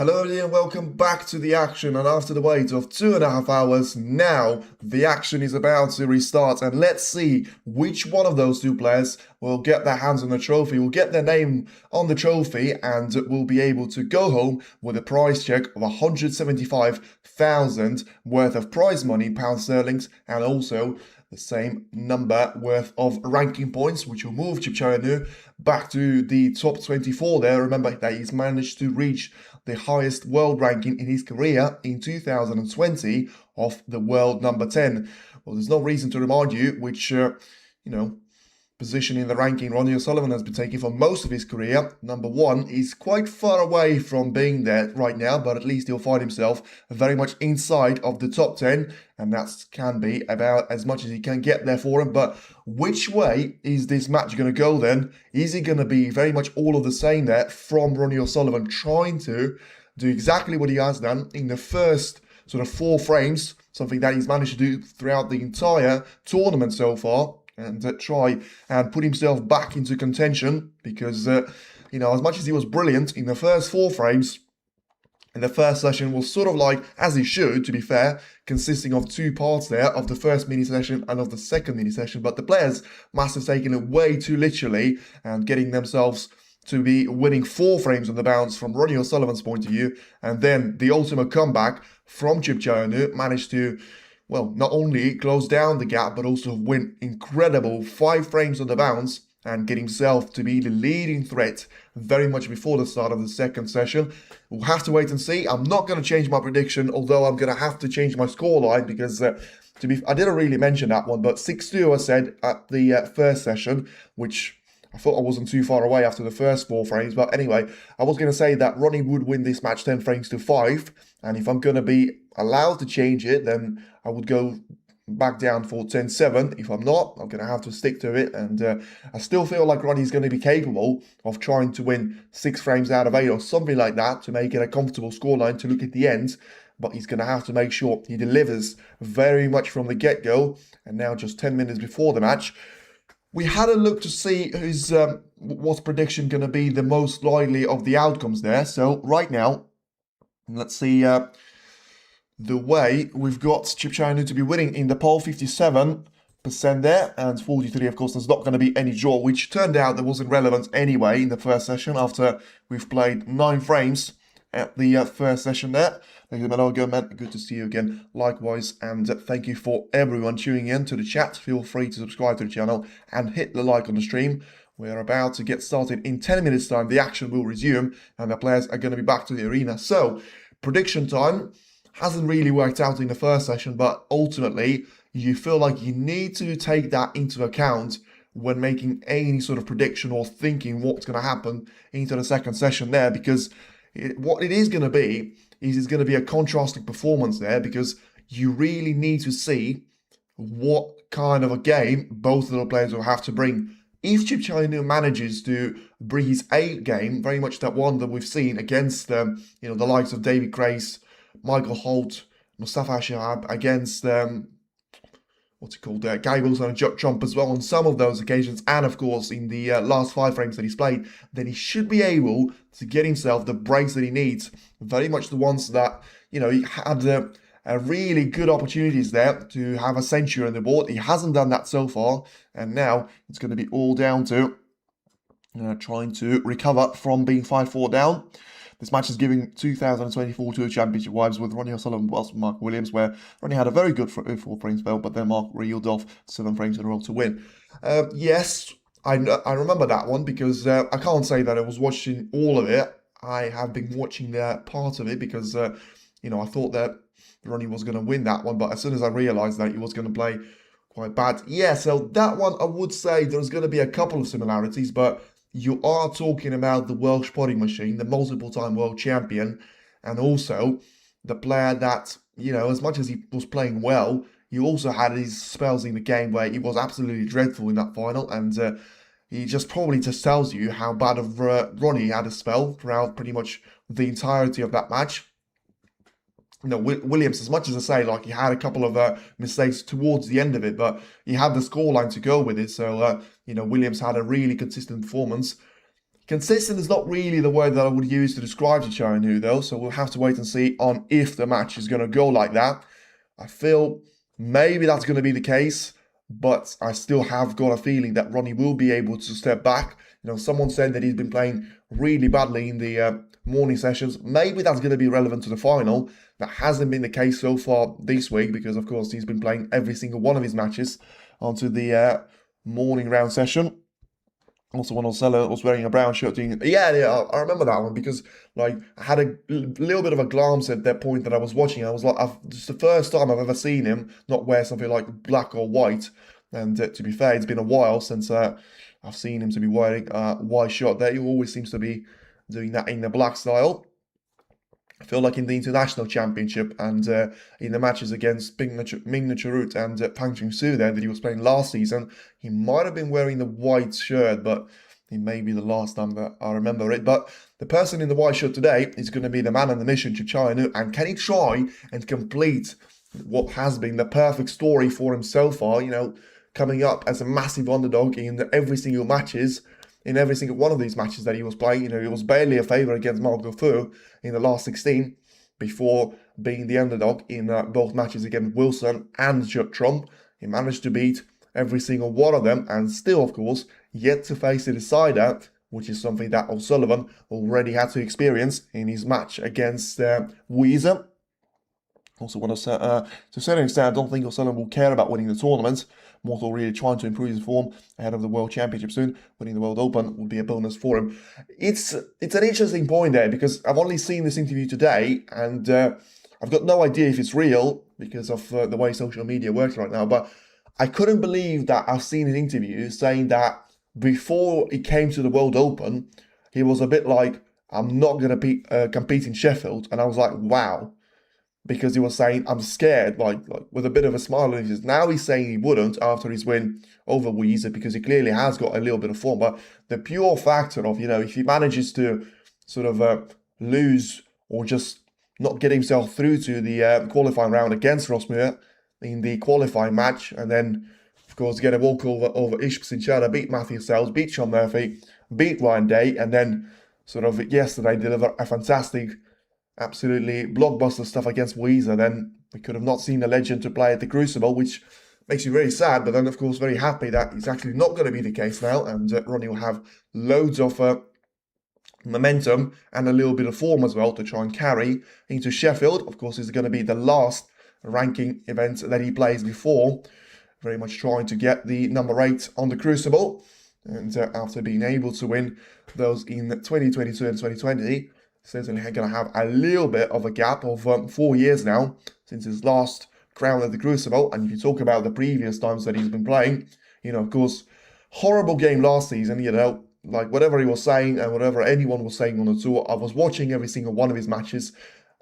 Hello and welcome back to the action, and after the wait of 2.5 hours, now the action is about to restart, and let's see which one of those two players will get their hands on the trophy, will get their name on the trophy, and will be able to go home with a prize check of 175,000 worth of prize money, pound sterlings, and also the same number worth of ranking points, which will move Un-Nooh back to the top 24 there. Remember that he's managed to reach the highest world ranking in his career in 2020 of the world number 10. Well, there's no reason to remind you which, position in the ranking Ronnie O'Sullivan has been taking for most of his career. Number 1 is quite far away from being there right now, but at least he'll find himself very much inside of the top 10, and that can be about as much as he can get there for him. But which way is this match going to go then? Is it going to be very much all of the same there from Ronnie O'Sullivan trying to do exactly what he has done in the first sort of 4 frames, something that he's managed to do throughout the entire tournament so far, and try and put himself back into contention, because, as much as he was brilliant in the first 4 frames, in the first session was sort of like, as he should, to be fair, consisting of 2 parts there, of the first mini-session and of the second mini-session, but the players must have taken it way too literally and getting themselves to be winning 4 frames on the bounce from Ronnie O'Sullivan's point of view, and then the ultimate comeback from Un-Nooh managed to, well, not only close down the gap, but also win incredible 5 frames on the bounce and get himself to be the leading threat very much before the start of the second session. We'll have to wait and see. I'm not going to change my prediction, although I'm going to have to change my scoreline, because I didn't really mention that one, but 6-2 I said at the first session, which I thought I wasn't too far away after the first 4 frames. But anyway, I was going to say that Ronnie would win this match 10 frames to 5. And if I'm going to be allowed to change it, then I would go back down for 10-7. If I'm not, I'm going to have to stick to it. And I still feel like Ronnie's going to be capable of trying to win 6 frames out of 8 or something like that to make it a comfortable scoreline to look at the end. But he's going to have to make sure he delivers very much from the get-go. And now, just 10 minutes before the match, we had a look to see what's prediction going to be the most likely of the outcomes there. So right now, let's see the way we've got Un-Nooh to be winning in the poll, 57% there, and 43, of course, there's not going to be any draw, which turned out that wasn't relevant anyway in the first session after we've played 9 frames at the first session there. Thank you, Melogo, man. Good to see you again. Likewise, and thank you for everyone tuning in to the chat. Feel free to subscribe to the channel and hit the like on the stream. We're about to get started in 10 minutes time. The action will resume and the players are going to be back to the arena. So, prediction time hasn't really worked out in the first session, but ultimately, you feel like you need to take that into account when making any sort of prediction or thinking what's going to happen into the second session there, because what it is going to be is it's going to be a contrasting performance there, because you really need to see what kind of a game both of the players will have to bring. If Un-Nooh manages to bring his A game, very much that one that we've seen against the likes of David Grace, Michael Holt, Mustafa Shahab, against Guy Wilson and Judd Trump as well on some of those occasions, and of course in the last 5 frames that he's played, then he should be able to get himself the breaks that he needs. Very much the ones that, he had really good opportunities there to have a century on the board. He hasn't done that so far, and now it's going to be all down to trying to recover from being 5-4 down. This match is giving 2024 Tour Championship vibes with Ronnie O'Sullivan whilst Mark Williams, where Ronnie had a very good 4 frames spell, but then Mark reeled off 7 frames in a row to win. Yes, I remember that one, because I can't say that I was watching all of it. I have been watching part of it because, I thought that Ronnie was going to win that one, but as soon as I realised that he was going to play quite bad. Yeah, so that one I would say there's going to be a couple of similarities, but you are talking about the Welsh potting machine, the multiple-time world champion, and also the player that, as much as he was playing well, he also had his spells in the game where he was absolutely dreadful in that final, and he probably tells you how bad of Ronnie had a spell throughout pretty much the entirety of that match. Williams, as much as I say, like, he had a couple of mistakes towards the end of it, but he had the scoreline to go with it. So, Williams had a really consistent performance. Consistent is not really the word that I would use to describe Un-Nooh though, so we'll have to wait and see on if the match is going to go like that. I feel maybe that's going to be the case, but I still have got a feeling that Ronnie will be able to step back. Someone said that he's been playing really badly in the morning sessions. Maybe that's going to be relevant to the final. That hasn't been the case so far this week because, of course, he's been playing every single one of his matches onto the morning round session. Also, when Osella was wearing a brown shirt, I remember that one because, I had a little bit of a glance at that point that I was watching. I was like, it's the first time I've ever seen him not wear something like black or white. And to be fair, it's been a while since I've seen him to be wearing a white shirt there. He always seems to be doing that in the black style. I feel like in the International Championship and in the matches against Ming-Na Chirrut and Pang Ching-Soo there that he was playing last season, he might have been wearing the white shirt, but it may be the last time that I remember it. But the person in the white shirt today is going to be the man on the mission, Un-Nooh, and can he try and complete what has been the perfect story for him so far, coming up as a massive underdog in every single matches. In every single one of these matches that he was playing, he was barely a favourite against Marco Fu in the last 16 before being the underdog in both matches against Wilson and Judd Trump. He managed to beat every single one of them and still, of course, yet to face a decider, which is something that O'Sullivan already had to experience in his match against Weezer. Also, to a certain extent, I don't think O'Sullivan will care about winning the tournament. Mortal really trying to improve his form ahead of the World Championship soon. Winning the World Open would be a bonus for him. It's an interesting point there because I've only seen this interview today and I've got no idea if it's real because of the way social media works right now. But I couldn't believe that I've seen an interview saying that before he came to the World Open, he was a bit like, I'm not going to compete in Sheffield. And I was like, wow. Because he was saying, I'm scared, like with a bit of a smile on his face. Now he's saying he wouldn't after his win over Weezer because he clearly has got a little bit of form. But the pure factor of, if he manages to sort of lose or just not get himself through to the qualifying round against Ross Muir in the qualifying match, and then, of course, get a walkover over Ishq Sinchara, beat Matthew Sells, beat Sean Murphy, beat Ryan Day, and then sort of yesterday deliver a fantastic, absolutely blockbuster stuff against Weezer, then we could have not seen a legend to play at the Crucible, which makes you very sad, but then of course very happy that it's actually not going to be the case now, and Ronnie will have loads of momentum and a little bit of form as well to try and carry into Sheffield. Of course, it's going to be the last ranking event that he plays before, very much trying to get the number 8 on the Crucible, and after being able to win those in 2022 and 2020, certainly going to have a little bit of a gap of 4 years now since his last crown at the Crucible. And if you talk about the previous times that he's been playing, of course, horrible game last season, like whatever he was saying and whatever anyone was saying on the tour, I was watching every single one of his matches.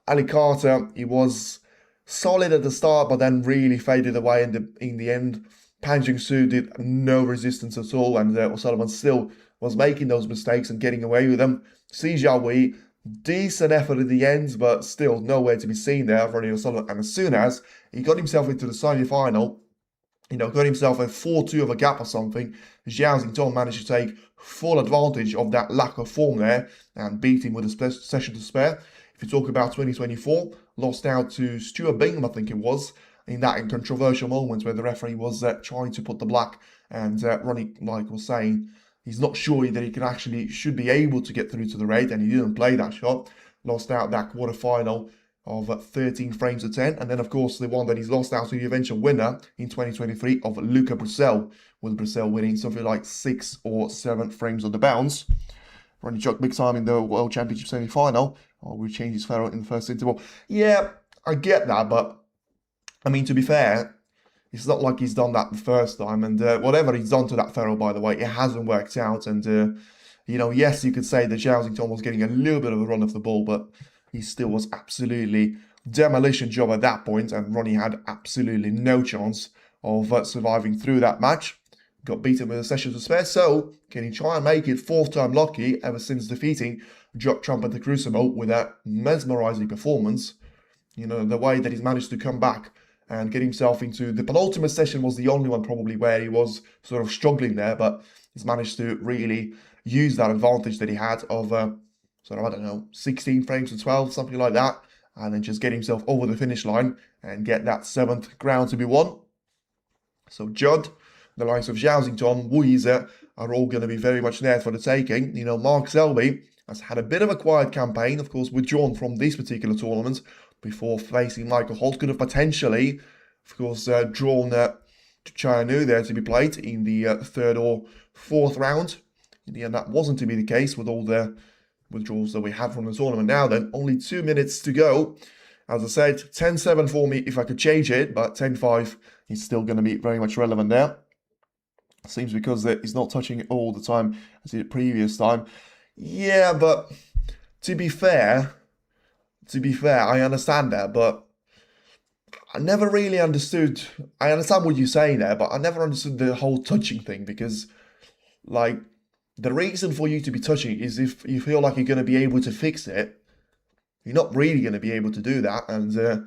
Ali Carter, he was solid at the start, but then really faded away in the end. Pang Ching-Soo did no resistance at all, and O'Sullivan still was making those mistakes and getting away with them. Si Jiahui, decent effort at the end, but still nowhere to be seen there for Ronnie O'Sullivan. And as soon as he got himself into the semi-final, got himself a 4-2 of a gap or something, Zhao Xingtong managed to take full advantage of that lack of form there and beat him with a session to spare. If you talk about 2024, lost out to Stuart Bingham, I think it was, in that controversial moment where the referee was trying to put the black, and Ronnie, was saying, he's not sure that he should be able to get through to the red, and he didn't play that shot. Lost out that quarterfinal of 13 frames to 10. And then, of course, the one that he's lost out to the eventual winner in 2023 of Luca Broussel, with Broussel winning something like 6 or 7 frames on the bounce. Ronnie chucked big time in the World Championship semi-final. We changed his ferrule in the first interval. Yeah, I get that, but, I mean, to be fair, it's not like he's done that the first time, and whatever he's done to that ferrule, by the way, it hasn't worked out. And yes, you could say that Zhao Xingtong was getting a little bit of a run of the ball, but he still was absolutely demolition job at that point, and Ronnie had absolutely no chance of surviving through that match. Got beaten with a session to spare, so can he try and make it 4th time lucky ever since defeating Judd Trump at the Crucible with a mesmerising performance? The way that he's managed to come back and get himself into the penultimate session was the only one probably where he was sort of struggling there, but he's managed to really, use that advantage that he had of sort of, I don't know, 16 frames to 12, something like that, and then just get himself over the finish line and get that 7th crown to be won. So Judd, the likes of Zhao Xington, Wu Yize are all going to be very much there for the taking. You know, Mark Selby has had a bit of a quiet campaign, of course, withdrawn from this particular tournament before facing Michael Holt. Could have potentially, of course, drawn Un-Nooh there to be played in the 3rd or 4th round. In the end, that wasn't to be the case with all the withdrawals that we had from the tournament. Now then, only 2 minutes to go. As I said, 10-7 for me if I could change it, but 10-5 is still going to be very much relevant there. Seems because he's not touching it all the time as he did previous time. Yeah, but to be fair, I understand that, but I never really understood. I understand what you're saying there, but I never understood the whole touching thing, because, like, the reason for you to be touching is if you feel like you're going to be able to fix it. You're not really going to be able to do that, and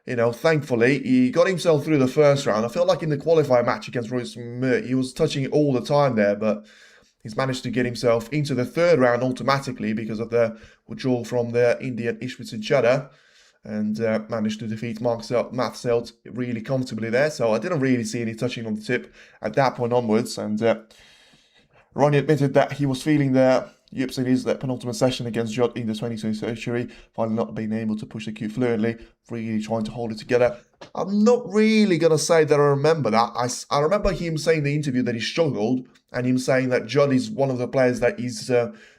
you know, thankfully, he got himself through the 1st round. I feel like in the qualifier match against Royce Mir, he was touching it all the time there, but he's managed to get himself into the 3rd round automatically because of the withdrawal from the Indian Ishwat Chadha, and managed to defeat Mathselt really comfortably there. So I didn't really see any touching on the tip at that point onwards, and Ronnie admitted that he was feeling the yips in his penultimate session against Judd in the 2020 century, finally not being able to push the cue fluently, really trying to hold it together. I'm not really going to say that I remember that. I remember him saying in the interview that he struggled, and him saying that Judd is one of the players that is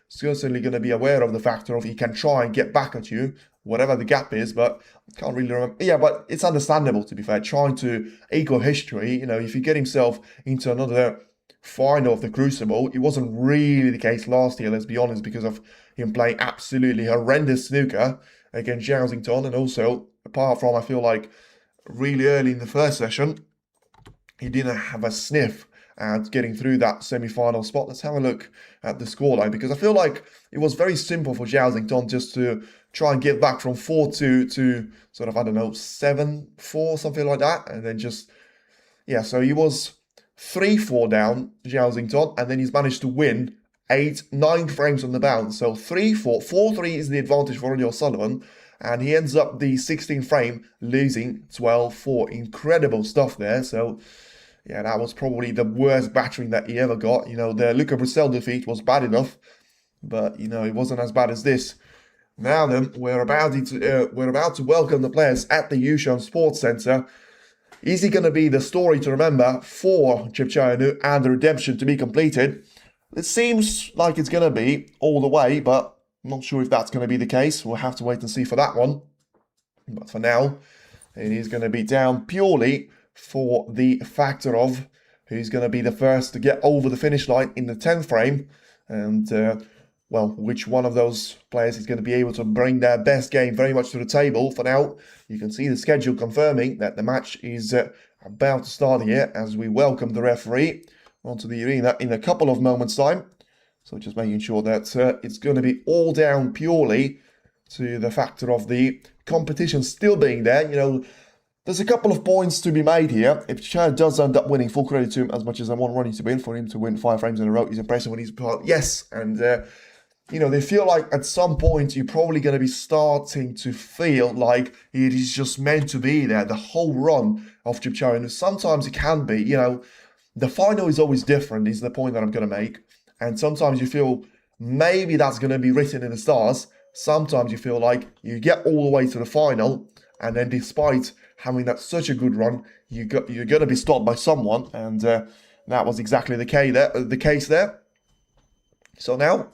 certainly going to be aware of the factor of he can try and get back at you, whatever the gap is, but I can't really remember. Yeah, but it's understandable, to be fair, trying to equal history. You know, if you get himself into another final of the Crucible, it wasn't really the case last year, let's be honest, because of him playing absolutely horrendous snooker against Zhao Xington, and also, apart from, I feel like, really early in the 1st session, he didn't have a sniff at getting through that semi-final spot. Let's have a look at the scoreline, because I feel like it was very simple for Zhao Xington just to try and get back from 4-2 to sort of, I don't know, 7-4, something like that, and then just, yeah, so he was 3-4 down, Zhao Xington, and then he's managed to win 9 frames on the bounce. So 3-4, 4-3 is the advantage for Ronnie O'Sullivan, and he ends up the 16th frame losing 12-4. Incredible stuff there. So yeah, that was probably the worst battering that he ever got. You know, the Luca Brissell defeat was bad enough, but you know, it wasn't as bad as this. Now then, we're about to welcome the players at the Yushan Sports Center. Is he going to be the story to remember for Un-Nooh and the redemption to be completed? It seems like it's going to be all the way, but I'm not sure if that's going to be the case. We'll have to wait and see for that one. But for now, it is going to be down purely for the factor of who's going to be the first to get over the finish line in the 10th frame, and well, which one of those players is going to be able to bring their best game very much to the table. For now, you can see the schedule confirming that the match is about to start here as we welcome the referee onto the arena in a couple of moments' time. So just making sure that it's going to be all down purely to the factor of the competition still being there. You know, there's a couple of points to be made here. If Chad does end up winning, full credit to him, as much as I want Ronnie to win. For him to win 5 frames in a row is impressive when he's part. Yes, and you know, they feel like at some point you're probably going to be starting to feel like it is just meant to be there. The whole run of Un-Nooh. Sometimes it can be, you know, the final is always different, is the point that I'm going to make. And sometimes you feel maybe that's going to be written in the stars. Sometimes you feel like you get all the way to the final, and then despite having that such a good run, you're going to be stopped by someone. And that was exactly the case there. So now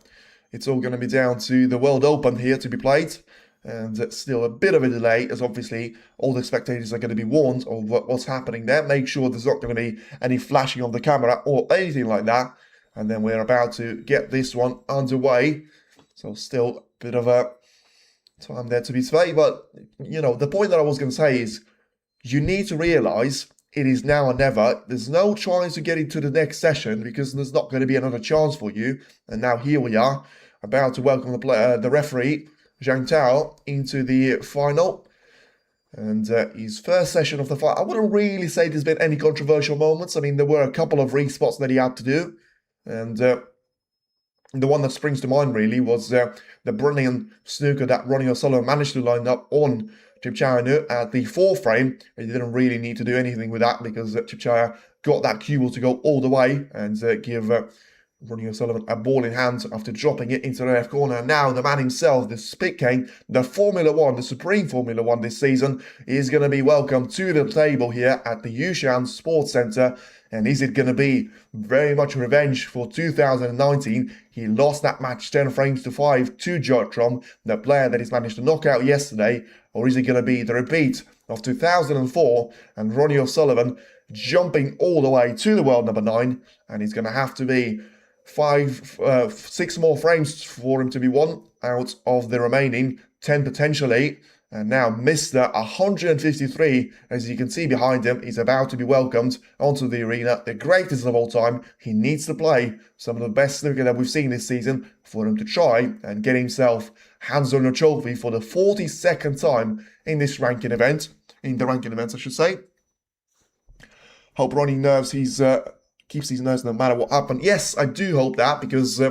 it's all going to be down to the World Open here to be played, and still a bit of a delay, as obviously all the spectators are going to be warned of what's happening there. Make sure there's not going to be any flashing of the camera or anything like that, and then we're about to get this one underway. So still a bit of a time there to be spent, but you know, the point that I was going to say is you need to realise it is now or never. There's no chance to get into the next session because there's not going to be another chance for you. And now here we are, about to welcome the referee, Zhang Tao, into the final. And his first session of the fight, I wouldn't really say there's been any controversial moments. I mean, there were a couple of respots that he had to do. And the one that springs to mind really was the brilliant snooker that Ronnie O'Sullivan managed to line up on Un-Nooh at the 4th frame. He didn't really need to do anything with that because Un-Nooh got that cue ball to go all the way and give Ronnie O'Sullivan a ball in hand after dropping it into the left corner. Now the man himself, the Spit King, the Formula One, the Supreme Formula One this season, is going to be welcome to the table here at the Yushan Sports Centre. And is it going to be very much revenge for 2019? He lost that match 10 frames to 5 to Watchalong, the player that he's managed to knock out yesterday. Or is it going to be the repeat of 2004 and Ronnie O'Sullivan jumping all the way to the world number 9? And he's going to have to be 6 more frames for him to be one out of the remaining 10 potentially. And now Mr. 153, as you can see behind him, is about to be welcomed onto the arena. The greatest of all time. He needs to play some of the best snooker that we've seen this season for him to try and get himself hands on a trophy for the 42nd time in this ranking event. In the ranking events, I should say. Hope Ronnie keeps his nerves no matter what happens. Yes, I do hope that, because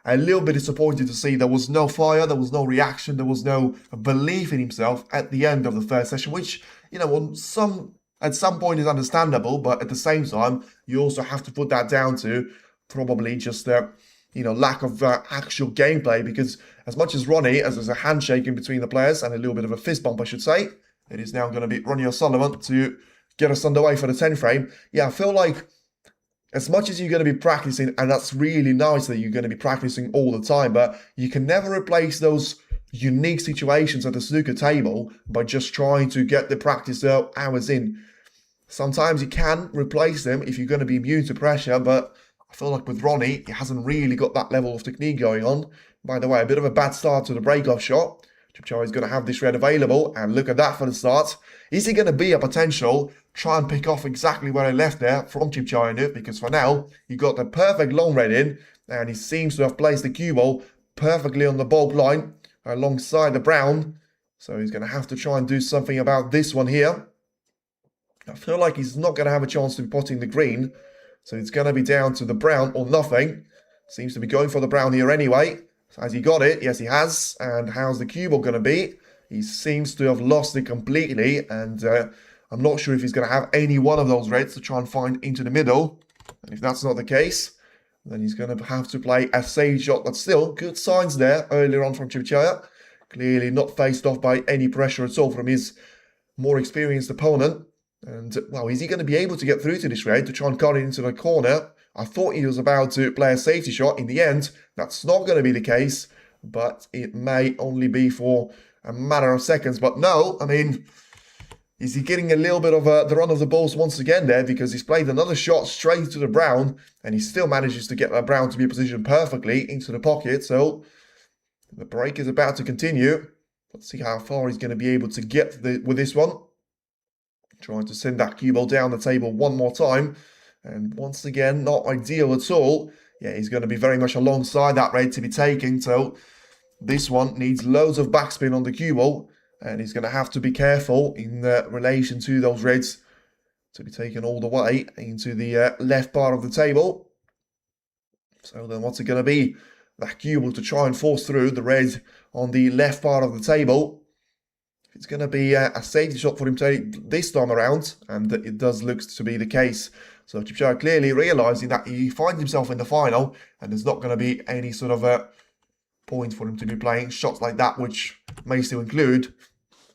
a little bit disappointed to see there was no fire, there was no reaction, there was no belief in himself at the end of the first session, which, you know, at some point is understandable, but at the same time, you also have to put that down to probably just lack of actual gameplay, because as much as Ronnie, as there's a handshake in between the players and a little bit of a fist bump, I should say, it is now going to be Ronnie O'Sullivan to get us underway for the 10 frame. Yeah, I feel like as much as you're going to be practicing, and that's really nice that you're going to be practicing all the time, but you can never replace those unique situations at the snooker table by just trying to get the practice hours in. Sometimes you can replace them if you're going to be immune to pressure, but I feel like with Ronnie, he hasn't really got that level of technique going on. By the way, a bit of a bad start to the break-off shot. Chipchai is going to have this red available, and look at that for the start. Is he going to be a potential try and pick off exactly where he left there from Un-Nooh? Because for now, he got the perfect long red in, and he seems to have placed the cue ball perfectly on the bulb line alongside the brown. So he's going to have to try and do something about this one here. I feel like he's not going to have a chance to be potting the green, so it's going to be down to the brown or nothing. Seems to be going for the brown here anyway. Has he got it? Yes, he has. And how's the cue ball going to be? He seems to have lost it completely, and I'm not sure if he's going to have any one of those reds to try and find into the middle. And if that's not the case, then he's going to have to play a sage shot. But still, good signs there earlier on from Chipchaya. Clearly not faced off by any pressure at all from his more experienced opponent. And, well, is he going to be able to get through to this red to try and cut it into the corner? I thought he was about to play a safety shot. In the end, that's not going to be the case, but it may only be for a matter of seconds. But no, I mean, is he getting a little bit of the run of the balls once again there, because he's played another shot straight to the brown, and he still manages to get that brown to be positioned perfectly into the pocket. So the break is about to continue. Let's see how far he's going to be able to get with this one. Trying to send that cue ball down the table one more time. And once again, not ideal at all. Yeah, he's going to be very much alongside that red to be taken. So this one needs loads of backspin on the cue ball. And he's going to have to be careful in relation to those reds to be taken all the way into the left part of the table. So then what's it going to be? That cue ball to try and force through the red on the left part of the table. It's going to be a safety shot for him to take this time around, and it does look to be the case. So Chipchaya clearly realising that he finds himself in the final, and there's not going to be any sort of a point for him to be playing shots like that, which may still include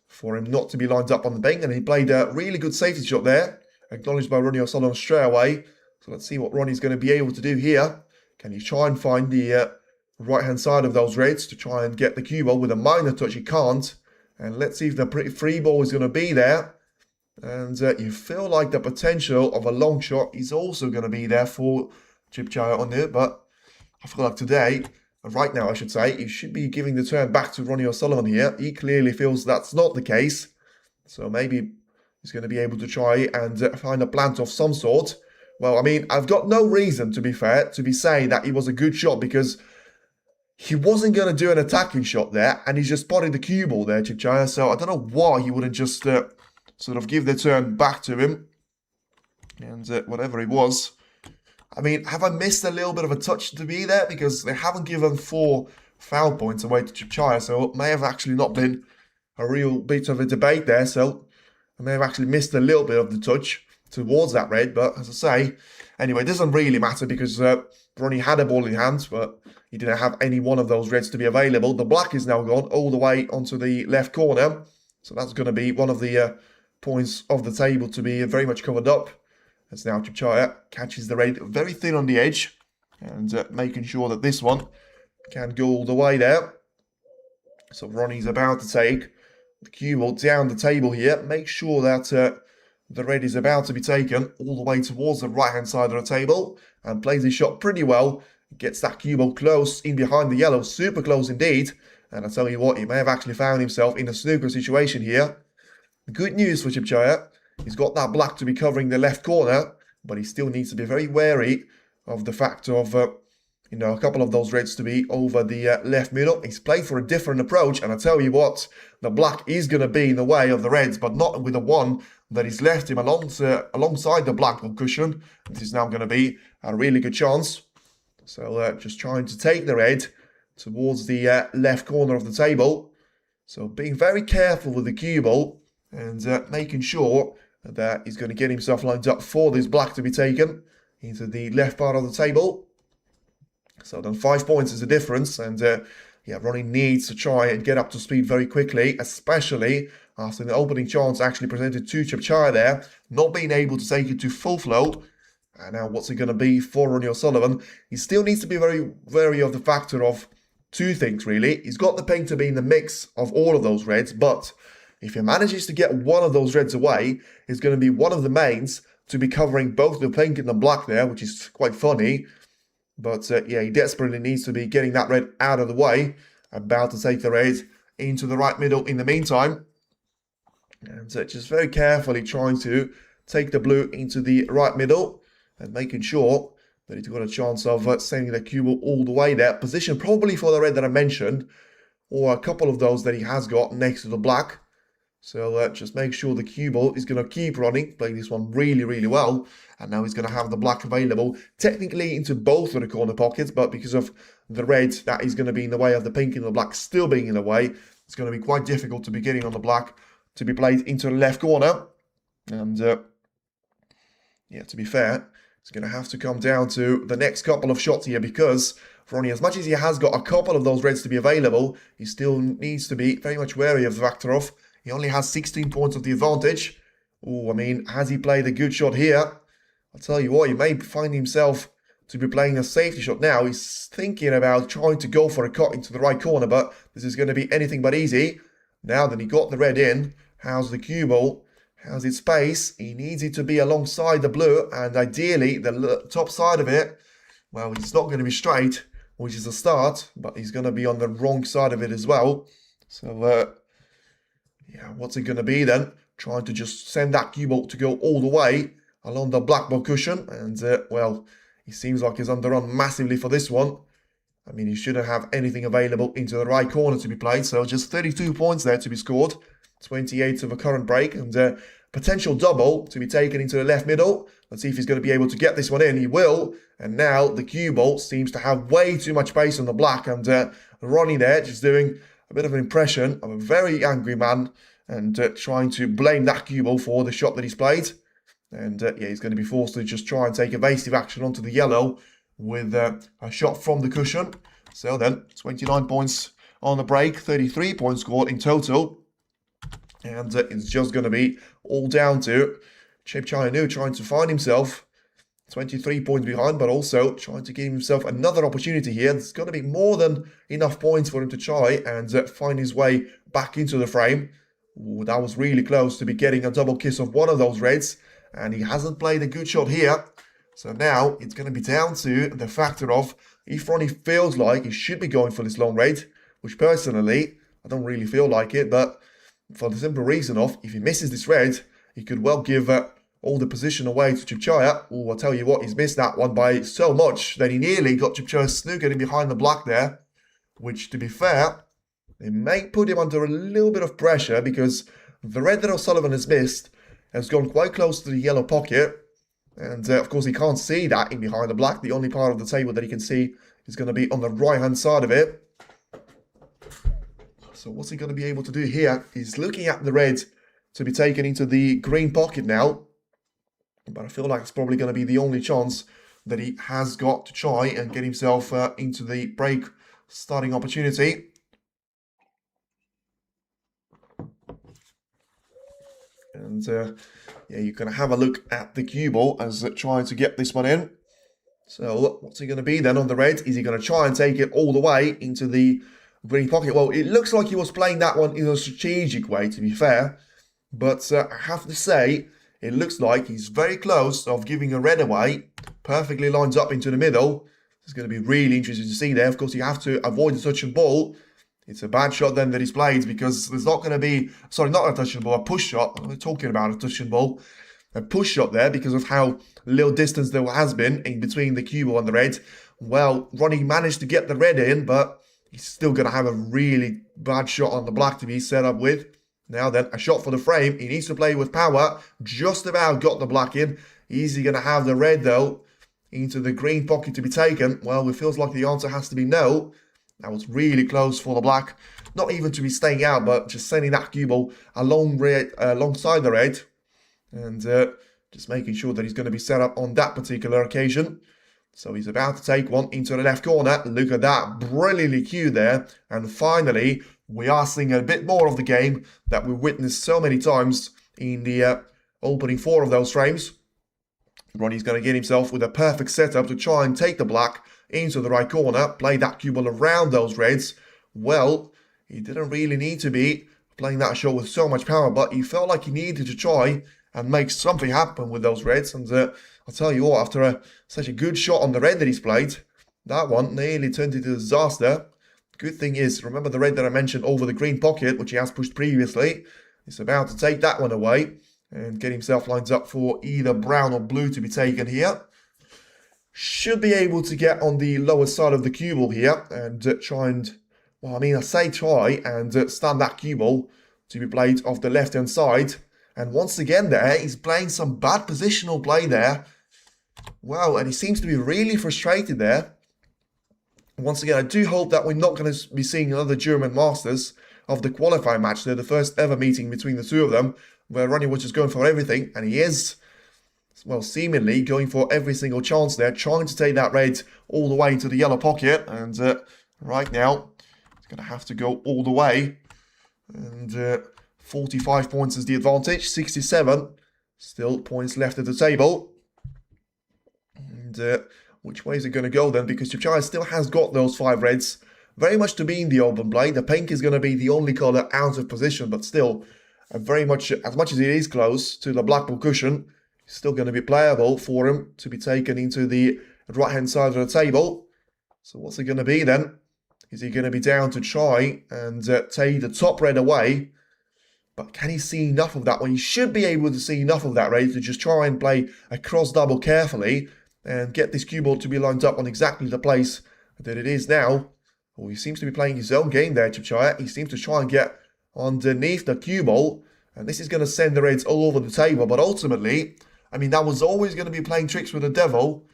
for him not to be lined up on the bank. And he played a really good safety shot there, acknowledged by Ronnie O'Sullivan straight away. So let's see what Ronnie's going to be able to do here. Can he try and find the right-hand side of those reds to try and get the cue ball with a minor touch? He can't. And let's see if the free ball is going to be there. And you feel like the potential of a long shot is also going to be there for Chipchaya Un-Nooh. But I feel like today, right now I should say, he should be giving the turn back to Ronnie O'Sullivan here. He clearly feels that's not the case. So maybe he's going to be able to try and find a plant of some sort. Well, I mean, I've got no reason, to be fair, to be saying that it was a good shot, because he wasn't going to do an attacking shot there, and he's just spotted the cue ball there, Chipchaya. So I don't know why he wouldn't just sort of give the turn back to him. And whatever it was I mean, have I missed a little bit of a touch to be there? Because they haven't given 4 foul points away to Chipchaya, so it may have actually not been a real bit of a debate there. So I may have actually missed a little bit of the touch towards that red. But as I say, anyway, it doesn't really matter because Ronnie had a ball in hand, but he didn't have any one of those reds to be available. The black is now gone all the way onto the left corner. So that's going to be one of the points of the table to be very much covered up. As now Chipchaya catches the red very thin on the edge and making sure that this one can go all the way there. So Ronnie's about to take the cue ball down the table here. Make sure that the red is about to be taken all the way towards the right-hand side of the table and plays his shot pretty well. Gets that cue ball close in behind the yellow, super close indeed. And I tell you what, he may have actually found himself in a snooker situation here. Good news for Chipchaya. He's got that black to be covering the left corner, but he still needs to be very wary of the fact of, a couple of those reds to be over the left middle. He's played for a different approach, and I tell you what, the black is going to be in the way of the reds, but not with the one that is left him alongside the black cushion. This is now going to be a really good chance. So just trying to take the red towards the left corner of the table. So being very careful with the cue ball and making sure that he's going to get himself lined up for this black to be taken into the left part of the table. So then 5 points is the difference, and Ronnie needs to try and get up to speed very quickly, especially after the opening chance actually presented to Chipchaya there, not being able to take it to full flow. And now what's it going to be for Ronnie O'Sullivan? He still needs to be very wary of the factor of 2 things really. He's got the pink to be in the mix of all of those reds, but if he manages to get one of those reds away, it's going to be one of the mains to be covering both the pink and the black there, which is quite funny. But he desperately needs to be getting that red out of the way. About to take the red into the right middle in the meantime. And just very carefully trying to take the blue into the right middle and making sure that he's got a chance of sending the cue ball all the way there. Position probably for the red that I mentioned, or a couple of those that he has got next to the black. So just make sure the cue ball is going to keep running, playing this one really, really well. And now he's going to have the black available, technically into both of the corner pockets, but because of the red that is going to be in the way of the pink and the black still being in the way, it's going to be quite difficult to be getting on the black to be played into the left corner. And to be fair, it's going to have to come down to the next couple of shots here, because Ronnie, as much as he has got a couple of those reds to be available, he still needs to be very much wary of the factor of he only has 16 points of the advantage. Oh, I mean, has he played a good shot here? I'll tell you what, he may find himself to be playing a safety shot now. He's thinking about trying to go for a cut into the right corner, but this is going to be anything but easy. Now that he got the red in, how's the cue ball? How's its space? He needs it to be alongside the blue, and ideally the top side of it, well, it's not going to be straight, which is a start, but he's going to be on the wrong side of it as well. So, what's it going to be then? Trying to just send that cue ball to go all the way along the black ball cushion. And, he seems like he's underrun massively for this one. I mean, he shouldn't have anything available into the right corner to be played. So just 32 points there to be scored. 28 of a current break. And potential double to be taken into the left middle. Let's see if he's going to be able to get this one in. He will. And now the cue ball seems to have way too much pace on the black. And Ronnie there just doing a bit of an impression of a very angry man and trying to blame that cue ball for the shot that he's played. And he's going to be forced to just try and take evasive action onto the yellow with a shot from the cushion. So then 29 points on the break, 33 points scored in total. And it's just going to be all down to Un-Nooh trying to find himself 23 points behind, but also trying to give himself another opportunity here. There's going to be more than enough points for him to try and find his way back into the frame. Ooh, that was really close to be getting a double kiss of one of those reds, and he hasn't played a good shot here. So now it's going to be down to the factor of if Ronnie feels like he should be going for this long red, which personally, I don't really feel like it, but for the simple reason of if he misses this red, he could well give all the position away to Chipchaya. Oh, I'll tell you what, he's missed that one by so much that he nearly got Chipchaya snookered in behind the black there, which, to be fair, it may put him under a little bit of pressure because the red that O'Sullivan has missed has gone quite close to the yellow pocket, And of course, he can't see that in behind the black. The only part of the table that he can see is going to be on the right-hand side of it. So what's he going to be able to do here? He's looking at the red to be taken into the green pocket now. But I feel like it's probably going to be the only chance that he has got to try and get himself into the break starting opportunity. And yeah, you're going to have a look at the cue ball as trying to get this one in. So what's he going to be then on the red? Is he going to try and take it all the way into the green pocket? Well, it looks like he was playing that one in a strategic way, to be fair. But I have to say, it looks like he's very close of giving a red away. Perfectly lines up into the middle. It's going to be really interesting to see there. Of course, you have to avoid the touch and ball. It's a bad shot then that he's played because there's not going to be, sorry, not a touch and ball, a push shot. We're talking about a touch and ball. A push shot there because of how little distance there has been in between the cue ball and the red. Well, Ronnie managed to get the red in, but he's still going to have a really bad shot on the black to be set up with. Now then, a shot for the frame. He needs to play with power. Just about got the black in. Is he going to have the red, though, into the green pocket to be taken? Well, it feels like the answer has to be no. That was really close for the black. Not even to be staying out, but just sending that cue ball alongside the red. And just making sure that he's going to be set up on that particular occasion. So he's about to take one into the left corner. Look at that, brilliantly cued there. And finally, we are seeing a bit more of the game that we witnessed so many times in the opening 4 of those frames. Ronnie's going to get himself with a perfect setup to try and take the black into the right corner, play that cue ball around those reds. Well, he didn't really need to be playing that shot with so much power, but he felt like he needed to try and make something happen with those reds. And I'll tell you what, after such a good shot on the red that he's played, that one nearly turned into a disaster. Good thing is, remember the red that I mentioned over the green pocket, which he has pushed previously. He's about to take that one away and get himself lined up for either brown or blue to be taken here. Should be able to get on the lower side of the cue ball here and try and, well, I mean, I say try and stand that cue ball to be played off the left-hand side. And once again there, he's playing some bad positional play there. Wow, and he seems to be really frustrated there. Once again, I do hope that we're not going to be seeing another German Masters of the qualifying match there, the first ever meeting between the two of them, where Ronnie was just going for everything, and he is, well, seemingly going for every single chance there, trying to take that red all the way into the yellow pocket, and right now, he's going to have to go all the way, and 45 points is the advantage, 67, still points left at the table, and which way is it going to go then? Because Chipchaya still has got those 5 reds, very much to be in the open play. The pink is going to be the only colour out of position, but still, very much as it is close to the black ball cushion, it's still going to be playable for him to be taken into the right-hand side of the table. So what's it going to be then? Is he going to be down to try and take the top red away? But can he see enough of that one? He should be able to see enough of that red to just try and play a cross double carefully and get this cue ball to be lined up on exactly the place that it is now. Well, he seems to be playing his own game there, Chipchaya. He seems to try and get underneath the cue ball, and this is going to send the reds all over the table. But ultimately, I mean, that was always going to be playing tricks with the devil,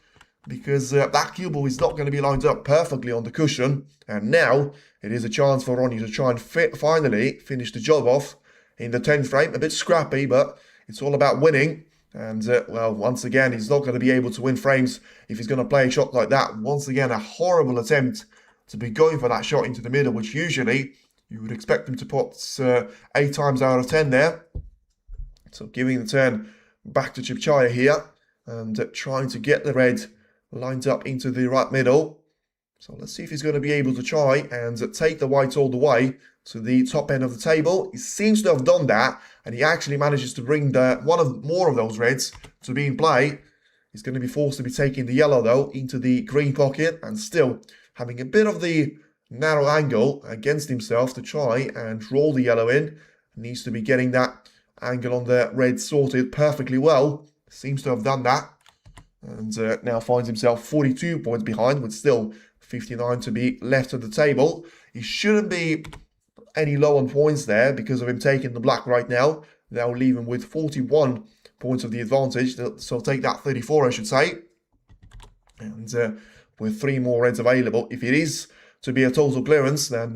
because that cue ball is not going to be lined up perfectly on the cushion. And now it is a chance for Ronnie to try and finally finish the job off in the 10th frame. A bit scrappy, but it's all about winning. And, well, once again, he's not going to be able to win frames if he's going to play a shot like that. Once again, a horrible attempt to be going for that shot into the middle, which usually you would expect him to put 8 times out of 10 there. So giving the turn back to Chipchaya here and trying to get the red lined up into the right middle. So let's see if he's going to be able to try and take the white all the way to the top end of the table. He seems to have done that, and he actually manages to bring more of those reds to be in play. He's going to be forced to be taking the yellow, though, into the green pocket, and still having a bit of the narrow angle against himself to try and roll the yellow in. Needs to be getting that angle on the red sorted perfectly well. Seems to have done that, and now finds himself 42 points behind, with still 59 to be left at the table. He shouldn't be any low on points there because of him taking the black right now. That will leave him with 41 points of the advantage. So take that 34, I should say. And with 3 more reds available, if it is to be a total clearance, then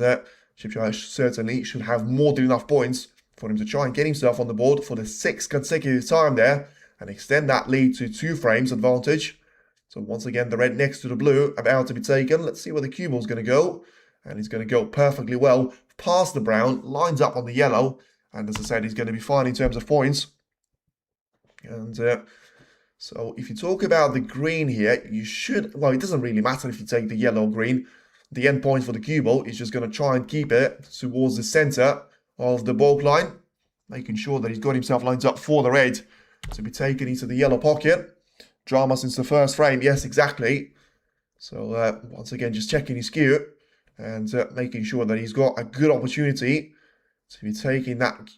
Chipchire certainly should have more than enough points for him to try and get himself on the board for the 6th consecutive time there and extend that lead to 2 frames advantage. So once again, the red next to the blue about to be taken. Let's see where the cue ball's going to go. And he's going to go perfectly well past the brown, lines up on the yellow. And as I said, he's going to be fine in terms of points. And so if you talk about the green here, you should, well, it doesn't really matter if you take the yellow or green. The end point for the cue ball is just going to try and keep it towards the center of the baulk line, making sure that he's got himself lined up for the red to be taken into the yellow pocket. Drama since the first frame, yes, exactly. So once again, just checking his cue and making sure that he's got a good opportunity to be taking that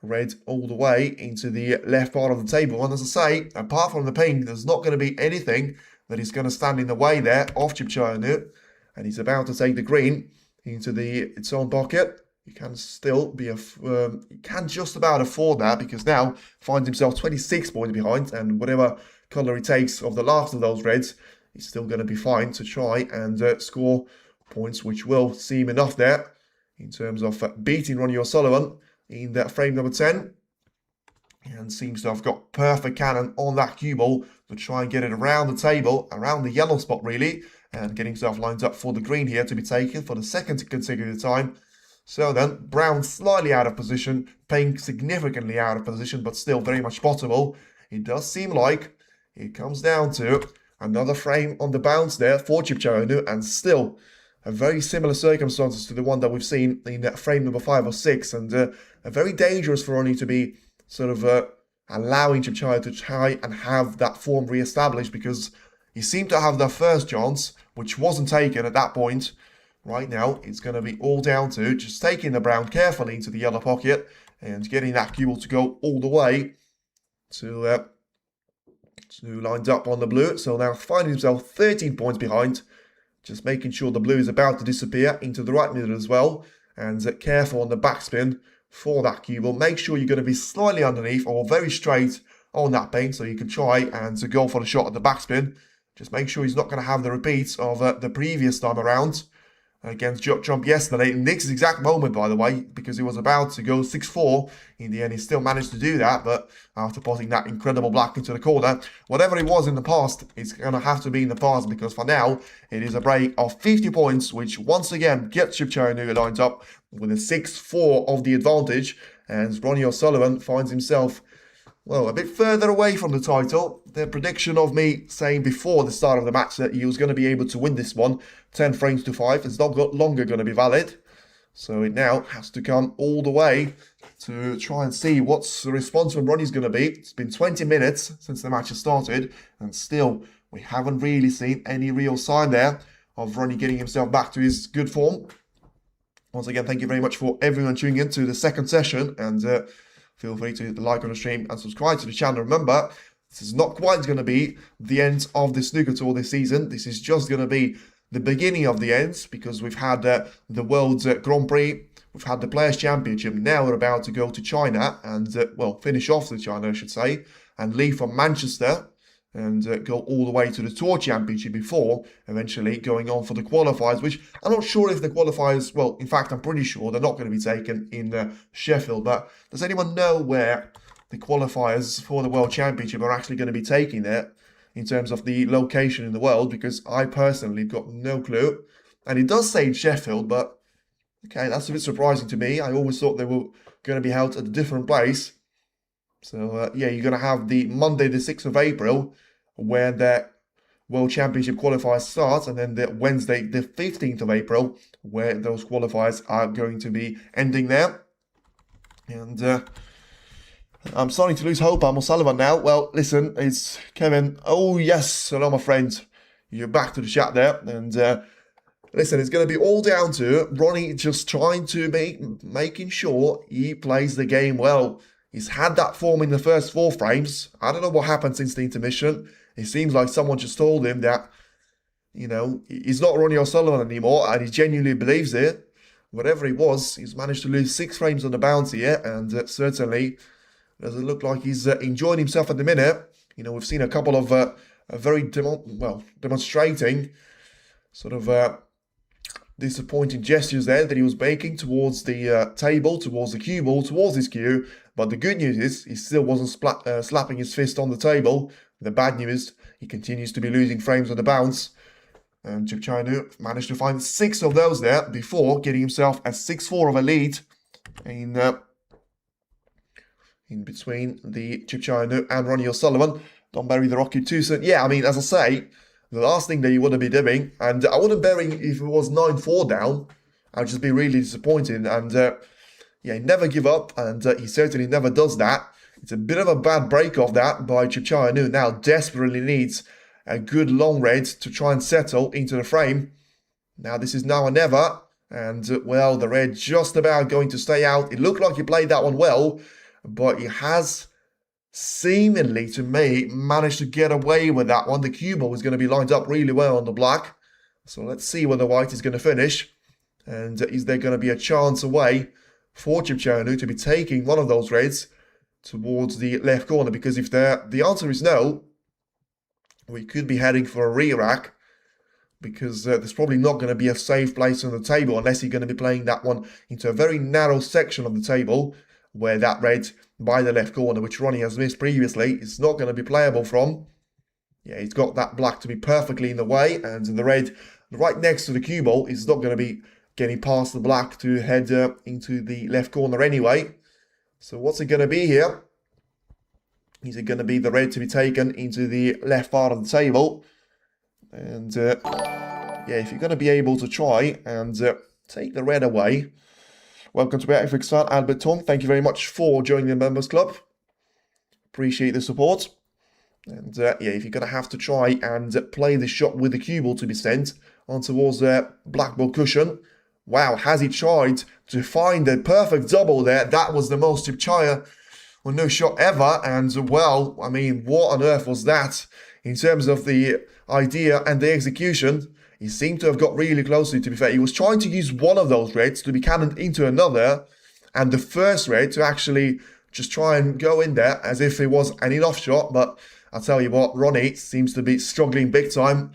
red all the way into the left part of the table. And as I say, apart from the pink, there's not going to be anything that is going to stand in the way there of Chipchire Un-Nooh. And he's about to take the green into its own pocket. He can still be he can just about afford that because now finds himself 26 points behind, and whatever colour he takes of the last of those reds, he's still going to be fine to try and score points, which will seem enough there in terms of beating Ronnie O'Sullivan in that frame number 10. And seems to have got perfect cannon on that cue ball to try and get it around the table, around the yellow spot really, and get himself lined up for the green here to be taken for the 2nd consecutive time. So then, brown slightly out of position, pink significantly out of position, but still very much spottable. It does seem like it comes down to another frame on the bounce there for Chipchire Un-Nooh, and still a very similar circumstances to the one that we've seen in frame number 5 or 6, and a very dangerous for Ronnie to be sort of allowing Chipchire to try and have that form re-established, because he seemed to have the first chance, which wasn't taken at that point. Right now, it's going to be all down to just taking the brown carefully into the yellow pocket and getting that cue ball to go all the way to lined up on the blue. So now finding himself 13 points behind, just making sure the blue is about to disappear into the right middle as well, and careful on the backspin for that cue ball. Make sure you're going to be slightly underneath or very straight on that paint so you can try and go for the shot at the backspin. Just make sure he's not going to have the repeats of the previous time around against Trump yesterday. Nick's exact moment, by the way, because he was about to go 6-4. In the end, he still managed to do that, but after putting that incredible black into the corner, whatever it was in the past, it's going to have to be in the past, because for now, it is a break of 50 points, which once again gets Chipchire Un-Nooh lined up with a 6-4 of the advantage, and Ronnie O'Sullivan finds himself, well, a bit further away from the title. The prediction of me saying before the start of the match that he was going to be able to win this one 10 frames to 5 is not longer going to be valid. So it now has to come all the way to try and see what's the response from Ronnie's going to be. It's been 20 minutes since the match has started, and still we haven't really seen any real sign there of Ronnie getting himself back to his good form. Once again, thank you very much for everyone tuning in to the second session, and feel free to hit the like on the stream and subscribe to the channel. Remember, this is not quite going to be the end of the snooker tour this season. This is just going to be the beginning of the end, because we've had the World's Grand Prix, we've had the Players' Championship. Now we're about to go to China and, well, finish off the China, I should say, and leave from Manchester and go all the way to the Tour Championship before eventually going on for the qualifiers, which I'm not sure if the qualifiers, well, in fact, I'm pretty sure they're not going to be taken in Sheffield. But does anyone know where the qualifiers for the World Championship are actually going to be taking there in terms of the location in the world? Because I personally got no clue. And it does say in Sheffield, but okay, that's a bit surprising to me. I always thought they were going to be held at a different place. So, yeah, you're going to have the Monday, the 6th of April, where the World Championship qualifiers start, and then the Wednesday, the 15th of April, where those qualifiers are going to be ending there. And I'm starting to lose hope. I'm O'Sullivan now. Well, listen, it's Kevin. Oh, yes. Hello, my friend. You're back to the chat there. And listen, it's going to be all down to Ronnie just trying to making sure he plays the game well. He's had that form in the first 4 frames. I don't know what happened since the intermission. It seems like someone just told him that, you know, he's not Ronnie O'Sullivan anymore, and he genuinely believes it. Whatever it was, he's managed to lose 6 frames on the bounce here, and certainly Doesn't look like he's enjoying himself at the minute. You know, we've seen a couple of very demonstrating sort of disappointing gestures there that he was making towards the table, towards the cue ball, towards his cue. But the good news is he still wasn't slapping his fist on the table. The bad news, he continues to be losing frames on the bounce. And Un-Nooh managed to find 6 of those there before getting himself a 6-4 of a lead in between the Un-Nooh and Ronnie O'Sullivan. Don't bury the rocket too soon. Yeah, I mean, as I say, the last thing that you want to be doing, and I wouldn't bury if it was 9-4 down. I'd just be really disappointed. And yeah, never give up, and he certainly never does that. It's a bit of a bad break off that by Un-Nooh. Now desperately needs a good long red to try and settle into the frame. Now this is now or never, and well, the red just about going to stay out. It looked like he played that one well, but he has seemingly, to me, managed to get away with that one. The cue ball is going to be lined up really well on the black. So let's see where the white is going to finish. And is there going to be a chance away for Un-Nooh to be taking one of those reds towards the left corner? Because if the answer is no, we could be heading for a re-rack, because there's probably not going to be a safe place on the table unless you're going to be playing that one into a very narrow section of the table where that red by the left corner, which Ronnie has missed previously, is not going to be playable from. Yeah, he's got that black to be perfectly in the way, and the red right next to the cue ball is not going to be getting past the black to head into the left corner anyway. So what's it going to be here? Is it going to be the red to be taken into the left part of the table? And yeah, if you're going to be able to try and take the red away. Welcome to FX fan, Albert Tom. Thank you very much for joining the members club. Appreciate the support. And yeah, if you're going to have to try and play the shot with the cue ball to be sent on towards the black ball cushion. Wow, has he tried to find the perfect double there? That was the most Un-Nooh shot ever. And well, I mean, what on earth was that in terms of the idea and the execution? He seemed to have got really closely, to be fair. He was trying to use one of those reds to be cannoned into another, and the first red to actually just try and go in there as if it was an in-off shot. But I'll tell you what, Ronnie seems to be struggling big time.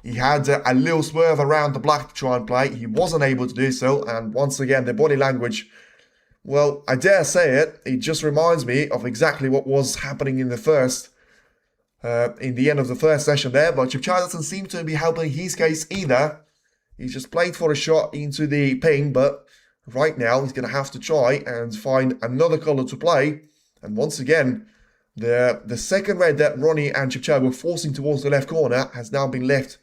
He had a little swerve around the black to try and play. He wasn't able to do so, and once again, the body language, well, I dare say it just reminds me of exactly what was happening in the first in the end of the first session there. But Un-Nooh doesn't seem to be helping his case either. He's just played for a shot into the ping, but right now he's going to have to try and find another colour to play. And once again, the second red that Ronnie and Un-Nooh were forcing towards the left corner has now been left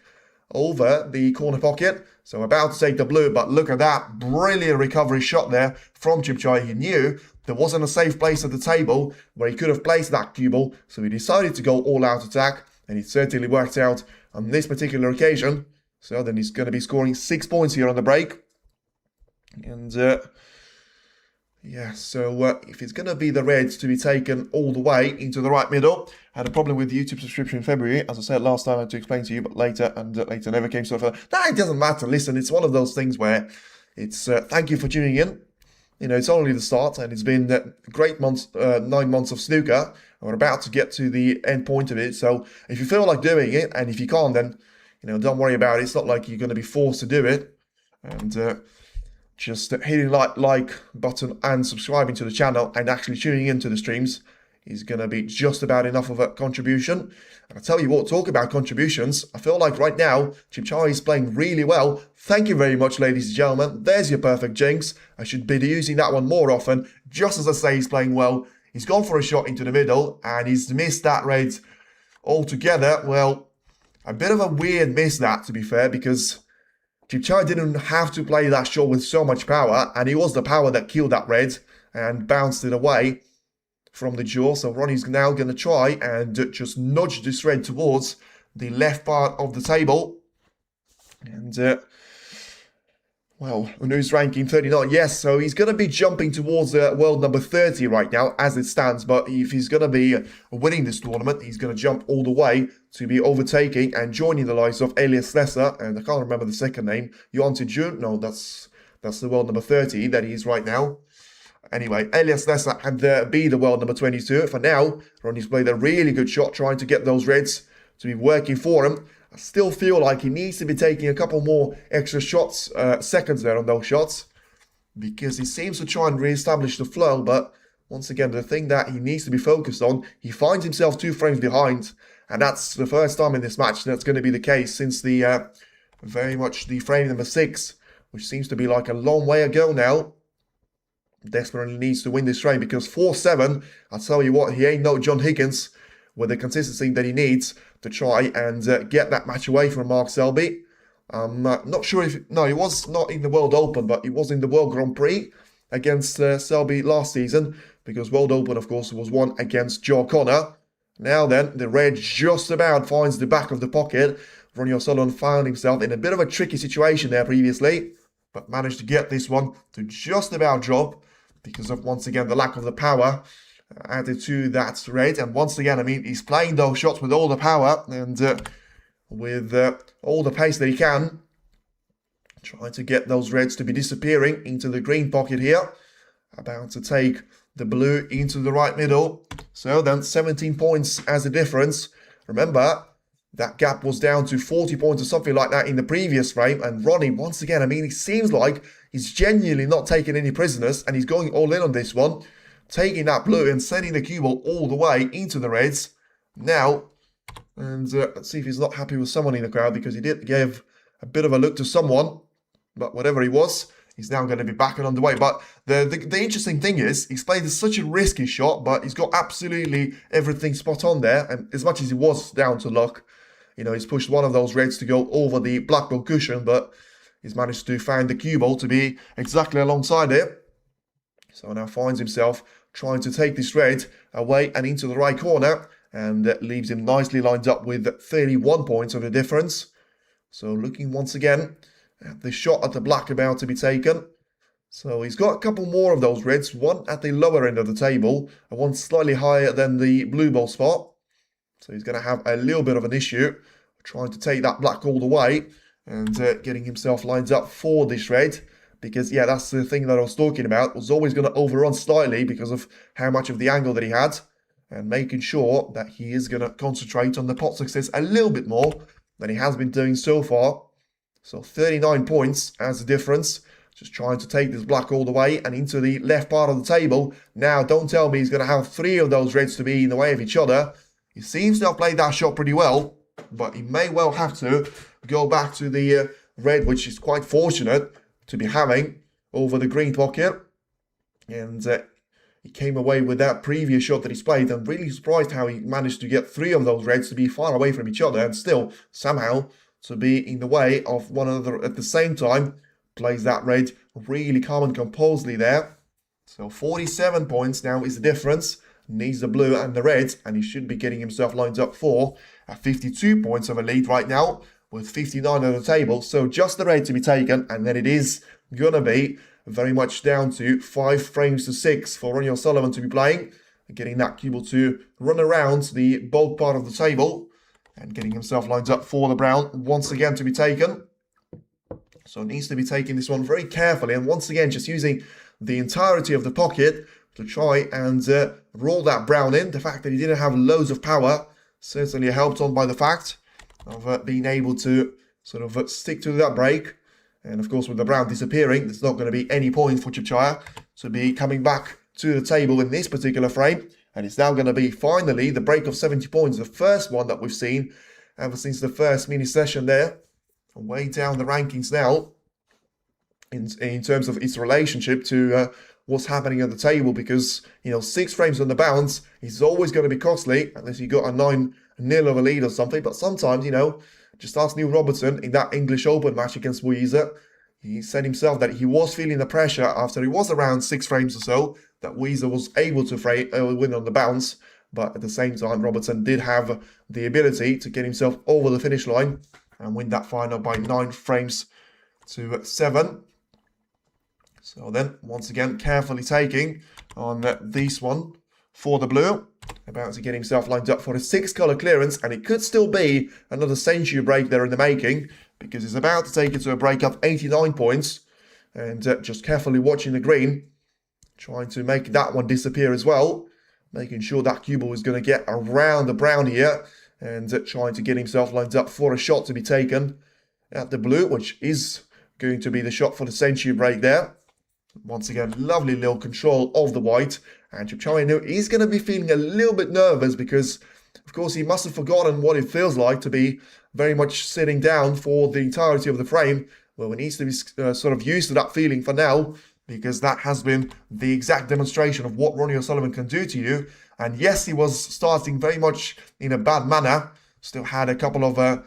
over the corner pocket. So about to take the blue, but look at that brilliant recovery shot there from Un-Nooh. He knew there wasn't a safe place at the table where he could have placed that cue ball, so he decided to go all-out attack, and it certainly worked out on this particular occasion. So then he's going to be scoring 6 points here on the break. And yeah, so if it's going to be the reds to be taken all the way into the right middle, I had a problem with the YouTube subscription in February. As I said last time, I had to explain to you, but later never came so far. Nah, it doesn't matter. Listen, it's one of those things where it's thank you for tuning in. You know, it's only the start, and it's been a great 9 months of snooker. We're about to get to the end point of it. So if you feel like doing it, and if you can't, then, you know, don't worry about it. It's not like you're going to be forced to do it. And just hitting like button and subscribing to the channel and actually tuning into the streams is going to be just about enough of a contribution. And I tell you what, talk about contributions. I feel like right now, Un-Nooh is playing really well. Thank you very much, ladies and gentlemen. There's your perfect jinx. I should be using that one more often. Just as I say, he's playing well. He's gone for a shot into the middle, and he's missed that red altogether. Well, a bit of a weird miss that, to be fair, because Un-Nooh didn't have to play that shot with so much power, and it was the power that killed that red and bounced it away from the jaw. So Ronnie's now going to try and just nudge this red towards the left part of the table. And well, Un-Nooh's ranking 39. Yes, so he's going to be jumping towards world number 30 right now as it stands. But if he's going to be winning this tournament, he's going to jump all the way to be overtaking and joining the likes of Elias Lesser, and I can't remember the second name, Yuan Jun. No, that's the world number 30 that he is right now. Anyway, Elias Nessa and be the world number 22. For now, Ronnie's played a really good shot trying to get those reds to be working for him. I still feel like he needs to be taking a couple more extra shots, seconds there on those shots, because he seems to try and re-establish the flow, but once again, the thing that he needs to be focused on, he finds himself 2 frames behind, and that's the first time in this match that's going to be the case since the very much the frame number 6, which seems to be like a long way ago now. Desperately needs to win this frame because 4-7, I'll tell you what, he ain't no John Higgins with the consistency that he needs to try and get that match away from Mark Selby. I'm not sure if... No, he was not in the World Open, but he was in the World Grand Prix against Selby last season, because World Open, of course, was won against Joe Connor. Now then, the red just about finds the back of the pocket. Ronnie O'Sullivan found himself in a bit of a tricky situation there previously, but managed to get this one to just about drop because of, once again, the lack of the power added to that red. And once again, I mean, he's playing those shots with all the power and with all the pace that he can, trying to get those reds to be disappearing into the green pocket here. About to take the blue into the right middle. So then 17 points as a difference. Remember, that gap was down to 40 points or something like that in the previous frame. And Ronnie, once again, I mean, it seems like he's genuinely not taking any prisoners, and he's going all in on this one, taking that blue and sending the cue ball all the way into the reds. Now, and let's see if he's not happy with someone in the crowd, because he did give a bit of a look to someone, but whatever he was, he's now going to be back and on the way. But the interesting thing is, he's played such a risky shot, but he's got absolutely everything spot on there. And as much as he was down to luck, you know, he's pushed one of those reds to go over the black ball cushion, but he's managed to find the cue ball to be exactly alongside it. So now finds himself trying to take this red away and into the right corner, and leaves him nicely lined up with 31 points of the difference. So looking once again at the shot at the black about to be taken. So he's got a couple more of those reds, one at the lower end of the table and one slightly higher than the blue ball spot. So he's going to have a little bit of an issue trying to take that black all the way and getting himself lined up for this red. Because, yeah, that's the thing that I was talking about. Was always going to overrun slightly because of how much of the angle that he had. And making sure that he is going to concentrate on the pot success a little bit more than he has been doing so far. So 39 points as a difference. Just trying to take this black all the way and into the left part of the table. Now, don't tell me he's going to have 3 of those reds to be in the way of each other. He seems to have played that shot pretty well, but he may well have to go back to the red, which is quite fortunate to be having over the green pocket. And he came away with that previous shot that he's played. I'm really surprised how he managed to get 3 of those reds to be far away from each other and still somehow to be in the way of one another at the same time. Plays that red really calm and composedly there. So 47 points now is the difference. Needs the blue and the red, and he should be getting himself lined up for 52 points of a lead right now, with 59 on the table. So just the red to be taken, and then it is gonna be very much down to 5 frames to 6 for Ronnie O'Sullivan to be playing, getting that cue ball to run around the bulk part of the table, and getting himself lined up for the brown once again to be taken. So needs to be taking this one very carefully, and once again just using the entirety of the pocket to try and roll that brown in. The fact that he didn't have loads of power certainly helped on by the fact of being able to sort of stick to that break. And of course, with the brown disappearing, there's not going to be any point for Chipchaya to be coming back to the table in this particular frame. And it's now going to be finally the break of 70 points, the first one that we've seen ever since the first mini session there. Way down the rankings now in terms of its relationship to what's happening at the table, because, you know, 6 frames on the bounce is always going to be costly unless you got a 9-0 of a lead or something. But sometimes, you know, just ask Neil Robertson in that English Open match against Weezer. He said himself that he was feeling the pressure after he was around 6 frames or so, that Weezer was able to win on the bounce. But at the same time, Robertson did have the ability to get himself over the finish line and win that final by 9 frames to 7. So then, once again, carefully taking on this one for the blue. About to get himself lined up for a 6-colour clearance, and it could still be another century break there in the making, because he's about to take it to a break of 89 points. And just carefully watching the green. trying to make that one disappear as well. Making sure that cue ball is going to get around the brown here. And trying to get himself lined up for a shot to be taken at the blue, which is going to be the shot for the century break there. Once again, lovely little control of the white. And Un-Nooh is going to be feeling a little bit nervous because, of course, he must have forgotten what it feels like to be very much sitting down for the entirety of the frame. Well, he needs to be sort of used to that feeling for now, because that has been the exact demonstration of what Ronnie O'Sullivan can do to you. And yes, he was starting very much in a bad manner. Still had a couple of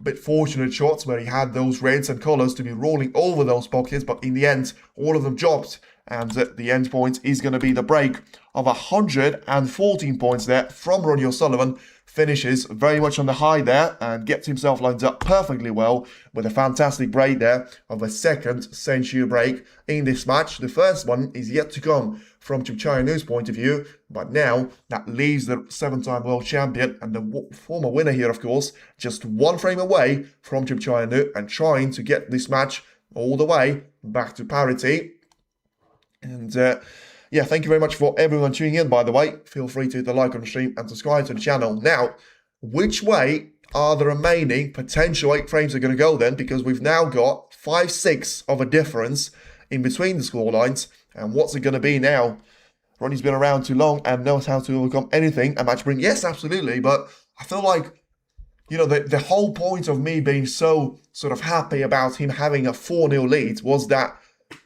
bit fortunate shots where he had those reds and colours to be rolling over those pockets, but in the end, all of them dropped. And the end point is going to be the break of 114 points there from Ronnie O'Sullivan. Finishes very much on the high there and gets himself lined up perfectly well with a fantastic break there of a second century break in this match. The first one is yet to come from Un-Nooh's point of view, but now that leaves the 7-time world champion and the former winner here, of course, just one frame away from Un-Nooh and trying to get this match all the way back to parity. And yeah, thank you very much for everyone tuning in, by the way. Feel free to hit the like on the stream and subscribe to the channel. Now, which way are the remaining potential 8 frames are going to go then? Because we've now got 5-6 of a difference in between the score lines. And what's it going to be now? Ronnie's been around too long and knows how to overcome anything. A match bring, yes, absolutely. But I feel like, you know, the whole point of me being so sort of happy about him having a 4-0 lead was that,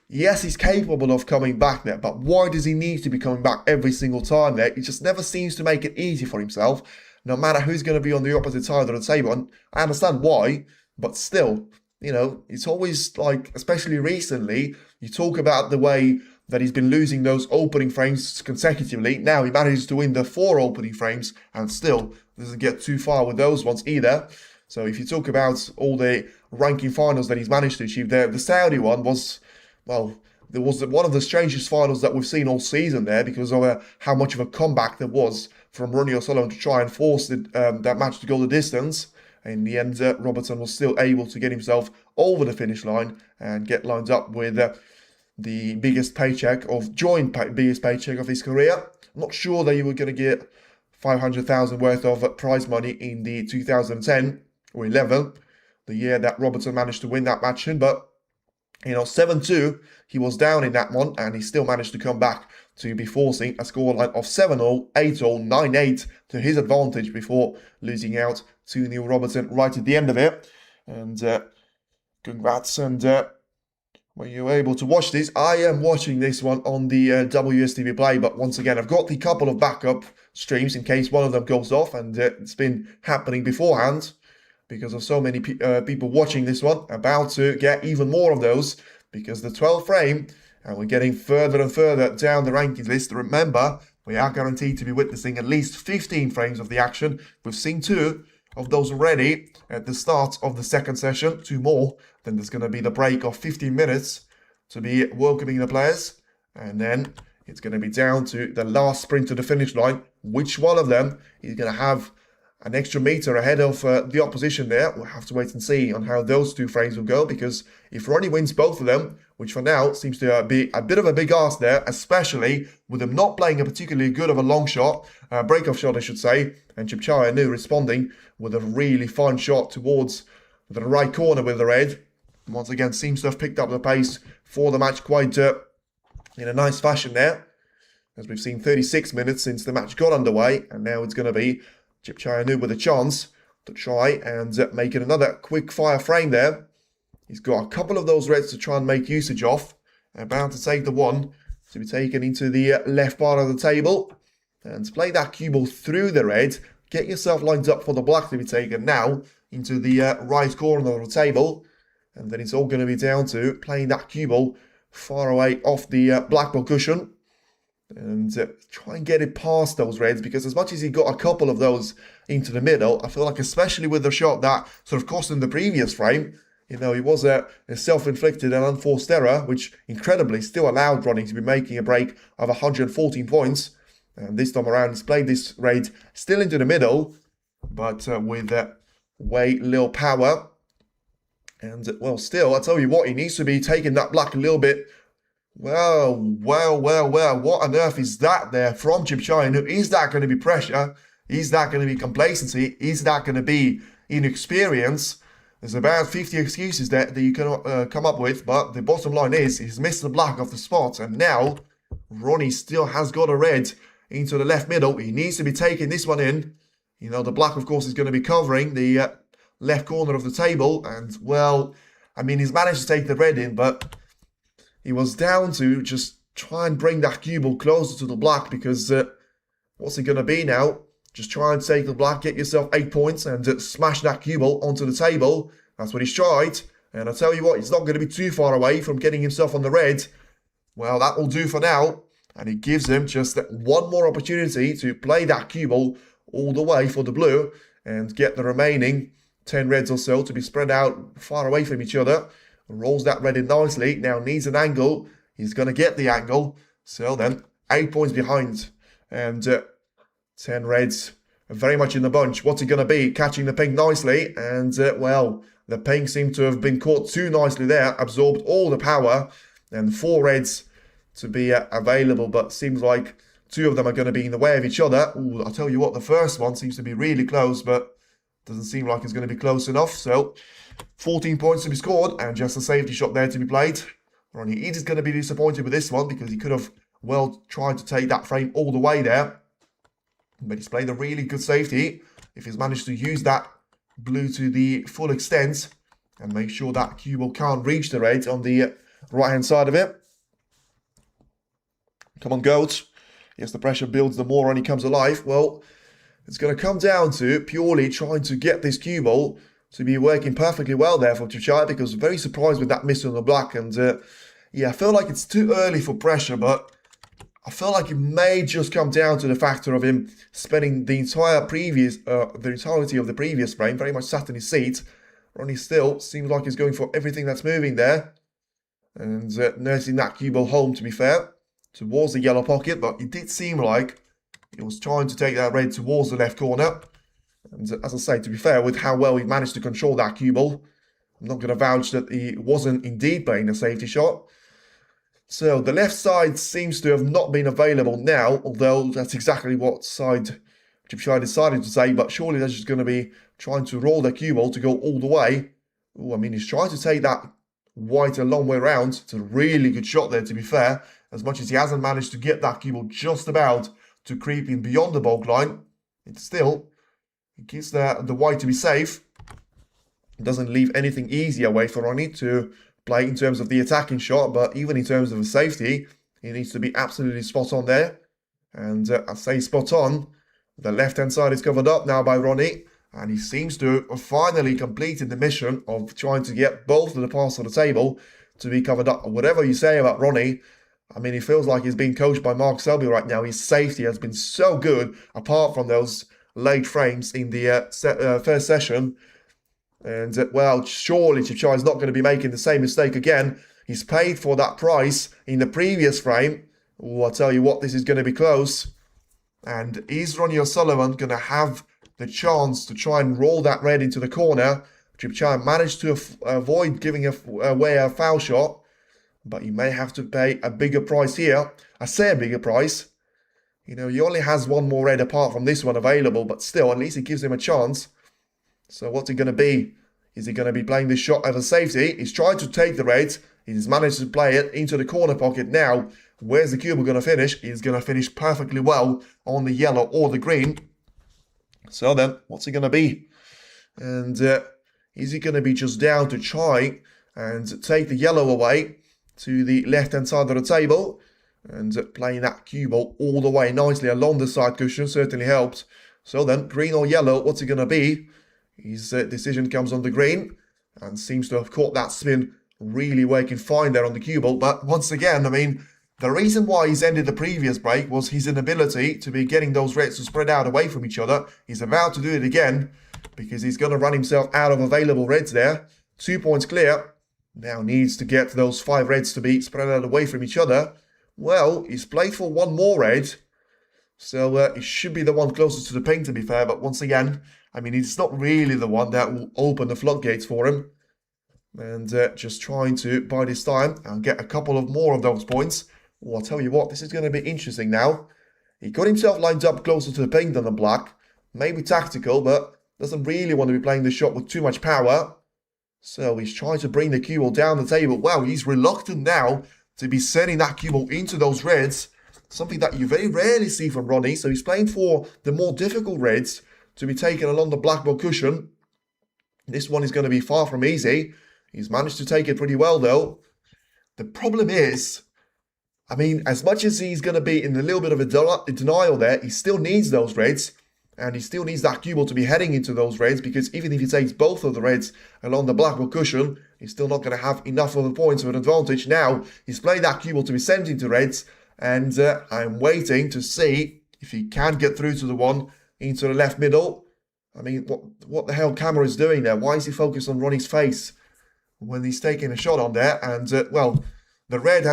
yes, he's capable of coming back there, but why does he need to be coming back every single time there? He just never seems to make it easy for himself, no matter who's going to be on the opposite side of the table. And I understand why, but still, you know, it's always like, especially recently, you talk about the way that he's been losing those opening frames consecutively. Now he manages to win the 4 opening frames and still doesn't get too far with those ones either. So if you talk about all the ranking finals that he's managed to achieve there, the Saudi one was, well, there was one of the strangest finals that we've seen all season there because of how much of a comeback there was from Ronnie O'Sullivan to try and force that match to go the distance. In the end, Robertson was still able to get himself over the finish line and get lined up with the biggest paycheck of biggest paycheck of his career. I'm not sure that you were going to get 500,000 worth of prize money in the 2010 or 11, the year that Robertson managed to win that match in, but you know, 7-2, he was down in that one, and he still managed to come back to be forcing a scoreline of 7-0, 8-0, 9-8 to his advantage before losing out to Neil Robertson right at the end of it. And congrats, and were you able to watch this? I am watching this one on the WSTV Play, but once again, I've got the couple of backup streams in case one of them goes off, and it's been happening beforehand. Because of so many people watching this one, about to get even more of those, because the 12th frame, and we're getting further and further down the rankings list. Remember, we are guaranteed to be witnessing at least 15 frames of the action. We've seen 2 of those already at the start of the second session, 2 more. Then there's going to be the break of 15 minutes to be welcoming the players, and then it's going to be down to the last sprint to the finish line. Which one of them is going to have an extra meter ahead of the opposition there? We'll have to wait and see on how those 2 frames will go, because if Ronnie wins both of them, which for now seems to be a bit of a big ask there, especially with him not playing a particularly good of a long shot, break-off shot I should say, and Un-Nooh responding with a really fine shot towards the right corner with the red. Once again, seems to have picked up the pace for the match quite in a nice fashion there, as we've seen 36 minutes since the match got underway, and now it's going to be Un-Nooh with a chance to try and make it another quick fire frame there. He's got a couple of those reds to try and make usage of. About to take the one to be taken into the left part of the table. And play that cue ball through the red. Get yourself lined up for the black to be taken now into the right corner of the table. And then it's all going to be down to playing that cue ball far away off the black ball cushion. And try and get it past those reds, because as much as he got a couple of those into the middle, I feel like especially with the shot that sort of cost him the previous frame, you know, it was a self-inflicted and unforced error, which incredibly still allowed Ronnie to be making a break of 114 points. And this time around, he's played this raid still into the middle, but with way little power. And, well, still, I tell you what, he needs to be taking that black a little bit Well, what on earth is that there from Un-Nooh? Is that going to be pressure? Is that going to be complacency? Is that going to be inexperience? There's about 50 excuses that you can come up with, but the bottom line is he's missed the black off the spot, and now Ronnie still has got a red into the left middle. He needs to be taking this one in. You know, the black, of course, is going to be covering the left corner of the table, and, well, I mean, he's managed to take the red in, but he was down to just try and bring that cue ball closer to the black, because what's it going to be now? Just try and take the black, get yourself 8 points, and smash that cue ball onto the table. That's what he's tried. And I tell you what, he's not going to be too far away from getting himself on the red. Well, that will do for now. And it gives him just one more opportunity to play that cue ball all the way for the blue and get the remaining 10 reds or so to be spread out far away from each other. Rolls that red in nicely. Now needs an angle. He's going to get the angle. So then, 8 points behind. And 10 reds very much in the bunch. What's he going to be? Catching the pink nicely. And, well, the pink seemed to have been caught too nicely there. Absorbed all the power. And 4 reds to be available. But seems like 2 of them are going to be in the way of each other. Ooh, I'll tell you what, the first one seems to be really close. But doesn't seem like it's going to be close enough. So 14 points to be scored. And just a safety shot there to be played. Ronnie is going to be disappointed with this one, because he could have, well, tried to take that frame all the way there. But he's played a really good safety if he's managed to use that blue to the full extent and make sure that cue ball can't reach the red on the right-hand side of it. Come on, Goat. Yes, the pressure builds the more Ronnie comes alive. Well, it's going to come down to purely trying to get this cue ball to be working perfectly well there for Chachai, because very surprised with that miss on the black. And yeah, I feel like it's too early for pressure, but I feel like it may just come down to the factor of him spending the entirety of the previous frame very much sat in his seat. Ronnie still seems like he's going for everything that's moving there. And nursing that cue ball home, to be fair, towards the yellow pocket. But it did seem like he was trying to take that red towards the left corner. And as I say, to be fair, with how well he managed to control that cue ball, I'm not going to vouch that he wasn't indeed playing a safety shot. So the left side seems to have not been available now, although that's exactly what side Chipchai decided to say, but surely they're just going to be trying to roll their cue ball to go all the way. Oh, I mean, he's trying to take that white a long way around. It's a really good shot there, to be fair, as much as he hasn't managed to get that cue ball just about to creep in beyond the bulk line. It's still, he keeps the white to be safe. It doesn't leave anything easy away for Ronnie to play in terms of the attacking shot, but even in terms of the safety, he needs to be absolutely spot on there. And I say spot on, the left-hand side is covered up now by Ronnie, and he seems to have finally completed the mission of trying to get both of the parts of the table to be covered up. Whatever you say about Ronnie, I mean, he feels like he's being coached by Mark Selby right now. His safety has been so good, apart from those late frames in the first session. And, well, surely Chachai is not going to be making the same mistake again. He's paid for that price in the previous frame. Oh, I'll tell you what, this is going to be close. And is Ronnie O'Sullivan going to have the chance to try and roll that red into the corner? Chachai managed to avoid giving away a foul shot, but he may have to pay a bigger price here. I say a bigger price. You know, he only has one more red apart from this one available, but still, at least it gives him a chance. So what's it going to be? Is he going to be playing this shot as a safety? He's tried to take the red. He's managed to play it into the corner pocket. Now, where's the cue ball going to finish? He's going to finish perfectly well on the yellow or the green. So then, what's it going to be? And is he going to be just down to try and take the yellow away to the left-hand side of the table? And playing that cue ball all the way nicely along the side cushion certainly helped. So then, green or yellow, what's it going to be? His decision comes on the green and seems to have caught that spin really working fine there on the cue ball. But once again, I mean, the reason why he's ended the previous break was his inability to be getting those reds to spread out away from each other. He's about to do it again because he's going to run himself out of available reds there. 2 points clear. Now needs to get those 5 reds to be spread out away from each other. Well, he's played for one more red. So it should be the one closest to the pink, to be fair. But once again, I mean, it's not really the one that will open the floodgates for him. And just trying to buy this time and get a couple of more of those points. Well, I'll tell you what, this is going to be interesting now. He got himself lined up closer to the pink than the black. Maybe tactical, but doesn't really want to be playing the shot with too much power. So he's trying to bring the cue ball down the table. Wow, he's reluctant now to be sending that cue ball into those reds. Something that you very rarely see from Ronnie. So he's playing for the more difficult reds to be taken along the black ball cushion. This one is going to be far from easy. He's managed to take it pretty well, though. The problem is, I mean, as much as he's going to be in a little bit of a denial there, he still needs those reds. And he still needs that cue ball to be heading into those reds, because even if he takes both of the reds along the black ball cushion, he's still not going to have enough of the points of an advantage. Now, he's played that cue ball to be sent into reds, and I'm waiting to see if he can get through to the one into the left middle. I mean, what the hell Camera is doing there? Why is he focused on Ronnie's face when he's taking a shot on there? And, well, the red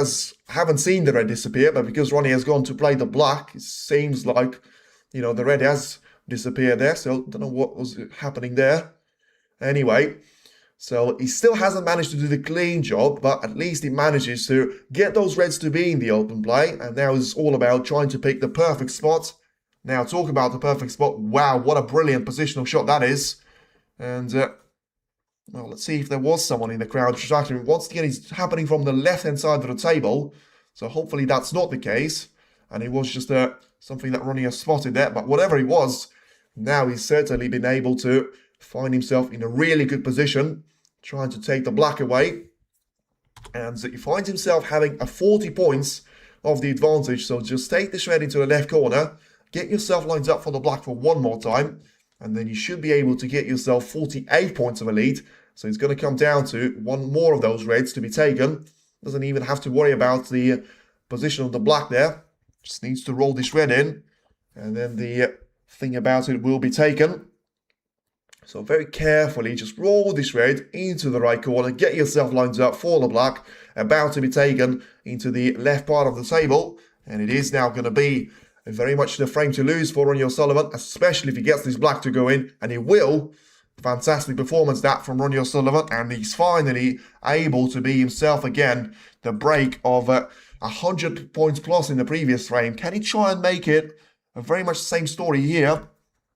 haven't seen the red disappear, but because Ronnie has gone to play the black, it seems like, you know, the red has disappeared there. So, don't know what was happening there. Anyway, so he still hasn't managed to do the clean job, but at least he manages to get those reds to be in the open play. And now it's all about trying to pick the perfect spot. Now, talk about the perfect spot. Wow, what a brilliant positional shot that is. And, well, let's see if there was someone in the crowd distracting him. Once again, it's happening from the left-hand side of the table. So hopefully that's not the case. And it was just something that Ronnie has spotted there. But whatever it was, now he's certainly been able to find himself in a really good position, trying to take the black away. And he finds himself having a 40 points of the advantage. So just take this red into the left corner, get yourself lined up for the black for one more time, and then you should be able to get yourself 48 points of a lead. So it's going to come down to one more of those reds to be taken. Doesn't even have to worry about the position of the black there. Just needs to roll this red in, and then the thing about it will be taken. So very carefully, just roll this red into the right corner, get yourself lined up for the black, about to be taken into the left part of the table. And it is now going to be very much the frame to lose for Ronnie O'Sullivan, especially if he gets this black to go in, and he will. Fantastic performance that from Ronnie O'Sullivan, and he's finally able to be himself again. The break of 100 points plus in the previous frame. Can he try and make it very much the same story here?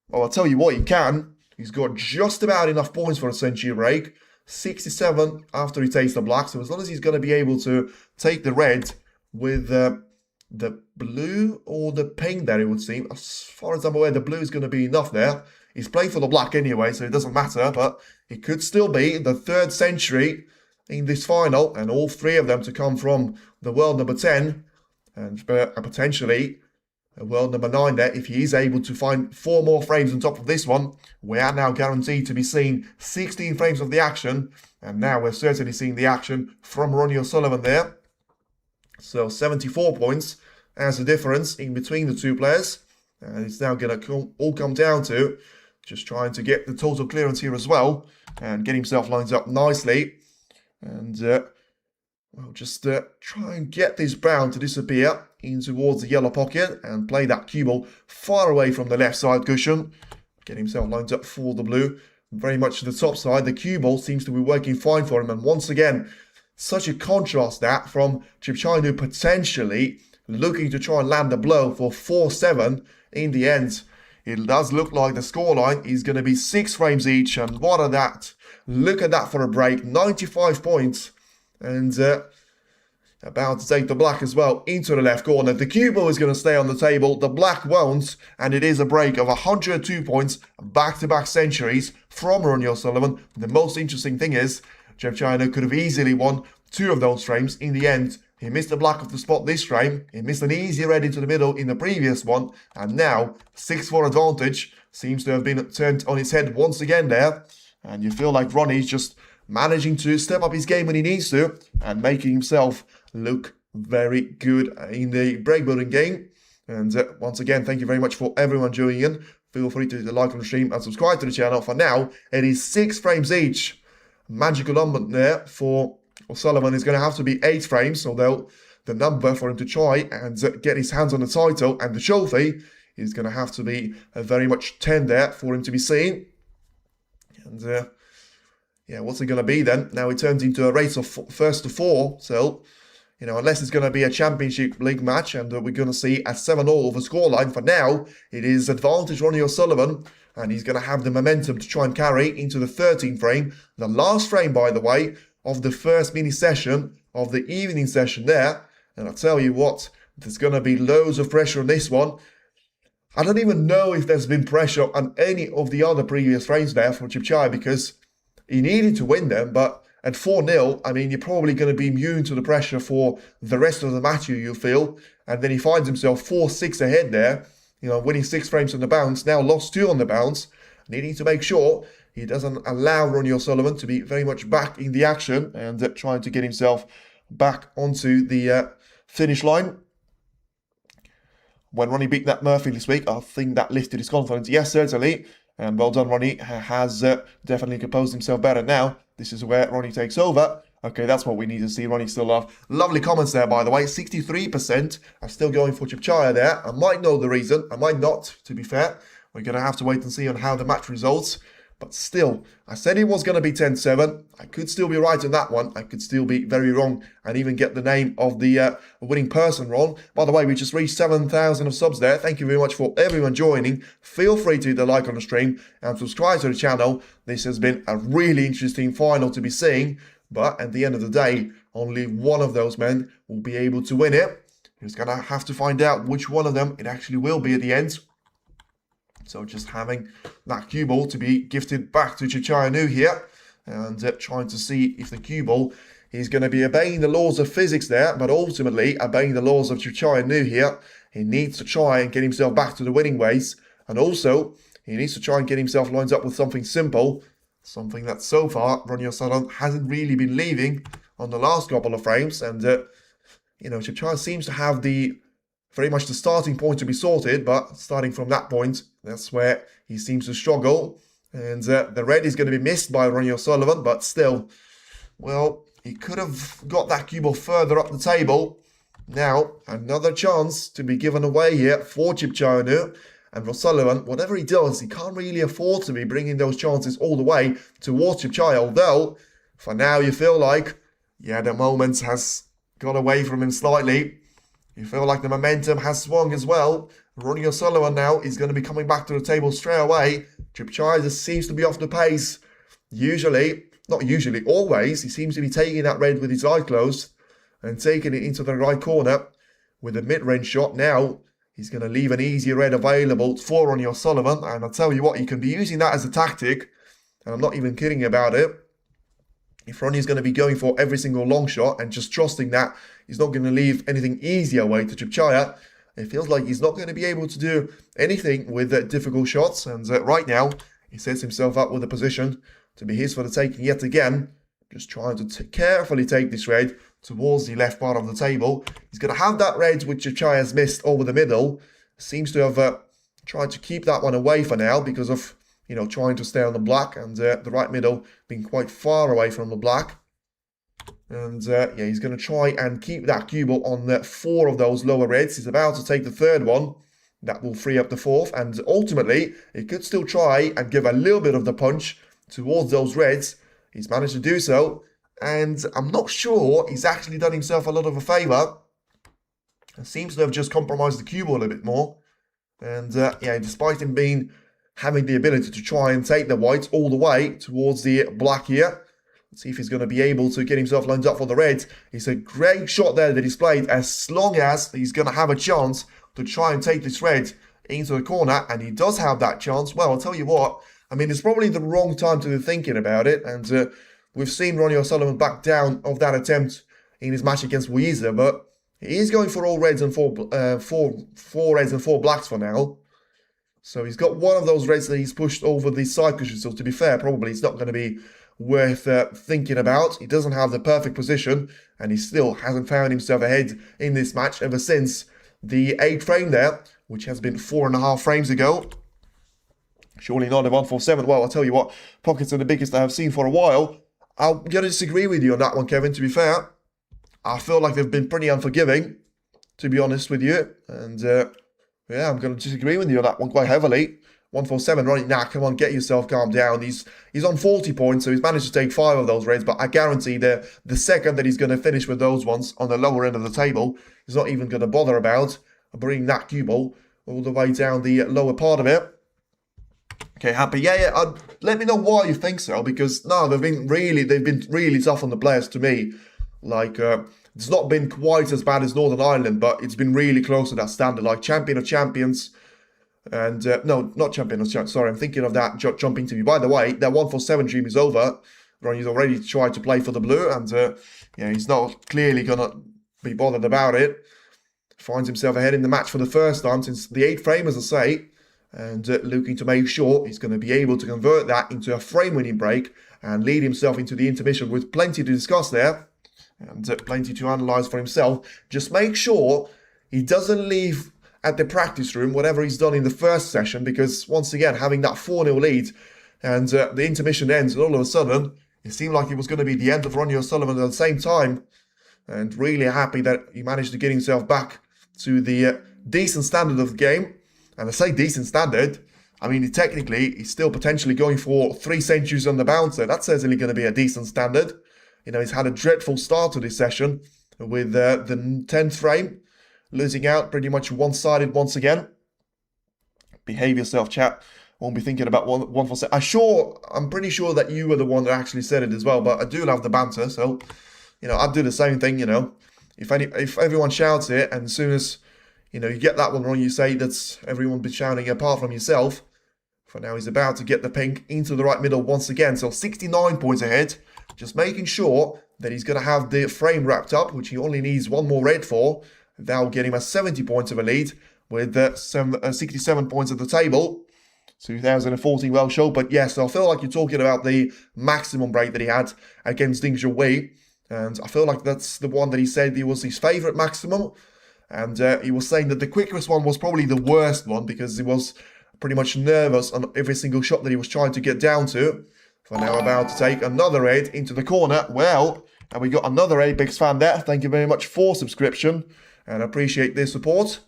Well, I'll tell you what, he can. He's got just about enough points for a century break. 67 after he takes the black. So as long as he's going to be able to take the red with the blue or the pink there, it would seem. As far as I'm aware, the blue is going to be enough there. He's playing for the black anyway, so it doesn't matter. But it could still be the third century in this final, and all three of them to come from the world number 10, and potentially world number 9 there. If he is able to find 4 more frames on top of this one, we are now guaranteed to be seeing 16 frames of the action, and now we're certainly seeing the action from Ronnie O'Sullivan there. So 74 points as a difference in between the two players, and it's now going to all come down to just trying to get the total clearance here as well, and get himself lined up nicely, and well, just try and get this brown to disappear in towards the yellow pocket and play that cue ball far away from the left side cushion. Get himself lined up for the blue. Very much to the top side. The cue ball seems to be working fine for him. And once again, such a contrast that from Un-Nooh potentially looking to try and land a blow for 4-7 in the end. It does look like the scoreline is going to be 6 frames each. And what are that? Look at that for a break. 95 points. And about to take the black as well into the left corner. The cue ball is going to stay on the table. The black won't. And it is a break of 102 points. Back-to-back centuries from Ronnie O'Sullivan. The most interesting thing is Un-Nooh could have easily won 2 of those frames. In the end, he missed the black of the spot this frame. He missed an easy red into the middle in the previous one. And now, 6-4 advantage seems to have been turned on its head once again there. And you feel like Ronnie's just managing to step up his game when he needs to, and making himself look very good in the break building game. And once again, thank you very much for everyone joining in. Feel free to like on the stream and subscribe to the channel. For now, it is 6 frames each. Magical number there for O'Sullivan is going to have to be 8 frames, although the number for him to try and get his hands on the title and the trophy is going to have to be very much 10 there for him to be seen. And Yeah, what's it going to be then? Now it turns into a race of first to four. So, unless it's going to be a Championship League match and we're going to see a 7-all of a scoreline, for now, it is advantage Ronnie O'Sullivan, and he's going to have the momentum to try and carry into the 13th frame. The last frame, by the way, of the first mini session of the evening session there. And I'll tell you what, there's going to be loads of pressure on this one. I don't even know if there's been pressure on any of the other previous frames there for Chipchaya, because he needed to win them, but at 4-0, I mean, you're probably going to be immune to the pressure for the rest of the match, you feel. And then he finds himself 4-6 ahead there, winning 6 frames on the bounce, now lost 2 on the bounce, needing to make sure he doesn't allow Ronnie O'Sullivan to be very much back in the action and trying to get himself back onto the finish line. When Ronnie beat that Murphy this week, I think that lifted his confidence. Yes, certainly. And well done, Ronnie. Has definitely composed himself better now. This is where Ronnie takes over. Okay, that's what we need to see. Ronnie still off. Lovely comments there, by the way. 63% are still going for Chipchaya there. I might know the reason. I might not, to be fair. We're going to have to wait and see on how the match results. But still, I said it was going to be 10-7. I could still be right on that one. I could still be very wrong and even get the name of the winning person wrong. By the way, we just reached 7,000 of subs there. Thank you very much for everyone joining. Feel free to hit the like on the stream and subscribe to the channel. This has been a really interesting final to be seeing. But at the end of the day, only one of those men will be able to win it. You're just going to have to find out which one of them it actually will be at the end. So just having that cue ball to be gifted back to Un-Nooh here. And trying to see if the cue ball is going to be obeying the laws of physics there. But ultimately obeying the laws of Un-Nooh here. He needs to try and get himself back to the winning ways. And also he needs to try and get himself lined up with something simple. Something that so far Ronnie O'Sullivan hasn't really been leaving on the last couple of frames. And, Chipchaya seems to have very much the starting point to be sorted, but starting from that point, that's where he seems to struggle. And the red is going to be missed by Ronnie O'Sullivan, but still, well, he could have got that cue ball further up the table. Now, another chance to be given away here for Chipchaya. And O'Sullivan, whatever he does, he can't really afford to be bringing those chances all the way towards Chipchaya. Although, for now, you feel like, yeah, the moment has got away from him slightly. You feel like the momentum has swung as well. Ronnie O'Sullivan now is going to be coming back to the table straight away. Chipchaya just seems to be off the pace. Not usually, always, he seems to be taking that red with his eyes closed and taking it into the right corner with a mid-range shot. Now, he's going to leave an easy red available for Ronnie O'Sullivan. And I'll tell you what, you can be using that as a tactic. And I'm not even kidding about it. If Ronnie's going to be going for every single long shot and just trusting that he's not going to leave anything easy away to Chipchaya, it feels like he's not going to be able to do anything with difficult shots. And right now, he sets himself up with a position to be his for the taking yet again. Just trying to carefully take this red towards the left part of the table. He's going to have that red which Chipchaya has missed over the middle. Seems to have tried to keep that one away for now because of trying to stay on the black, and the right middle being quite far away from the black. And he's going to try and keep that cue ball on 4 of those lower reds. He's about to take the 3rd one. That will free up the 4th, and ultimately, he could still try and give a little bit of the punch towards those reds. He's managed to do so, and I'm not sure he's actually done himself a lot of a favour. It seems to have just compromised the cue ball a bit more. And despite him having the ability to try and take the whites all the way towards the black here. Let's see if he's going to be able to get himself lined up for the reds. It's a great shot there that he's played, as long as he's going to have a chance to try and take this red into the corner, and he does have that chance. Well, I'll tell you what, I mean, it's probably the wrong time to be thinking about it, and we've seen Ronnie O'Sullivan back down of that attempt in his match against Weezer, but he is going for all reds and four reds and 4 blacks for now. So he's got one of those reds that he's pushed over the side cushion. So to be fair, probably it's not going to be worth thinking about. He doesn't have the perfect position, and he still hasn't found himself ahead in this match ever since the 8th frame there, which has been 4.5 frames ago. Surely not a 147. Well, I'll tell you what, pockets are the biggest I have seen for a while. I'm going to disagree with you on that one, Kevin, to be fair. I feel like they've been pretty unforgiving, to be honest with you. And I'm going to disagree with you on that one quite heavily. 147 running. Nah, come on, get yourself calmed down. He's on 40 points, so he's managed to take 5 of those reds, but I guarantee the second that he's going to finish with those ones on the lower end of the table, he's not even going to bother about bringing that cue ball all the way down the lower part of it. Okay, happy. Yeah. Let me know why you think so, because no, they've been really tough on the players to me. Like, it's not been quite as bad as Northern Ireland, but it's been really close to that standard. Like Champion of Champions, and no, not Champion of Champions. Sorry, I'm thinking of that jumping to me. By the way, that 147 dream is over. Ronnie's already tried to play for the blue, and he's not clearly gonna be bothered about it. Finds himself ahead in the match for the first time since the 8th frame, as I say, and looking to make sure he's going to be able to convert that into a frame-winning break and lead himself into the intermission with plenty to discuss there and plenty to analyse for himself. Just make sure he doesn't leave at the practice room whatever he's done in the first session, because once again, having that 4-0 lead and the intermission ends, and all of a sudden, it seemed like it was going to be the end of Ronnie O'Sullivan at the same time, and really happy that he managed to get himself back to the decent standard of the game. And I say decent standard, I mean, technically, he's still potentially going for 3 centuries on the bouncer. That's certainly going to be a decent standard. You know, he's had a dreadful start to this session with the 10th frame, losing out pretty much one-sided once again. Behave yourself, chat. Won't be thinking about 147. I'm pretty sure that you were the one that actually said it as well, but I do love the banter, so, you know, I'd do the same thing, you know. If everyone shouts it, and as soon as, you know, you get that one wrong, you say that's everyone be shouting apart from yourself. For now, he's about to get the pink into the right middle once again. So 69 points ahead. Just making sure that he's going to have the frame wrapped up, which he only needs 1 more red for. That will get him a 70 points of a lead with 67 points at the table. 2014 well show. But yes, I feel like you're talking about the maximum break that he had against Ding Junhui. And I feel like that's the one that he said was his favourite maximum. And he was saying that the quickest one was probably the worst one, because he was pretty much nervous on every single shot that he was trying to get down to. For now, about to take another raid into the corner. Well, and we got another Apex fan there. Thank you very much for subscription, and I appreciate their support.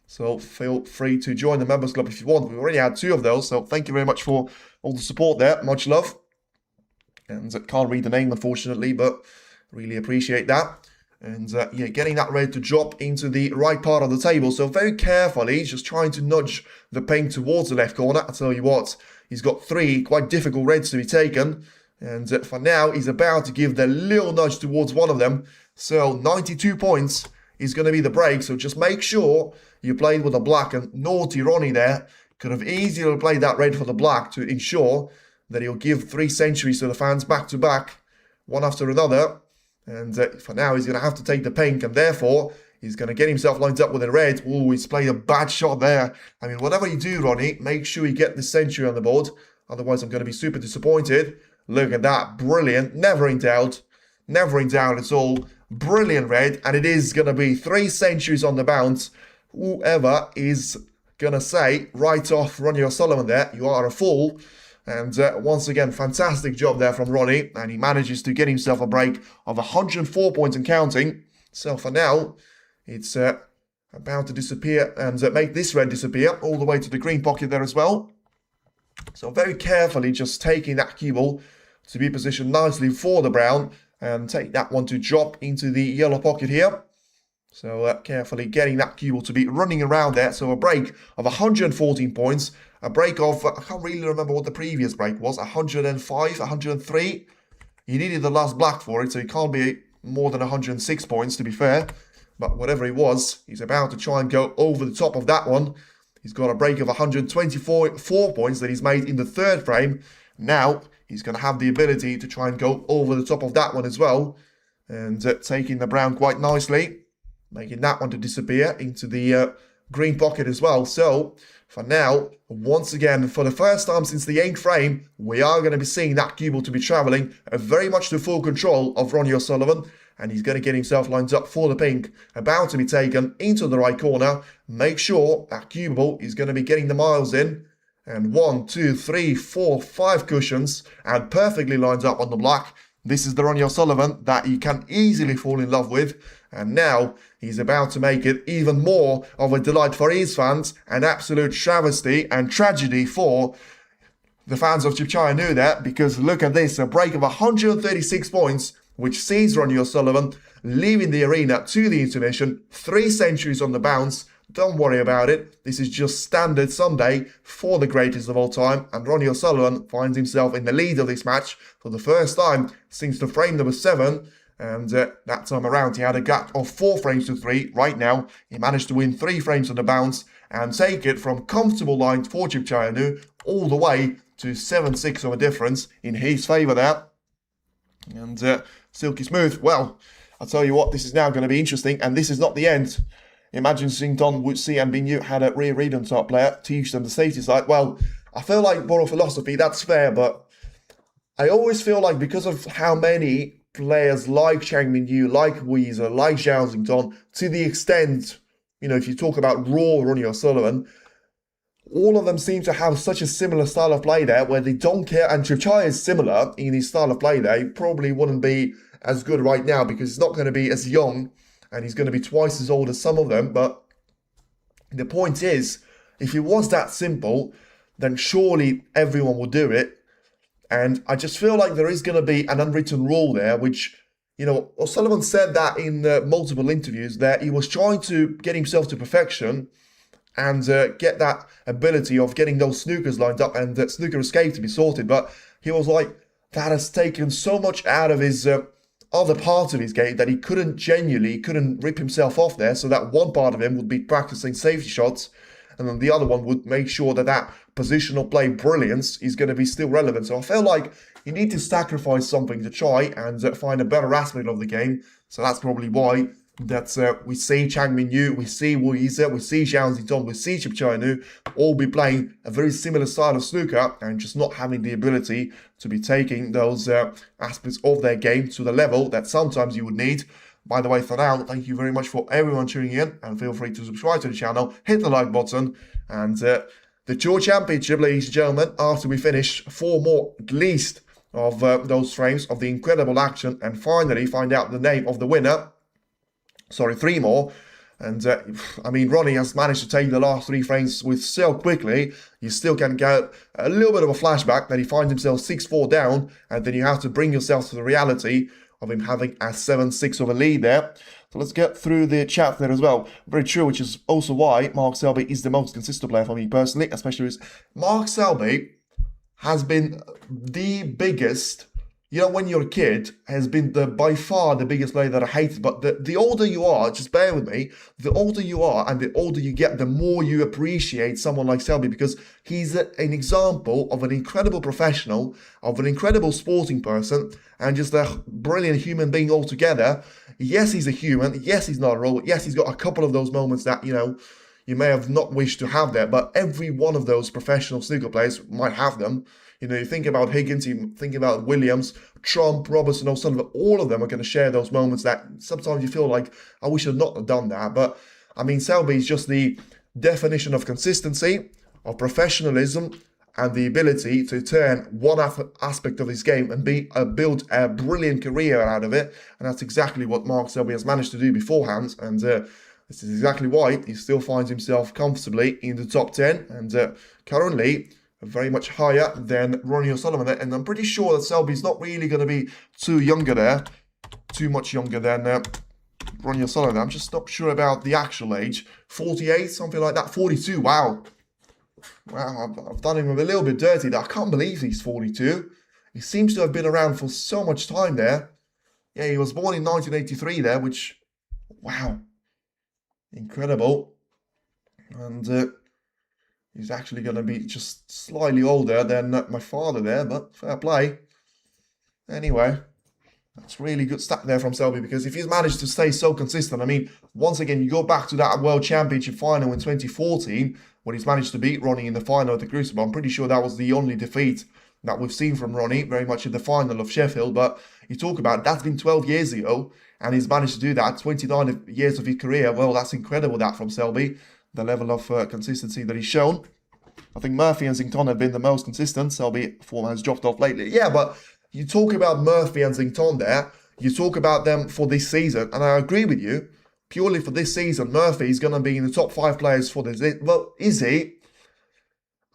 So feel free to join the members club if you want. We already had 2 of those, so thank you very much for all the support there. Much love. And I can't read the name, unfortunately, but really appreciate that. And yeah, getting that red to drop into the right part of the table. So very carefully, just trying to nudge the pink towards the left corner. I tell you what, he's got 3 quite difficult reds to be taken. And for now, he's about to give the little nudge towards one of them. So 92 points is going to be the break. So just make sure you played with a black, and naughty Ronnie there could have easily played that red for the black to ensure that he'll give 3 centuries to the fans back to back, one after another. And for now, he's going to have to take the pink, and therefore, he's going to get himself lined up with a red. Oh, he's played a bad shot there. I mean, whatever you do, Ronnie, make sure you get the century on the board. Otherwise, I'm going to be super disappointed. Look at that. Brilliant. Never in doubt. Never in doubt at all. Brilliant red. And it is going to be 3 centuries on the bounce. Whoever is going to say, right off Ronnie O'Sullivan there, you are a fool. And once again, fantastic job there from Ronnie. And he manages to get himself a break of 104 points and counting. So for now, it's about to disappear and make this red disappear all the way to the green pocket there as well. So very carefully just taking that cue ball to be positioned nicely for the brown. And take that one to drop into the yellow pocket here. So carefully getting that cue ball to be running around there. So a break of 114 points. A break of, I can't really remember what the previous break was, 105, 103. He needed the last black for it, so he can't be more than 106 points, to be fair. But whatever it was, he's about to try and go over the top of that one. He's got a break of 124 points that he's made in the 3rd frame. Now, he's going to have the ability to try and go over the top of that one as well. And taking the brown quite nicely. Making that one to disappear into the green pocket as well. So, for now, once again, for the first time since the 8th frame, we are going to be seeing that cue ball to be travelling very much to full control of Ronnie O'Sullivan. And he's going to get himself lined up for the pink, about to be taken into the right corner. Make sure that cue ball is going to be getting the miles in. And 1, 2, 3, 4, 5 cushions, and perfectly lined up on the black. This is the Ronnie O'Sullivan that you can easily fall in love with. And now he's about to make it even more of a delight for his fans, an absolute travesty and tragedy for the fans of Un-Nooh there, because look at this, a break of 136 points, which sees Ronnie O'Sullivan leaving the arena to the intermission, 3 centuries on the bounce. Don't worry about it, this is just standard Sunday for the greatest of all time, and Ronnie O'Sullivan finds himself in the lead of this match for the first time since the frame number 7, and that time around he had a gap of 4 frames to 3. Right now he managed to win 3 frames on the bounce and take it from comfortable line for Un-Nooh all the way to 7-6 of a difference in his favour there. And silky smooth. Well, I'll tell you what, this is now going to be interesting, and this is not the end. Imagine Sington would see and Binu had a rear read on top player, teach them the safety side. Well, I feel like borrow philosophy, that's fair, but I always feel like because of how many players like Chang Min-yu, like Weezer, like Zhao Xington, to the extent, you know, if you talk about raw Ronnie O'Sullivan, all of them seem to have such a similar style of play there where they don't care, and Chipchai is similar in his style of play there. He probably wouldn't be as good right now because he's not going to be as young and he's going to be twice as old as some of them. But the point is, if it was that simple, then surely everyone would do it. And I just feel like there is going to be an unwritten rule there, which, you know, O'Sullivan said that in multiple interviews, that he was trying to get himself to perfection and get that ability of getting those snookers lined up and snooker escape to be sorted. But he was like, that has taken so much out of his other part of his game that he couldn't rip himself off there. So that one part of him would be practicing safety shots, and then the other one would make sure that that positional play brilliance is going to be still relevant. So I feel like you need to sacrifice something to try and find a better aspect of the game. So that's probably why that we see Chang Min-yu, we see Weezer, we see Zhao Xington, we see Un-Nooh all be playing a very similar style of snooker and just not having the ability to be taking those aspects of their game to the level that sometimes you would need. By the way, for now, thank you very much for everyone tuning in, and feel free to subscribe to the channel, hit the like button, and the Tour Championship, ladies and gentlemen, after we finish 4 more at least of those frames of the incredible action and finally find out the name of the winner. Sorry, 3 more. And I mean, Ronnie has managed to take the last 3 frames with so quickly. You still can get a little bit of a flashback that he finds himself 6-4 down, and then you have to bring yourself to the reality of him having a 7-6 of a lead there. So let's get through the chat there as well. Very true, which is also why Mark Selby is the most consistent player for me personally, especially as Mark Selby has been the biggest, you know, when you're a kid, has been by far the biggest player that I hated. But the older you are, just bear with me, the older you are and the older you get, the more you appreciate someone like Selby, because he's an example of an incredible professional, of an incredible sporting person, and just a brilliant human being altogether. Yes, he's a human. Yes, he's not a robot. Yes, he's got a couple of those moments that, you know, you may have not wished to have there, but every one of those professional snooker players might have them. You know, you think about Higgins, you think about Williams, Trump, Robertson, O'Sullivan, all of them are going to share those moments that sometimes you feel like, I wish I'd not have done that. But, I mean, Selby is just the definition of consistency, of professionalism, and the ability to turn one aspect of his game and build a brilliant career out of it. And that's exactly what Mark Selby has managed to do beforehand. And this is exactly why he still finds himself comfortably in the top 10 and currently very much higher than Ronnie O'Sullivan. And I'm pretty sure that Selby's not really going to be too much younger than Ronnie O'Sullivan. I'm just not sure about the actual age. 48, something like that. 42, wow. Wow, I've done him a little bit dirty there. I can't believe he's 42. He seems to have been around for so much time there. Yeah, he was born in 1983 there, which, wow, incredible. And he's actually going to be just slightly older than my father there, but fair play. Anyway, that's really good stat there from Selby, because if he's managed to stay so consistent, I mean, once again, you go back to that World Championship final in 2014, when he's managed to beat Ronnie in the final at the Crucible. I'm pretty sure that was the only defeat that we've seen from Ronnie, very much in the final of Sheffield. But you talk about, that's been 12 years ago, and he's managed to do that, 29 years of his career. Well, that's incredible, that from Selby, the level of consistency that he's shown. I think Murphy and Xington have been the most consistent. Selby form has dropped off lately. Yeah, but you talk about Murphy and Xington there, You talk about them for this season, and I agree with you. Purely for this season, Murphy is going to be in the top 5 players for this. Well, is he?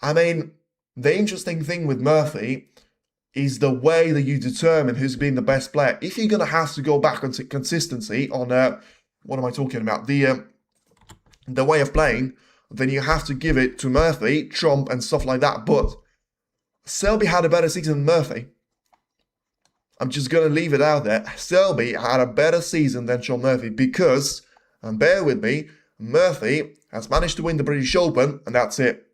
I mean, the interesting thing with Murphy is the way that you determine who's been the best player. If you're going to have to go back on consistency on, what am I talking about? The way of playing, then you have to give it to Murphy, Trump, and stuff like that. But Selby had a better season than Murphy. I'm just going to leave it out there. Selby had a better season than Sean Murphy because, and bear with me, Murphy has managed to win the British Open, and that's it.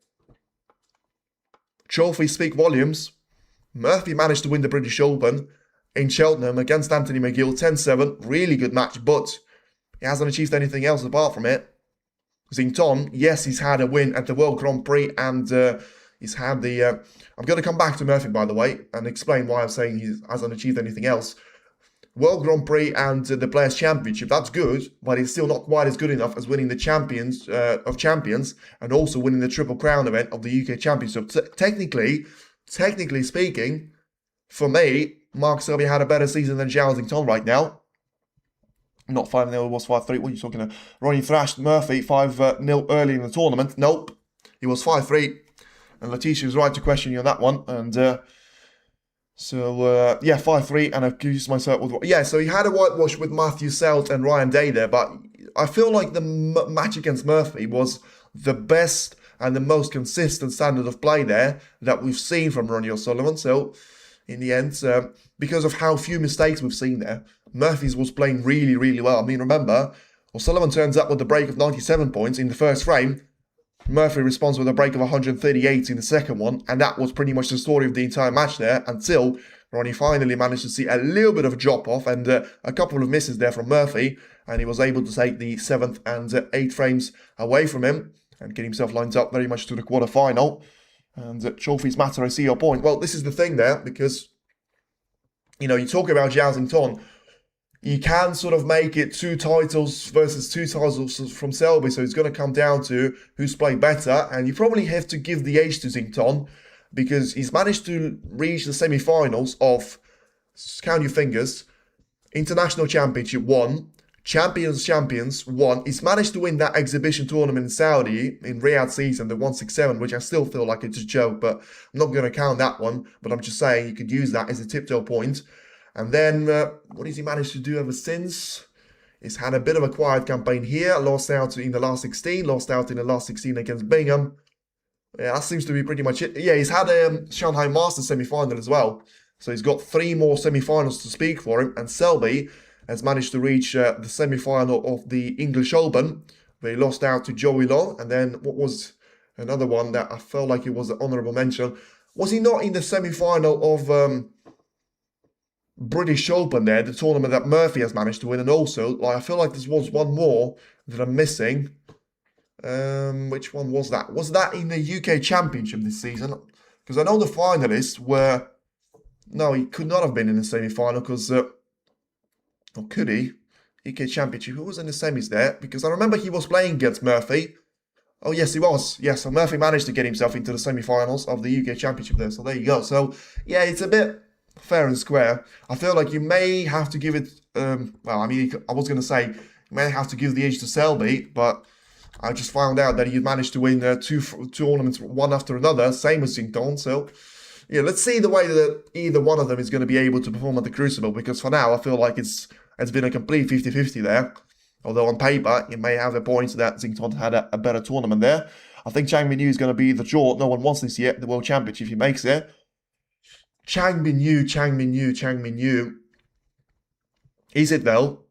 Trophies speak volumes. Murphy managed to win the British Open in Cheltenham against Anthony McGill, 10-7, really good match, but he hasn't achieved anything else apart from it. Xington, yes, he's had a win at the World Grand Prix, and he's had the... I'm going to come back to Murphy, by the way, and explain why I'm saying he hasn't achieved anything else. World Grand Prix and the Players' Championship, that's good, but it's still not quite as good enough as winning the Champions of Champions and also winning the Triple Crown event of the UK Championship. Technically speaking, for me, Mark Selby had a better season than Zhao Xington right now. Not 5-0, it was 5-3. What are you talking about? Ronnie thrashed Murphy 5-0 early in the tournament. Nope. He was 5-3. And Letitia was right to question you on that one. And yeah, 5-3. And I accused myself with... Yeah, so he had a whitewash with Matthew Selt and Ryan Day there. But I feel like the match against Murphy was the best and the most consistent standard of play there that we've seen from Ronnie O'Sullivan. So, in the end, because of how few mistakes we've seen there, Murphy's was playing really, really well. I mean, remember, O'Sullivan turns up with a break of 97 points in the first frame. Murphy responds with a break of 138 in the second one, and that was pretty much the story of the entire match there until Ronnie finally managed to see a little bit of a drop-off and a couple of misses there from Murphy, and he was able to take the 7th and 8th frames away from him and get himself lined up very much to the quarter-final. And trophies matter, I see your point. Well, this is the thing there, because, you know, you talk about Zhao Xington, you can sort of make it 2 titles versus 2 titles from Selby, so it's going to come down to who's played better, and you probably have to give the edge to Xington, because he's managed to reach the semi-finals of, count your fingers, International Championship 1, Champions 1. He's managed to win that exhibition tournament in Saudi, in Riyadh season, the 167, which I still feel like it's a joke, but I'm not going to count that one, but I'm just saying you could use that as a tiptoe point. And then, what has he managed to do ever since? He's had a bit of a quiet campaign here, lost out in the last 16, lost out in the last 16 against Bingham. Yeah, that seems to be pretty much it. Yeah, he's had a Shanghai Masters semi-final as well. So he's got 3 more semi-finals to speak for him. And Selby has managed to reach the semi-final of the English Open, where he lost out to Joey Long. And then, what was another one that I felt like it was an honourable mention? Was he not in the semi-final of British Open there, the tournament that Murphy has managed to win? And also, like, I feel like there was one more that I'm missing. Which one was that? Was that in the UK Championship this season? Because I know the finalists were... No, he could not have been in the semi-final because... or could he? UK Championship. Who was in the semis there? Because I remember he was playing against Murphy. Oh, yes, he was. Yes, so Murphy managed to get himself into the semi-finals of the UK Championship there. So there you go. So, yeah, it's a bit fair and square. I feel like you may have to give it... well, I mean, I was going to say, you may have to give the edge to Selby, but I just found out that he managed to win 2 tournaments one after another, same as Xington. So, yeah, let's see the way that either one of them is going to be able to perform at the Crucible, because for now, I feel like it's been a complete 50-50 there. Although on paper, you may have a point that Xington had a better tournament there. I think Chang Min-Yu is going to be the draw. No one wants this yet, the World Championship, if he makes it. Chang Min-Yu. Is it though?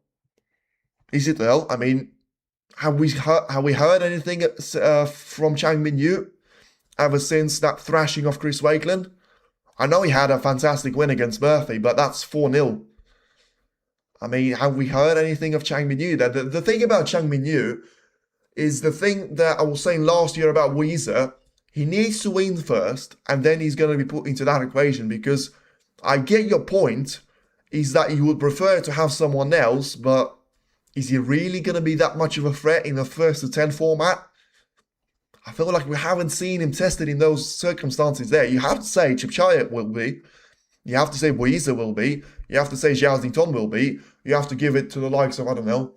I mean, have we heard anything from Chang Min-Yu ever since that thrashing of Chris Wakeland? I know he had a fantastic win against Murphy, but that's 4-0. I mean, have we heard anything of Chang Min-Yu? The thing about Chang Min-Yu is the thing that I was saying last year about Weezer. He needs to win first, and then he's going to be put into that equation, because I get your point, is that you would prefer to have someone else, but is he really going to be that much of a threat in the 1st to 10 format? I feel like we haven't seen him tested in those circumstances there. You have to say Chipchaya will be. You have to say Weezer will be. you have to say Zhao Xingtong will be. You have to give it to the likes of, I don't know,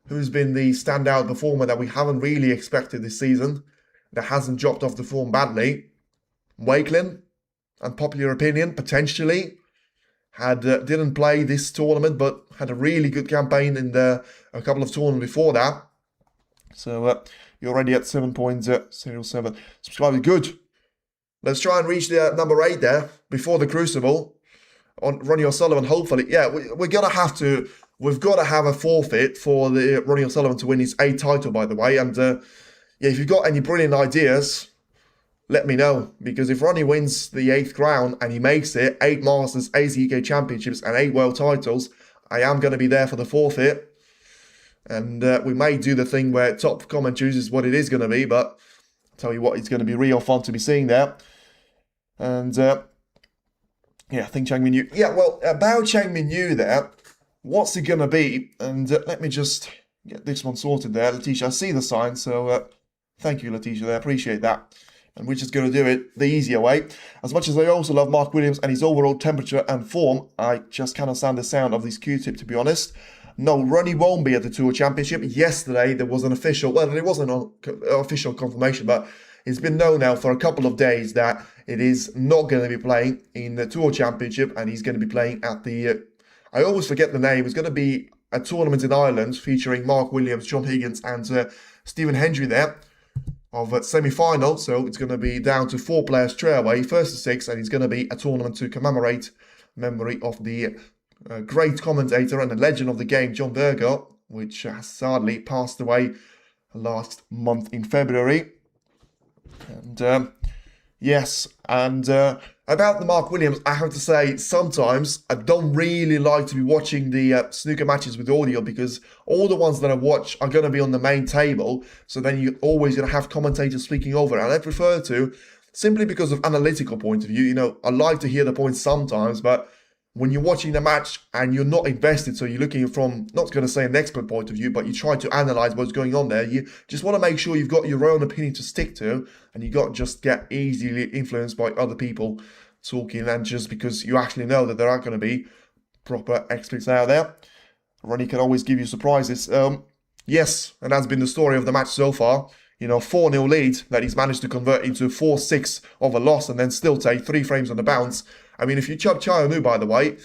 who's been the standout performer that we haven't really expected this season, that hasn't dropped off the form badly. Wakelin, unpopular opinion, potentially. Didn't play this tournament, but had a really good campaign in a couple of tournaments before that. So you're already at 7.07 subscribers. Good. Let's try and reach the number 8 there before the Crucible on Ronnie O'Sullivan. Hopefully, yeah, we're gonna have to. We've got to have a forfeit for the Ronnie O'Sullivan to win his 8th title, by the way. And yeah, if you've got any brilliant ideas, let me know. Because if Ronnie wins the 8th crown and he makes it 8 Masters, 8 UK Championships, and 8 World titles, I am going to be there for the forfeit. And we may do the thing where top comment chooses what it is going to be, but I'll tell you what, it's going to be real fun to be seeing there. And yeah, I think Chang Min-Yu. Yeah, well, about Chang Min-Yu there, what's it going to be? And let me just get this one sorted there. Letitia, I see the sign, so thank you, Letitia, there. Appreciate that. And we're just going to do it the easier way. As much as I also love Mark Williams and his overall temperature and form, I just cannot stand the sound of this Q-tip, to be honest. No, Ronnie won't be at the Tour Championship. Yesterday, there was an official, well, it wasn't an official confirmation, but it's been known now for a couple of days that it is not going to be playing in the Tour Championship, and he's going to be playing at the, I always forget the name, it's going to be a tournament in Ireland featuring Mark Williams, John Higgins, and Stephen Hendry there of semi-final. So it's going to be down to 4 players straight away, first to 6, and it's going to be a tournament to commemorate memory of the great commentator and the legend of the game, John Berger, which has sadly passed away last month in February. And yes, and about the Mark Williams, I have to say, sometimes I don't really like to be watching the snooker matches with audio, because all the ones that I watch are going to be on the main table, so then you're always going to have commentators speaking over, and I prefer to, simply because of analytical point of view. You know, I like to hear the points sometimes, but when you're watching the match and you're not invested, so you're looking from, not going to say an expert point of view, but you try to analyze what's going on there, you just want to make sure you've got your own opinion to stick to, and you got just get easily influenced by other people talking, and just because you actually know that there are going to be proper experts out there. Ronnie can always give you surprises. Yes, and that's been the story of the match so far. You know, 4-0 lead that he's managed to convert into 4-6 of a loss, and then still take 3 frames on the bounce. I mean, if you chub Un-Nooh, by the way,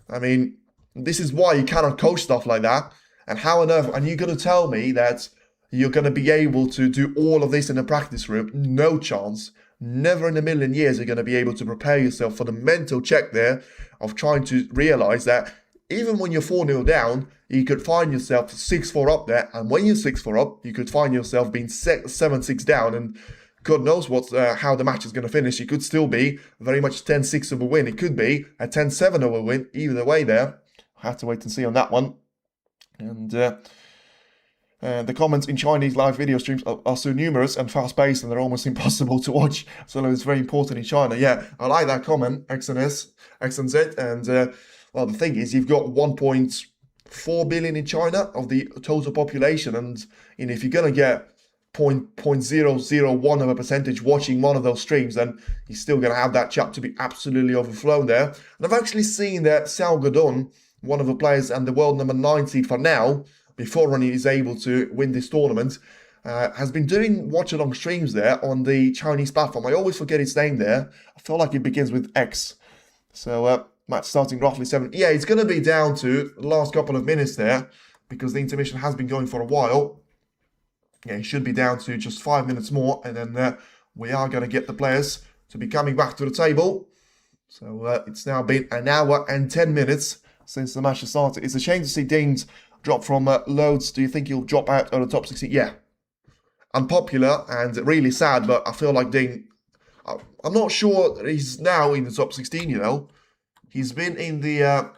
I mean, this is why you cannot coach stuff like that. And how on earth, and you're going to tell me that you're going to be able to do all of this in a practice room? No chance. Never in a million years are you going to be able to prepare yourself for the mental check there of trying to realize that even when you're 4-0 down, you could find yourself 6-4 up there. And when you're 6-4 up, you could find yourself being 7-6 down, and God knows how the match is going to finish. It could still be very much 10-6 of a win. It could be a 10-7 of a win. Either way there. I have to wait and see on that one. And the comments in Chinese live video streams are so numerous and fast-paced, and they're almost impossible to watch. So it's very important in China. Yeah, I like that comment, XNZ. And, well, the thing is, you've got 1.4 billion in China of the total population. And you know, if you're going to get 0.001 of a percentage watching one of those streams, then you're still going to have that chat to be absolutely overflown there. And I've actually seen that Xiao Godun, one of the players and the world number 9 seed for now, before Ronnie is able to win this tournament, has been doing watch-along streams there on the Chinese platform. I always forget its name there. I feel like it begins with X. So match starting roughly 7. Yeah, it's going to be down to the last couple of minutes there, because the intermission has been going for a while. Yeah, it should be down to just 5 minutes more, and then we are going to get the players to be coming back to the table. So it's now been an hour and 10 minutes since the match has started. It's a shame to see Ding's drop from loads. Do you think he'll drop out of the top 16? Yeah. Unpopular and really sad, but I feel like Ding, I'm not sure that he's now in the top 16, you know. He's been in the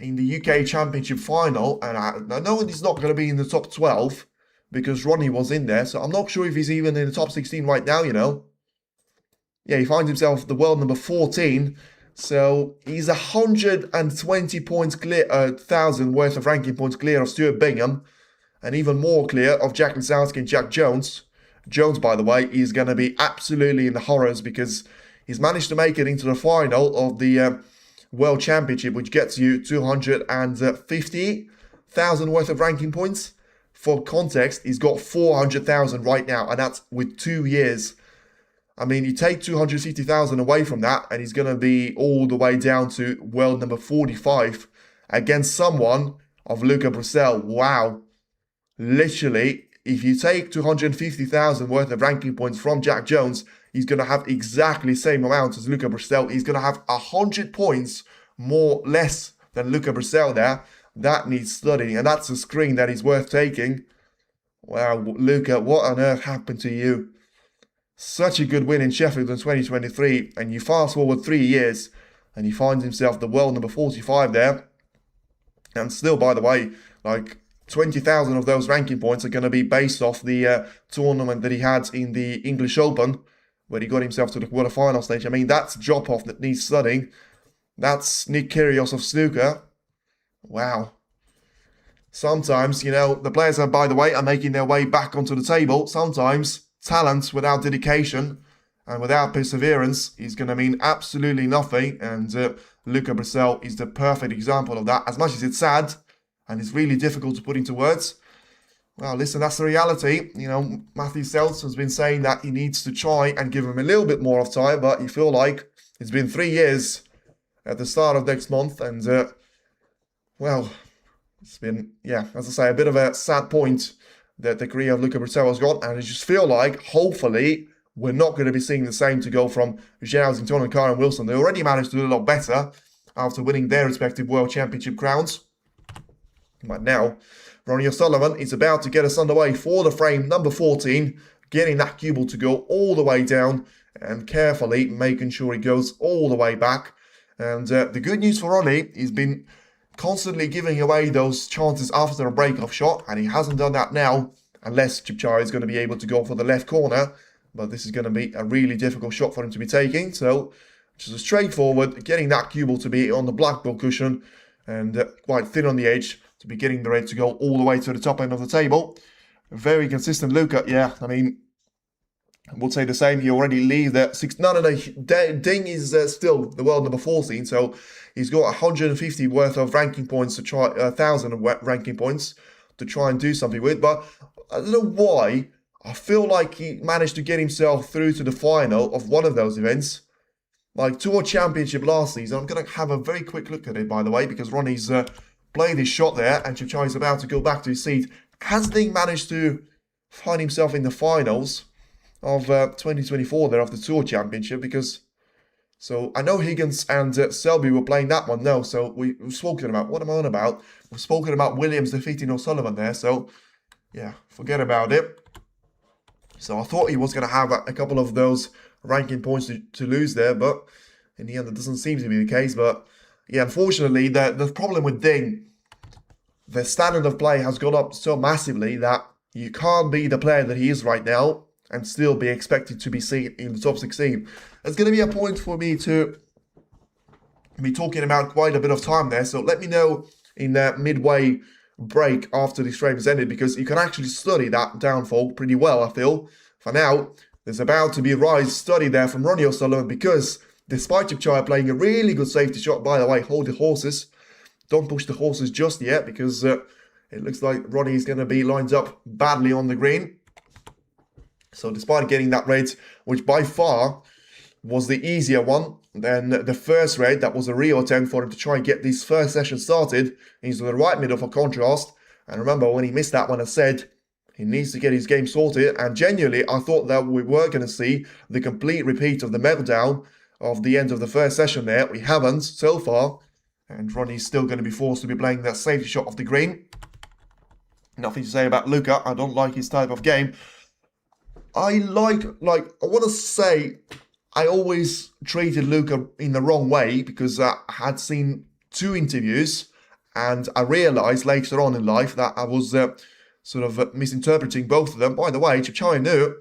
UK Championship final, and I know he's not going to be in the top 12, because Ronnie was in there, so I'm not sure if he's even in the top 16 right now, you know. Yeah, he finds himself the world number 14, so he's 120 points clear, 1,000 worth of ranking points clear of Stuart Bingham, and even more clear of Jack Lisowski and Jack Jones. Jones, by the way, is going to be absolutely in the horrors, because he's managed to make it into the final of the World Championship, which gets you 250,000 worth of ranking points. For context, he's got 400,000 right now, and that's with 2 years. I mean, you take 250,000 away from that, and he's going to be all the way down to world number 45 against someone of Luca Brissell. Wow. Literally, if you take 250,000 worth of ranking points from Jack Jones, he's going to have exactly the same amount as Luca Brissell. He's going to have 100 points less than Luca Brissell there. That needs studying, and that's a screen that is worth taking. Wow, Luca, what on earth happened to you? Such a good win in Sheffield in 2023, and you fast forward 3 years, and he finds himself the world number 45 there. And still, by the way, like 20,000 of those ranking points are going to be based off the tournament that he had in the English Open, where he got himself to the quarterfinal stage. I mean, that's a drop-off that needs studying. That's Nick Kyrgios of snooker. Wow. Sometimes, you know, the players are, by the way, are making their way back onto the table. Sometimes talent without dedication and without perseverance is going to mean absolutely nothing. And Luca Brissell is the perfect example of that. As much as it's sad and it's really difficult to put into words, well, listen, that's the reality. You know, Matthew Seltz has been saying that he needs to try and give him a little bit more of time, but you feel like it's been 3 years at the start of next month, and well, it's been, yeah, as I say, a bit of a sad point that the career of Luca Brissell has got, and I just feel like, hopefully, we're not going to be seeing the same to go from Zhao Xingtong and Kyron Wilson. They already managed to do a lot better after winning their respective World Championship crowns. But now, Ronnie O'Sullivan is about to get us underway for the frame number 14, getting that cue ball to go all the way down and carefully making sure it goes all the way back. And the good news for Ronnie, he's been constantly giving away those chances after a break-off shot, and he hasn't done that now, unless Chipchai is going to be able to go for the left corner. But this is going to be a really difficult shot for him to be taking. So, just a straightforward, getting that cue ball to be on the black ball cushion and quite thin on the edge to be getting the red to go all the way to the top end of the table. Very consistent Luca. Yeah, I mean, I would say the same. He already leaves the six. No. Ding is still the world number 14, so he's got 150 worth of ranking points to try, 1,000 ranking points to try and do something with. But I don't know why. I feel like he managed to get himself through to the final of one of those events, like Tour Championship last season. I'm going to have a very quick look at it, by the way, because Ronnie's played his shot there, and Chipchai is about to go back to his seat. Has Ding managed to find himself in the finals of 2024 there of the Tour Championship? Because, so I know Higgins and Selby were playing that one. No, so we've spoken about, what am I on about? We've spoken about Williams defeating O'Sullivan there, so yeah, forget about it. So I thought he was going to have a couple of those ranking points to lose there, but in the end it doesn't seem to be the case. But yeah, unfortunately, the problem with Ding, the standard of play has gone up so massively that you can't be the player that he is right now and still be expected to be seen in the top 16. It's going to be a point for me to be talking about quite a bit of time there, so let me know in that midway break after this frame has ended, because you can actually study that downfall pretty well, I feel. For now, there's about to be a rise study there from Ronnie O'Sullivan, because despite Chipchai playing a really good safety shot, by the way, hold the horses, don't push the horses just yet, because it looks like Ronnie is going to be lined up badly on the green. So despite getting that red, which by far was the easier one than the first red, that was a real attempt for him to try and get this first session started into the right middle for contrast. And remember, when he missed that one, I said he needs to get his game sorted. And genuinely, I thought that we were going to see the complete repeat of the meltdown of the end of the first session there. We haven't so far. And Ronnie's still going to be forced to be playing that safety shot off the green. Nothing to say about Luca. I don't like his type of game. I want to say, I always treated Luca in the wrong way, because I had seen 2 interviews and I realised later on in life that I was sort of misinterpreting both of them. By the way, Un-Nooh,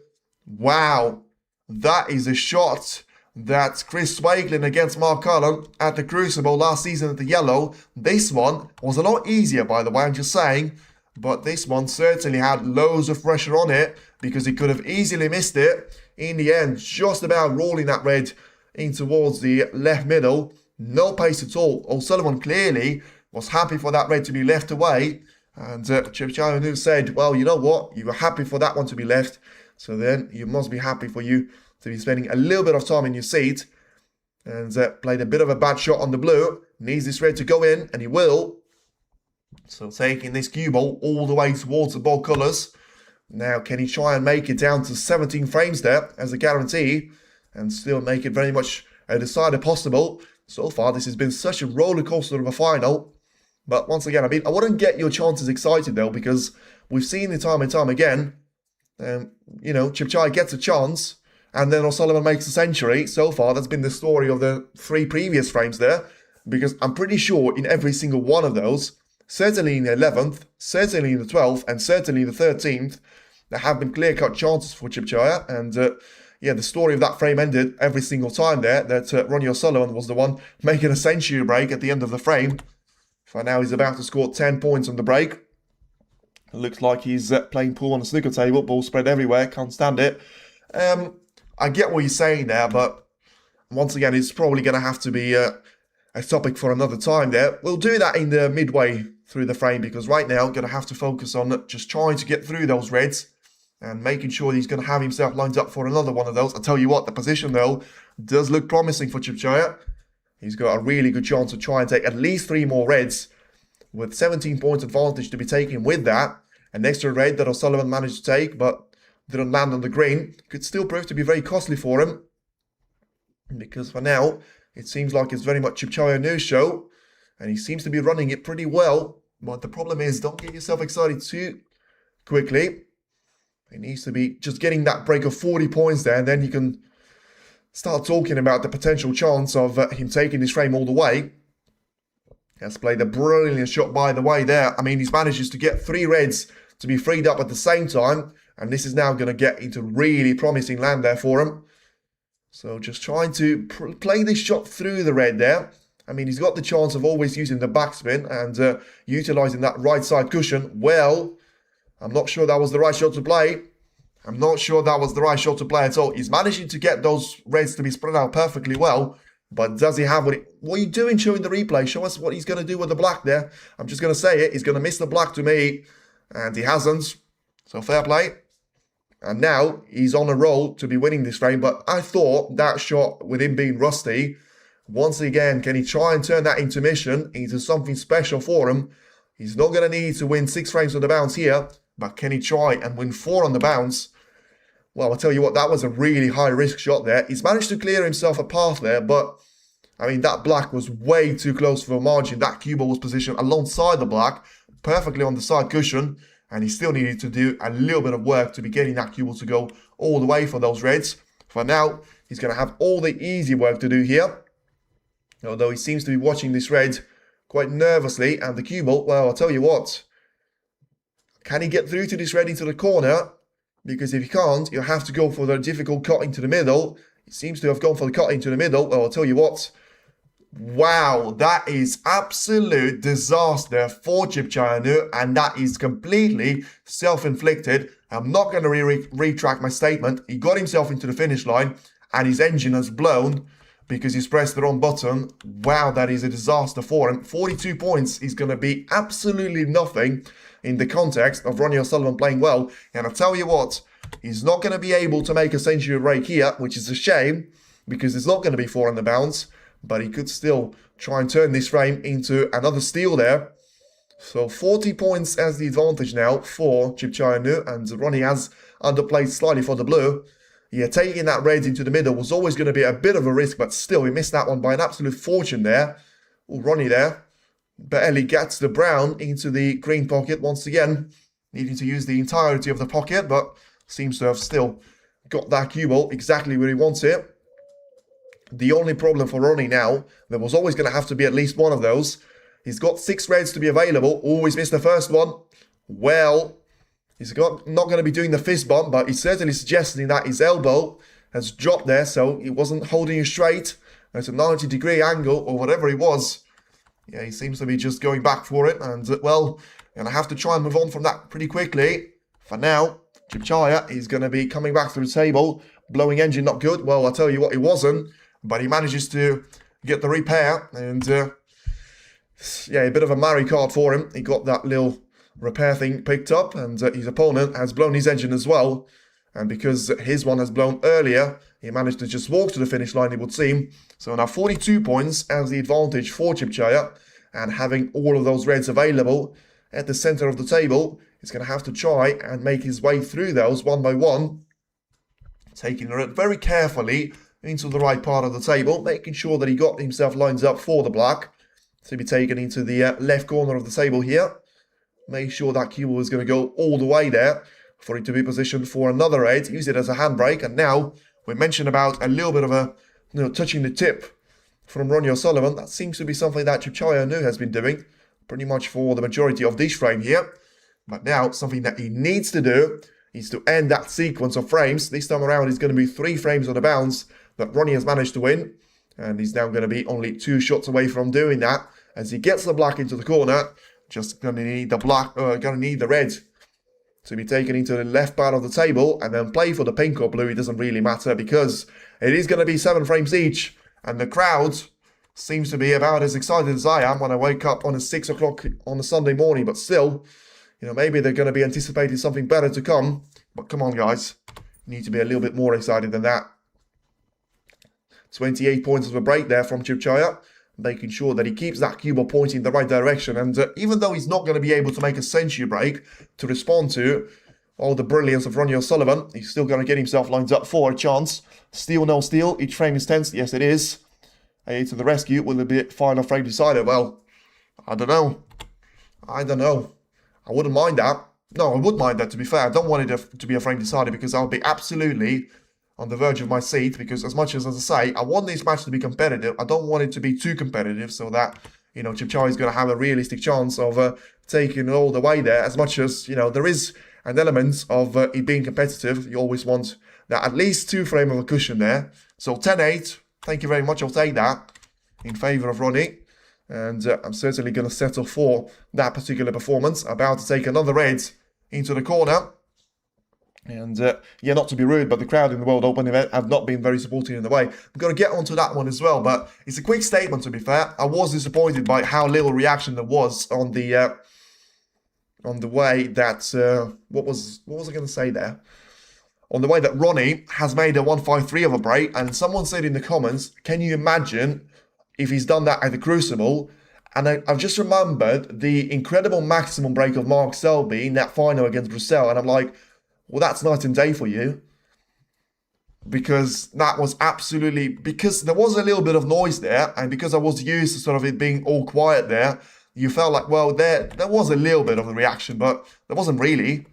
wow, that is a shot that Chris Swaglin against Mark Cullen at the Crucible last season at the Yellow. This one was a lot easier, by the way, I'm just saying. But this one certainly had loads of pressure on it, because he could have easily missed it. In the end, just about rolling that red in towards the left middle. No pace at all. O'Sullivan clearly was happy for that red to be left away. And Un-Nooh said, well, you know what? You were happy for that one to be left. So then you must be happy for you to be spending a little bit of time in your seat. And played a bit of a bad shot on the blue. Needs this red to go in, and he will. So taking this cue ball all the way towards the ball colours. Now, can he try and make it down to 17 frames there as a guarantee? And still make it very much a decider possible. So far, this has been such a roller coaster of a final. But once again, I mean, I wouldn't get your chances excited though, because we've seen it time and time again. You know, Chipchaya gets a chance, and then O'Sullivan makes a century. So far, that's been the story of the 3 previous frames there, because I'm pretty sure in every single one of those, certainly in the 11th, certainly in the 12th, and certainly in the 13th, there have been clear-cut chances for Chipchaya, and yeah, the story of that frame ended every single time there, that Ronnie O'Sullivan was the one making a century break at the end of the frame. For now, he's about to score 10 points on the break. It looks like he's playing pool on the snooker table, ball spread everywhere, can't stand it. I get what you're saying there, but once again, it's probably going to have to be a topic for another time there. We'll do that in the midway through the frame, because right now, going to have to focus on just trying to get through those reds and making sure he's going to have himself lined up for another one of those. I'll tell you what, the position, though, does look promising for Chipchaya. He's got a really good chance to try and take at least 3 more reds, with 17 points advantage to be taken with that. An extra red that O'Sullivan managed to take, but didn't land on the green. Could still prove to be very costly for him, because for now, it seems like it's very much Un-Nooh's show, and he seems to be running it pretty well. But the problem is, don't get yourself excited too quickly. It needs to be just getting that break of 40 points there, and then you can start talking about the potential chance of him taking this frame all the way. Has played a brilliant shot, by the way, there. I mean, he's managed to get 3 reds to be freed up at the same time, and this is now going to get into really promising land there for him. So just trying to play this shot through the red there. I mean, he's got the chance of always using the backspin and utilising that right side cushion. Well, I'm not sure that was the right shot to play. I'm not sure that was the right shot to play at all. He's managing to get those reds to be spread out perfectly well. But does he have what are you doing showing the replay? Show us what he's going to do with the black there. I'm just going to say it. He's going to miss the black to me. And he hasn't. So fair play. And now he's on a roll to be winning this frame. But I thought that shot, with him being rusty, once again, can he try and turn that intermission into something special for him? He's not going to need to win 6 frames on the bounce here. But can he try and win 4 on the bounce? Well, I'll tell you what, that was a really high-risk shot there. He's managed to clear himself a path there, but, I mean, that black was way too close for a margin. That cue ball was positioned alongside the black, perfectly on the side cushion, and he still needed to do a little bit of work to be getting that cue ball to go all the way for those reds. For now, he's going to have all the easy work to do here, although he seems to be watching this red quite nervously, and the cue ball, well, I'll tell you what, can he get through to this red into the corner? Because if he can't, you'll have to go for the difficult cut into the middle. He seems to have gone for the cut into the middle. Well, I'll tell you what. Wow, that is absolute disaster for Un-Nooh, and that is completely self-inflicted. I'm not going to retract my statement. He got himself into the finish line, and his engine has blown because he's pressed the wrong button. Wow, that is a disaster for him. 42 points is going to be absolutely nothing in the context of Ronnie O'Sullivan playing well. And I'll tell you what, he's not going to be able to make a century break here, which is a shame, because it's not going to be 4 on the bounce. But he could still try and turn this frame into another steal there. So 40 points as the advantage now for Un-Nooh, and Ronnie has underplayed slightly for the blue. Yeah, taking that red into the middle was always going to be a bit of a risk, but still, he missed that one by an absolute fortune there. Oh, Ronnie there barely gets the brown into the green pocket once again, needing to use the entirety of the pocket, but seems to have still got that cue ball exactly where he wants it. The only problem for Ronnie now, there was always going to have to be at least one of those. He's got 6 reds to be available. Always missed the first one. Well, he's not going to be doing the fist bump, but he's certainly suggesting that his elbow has dropped there, so he wasn't holding you straight at a 90-degree angle or whatever it was. Yeah, he seems to be just going back for it, and well, going to have to try and move on from that pretty quickly. For now, Chipchaya is going to be coming back through the table. Blowing engine, not good. Well, I'll tell you what, it wasn't, but he manages to get the repair. And yeah, a bit of a Murray card for him. He got that little repair thing picked up, and his opponent has blown his engine as well. And because his one has blown earlier, he managed to just walk to the finish line, it would seem. So now 42 points as the advantage for Chipchaya, and having all of those reds available at the center of the table, he's going to have to try and make his way through those one by one, taking it very carefully into the right part of the table, making sure that he got himself lined up for the black to be taken into the left corner of the table here. Make sure that cube is going to go all the way there for it to be positioned for another red. Use it as a handbrake. And now we mentioned about a little bit of a, touching the tip from Ronnie O'Sullivan. That seems to be something that Un-Nooh has been doing pretty much for the majority of this frame here. But now something that he needs to do is to end that sequence of frames. This time around, it's going to be 3 frames on the bounce that Ronnie has managed to win. And he's now going to be only 2 shots away from doing that. As he gets the black into the corner, just going to need the black, going to need the red to be taken into the left part of the table, and then play for the pink or blue. It doesn't really matter because it is going to be 7 frames each, and the crowd seems to be about as excited as I am when I wake up on a 6 o'clock on a Sunday morning. But still, maybe they're going to be anticipating something better to come. But come on, guys, you need to be a little bit more excited than that. 28 points of a break there from Chipchaya, making sure that he keeps that cube pointing in the right direction. And even though he's not going to be able to make a century break to respond to all the brilliance of Ronnie O'Sullivan, he's still going to get himself lined up for a chance. Steal, no steal. Each frame is tense. Yes, it is. A to the rescue. Will it be final frame decider? Well, I don't know. I wouldn't mind that. No, I would mind that, to be fair. I don't want it to be a frame decider because I'll be absolutely on the verge of my seat, because as much as I say, I want this match to be competitive, I don't want it to be too competitive so that, Chipchaya is going to have a realistic chance of taking it all the way there. As much as, there is an element of it being competitive, you always want that at least 2 frame of a cushion there. So 10-8, thank you very much, I'll take that in favour of Ronnie. And I'm certainly going to settle for that particular performance. About to take another red into the corner. And yeah, not to be rude, but the crowd in the World Open event have not been very supportive in the way. I'm going to get onto that one as well, but it's a quick statement, to be fair. I was disappointed by how little reaction there was on the way that what was I going to say there? On the way that Ronnie has made a 153 of a break, and someone said in the comments, can you imagine if he's done that at the Crucible? And I've just remembered the incredible maximum break of Mark Selby in that final against Brussels, and I'm like, well, that's night and day for you. Because that was absolutely... Because there was a little bit of noise there, and because I was used to sort of it being all quiet there, you felt like, well, there was a little bit of a reaction, but there wasn't really.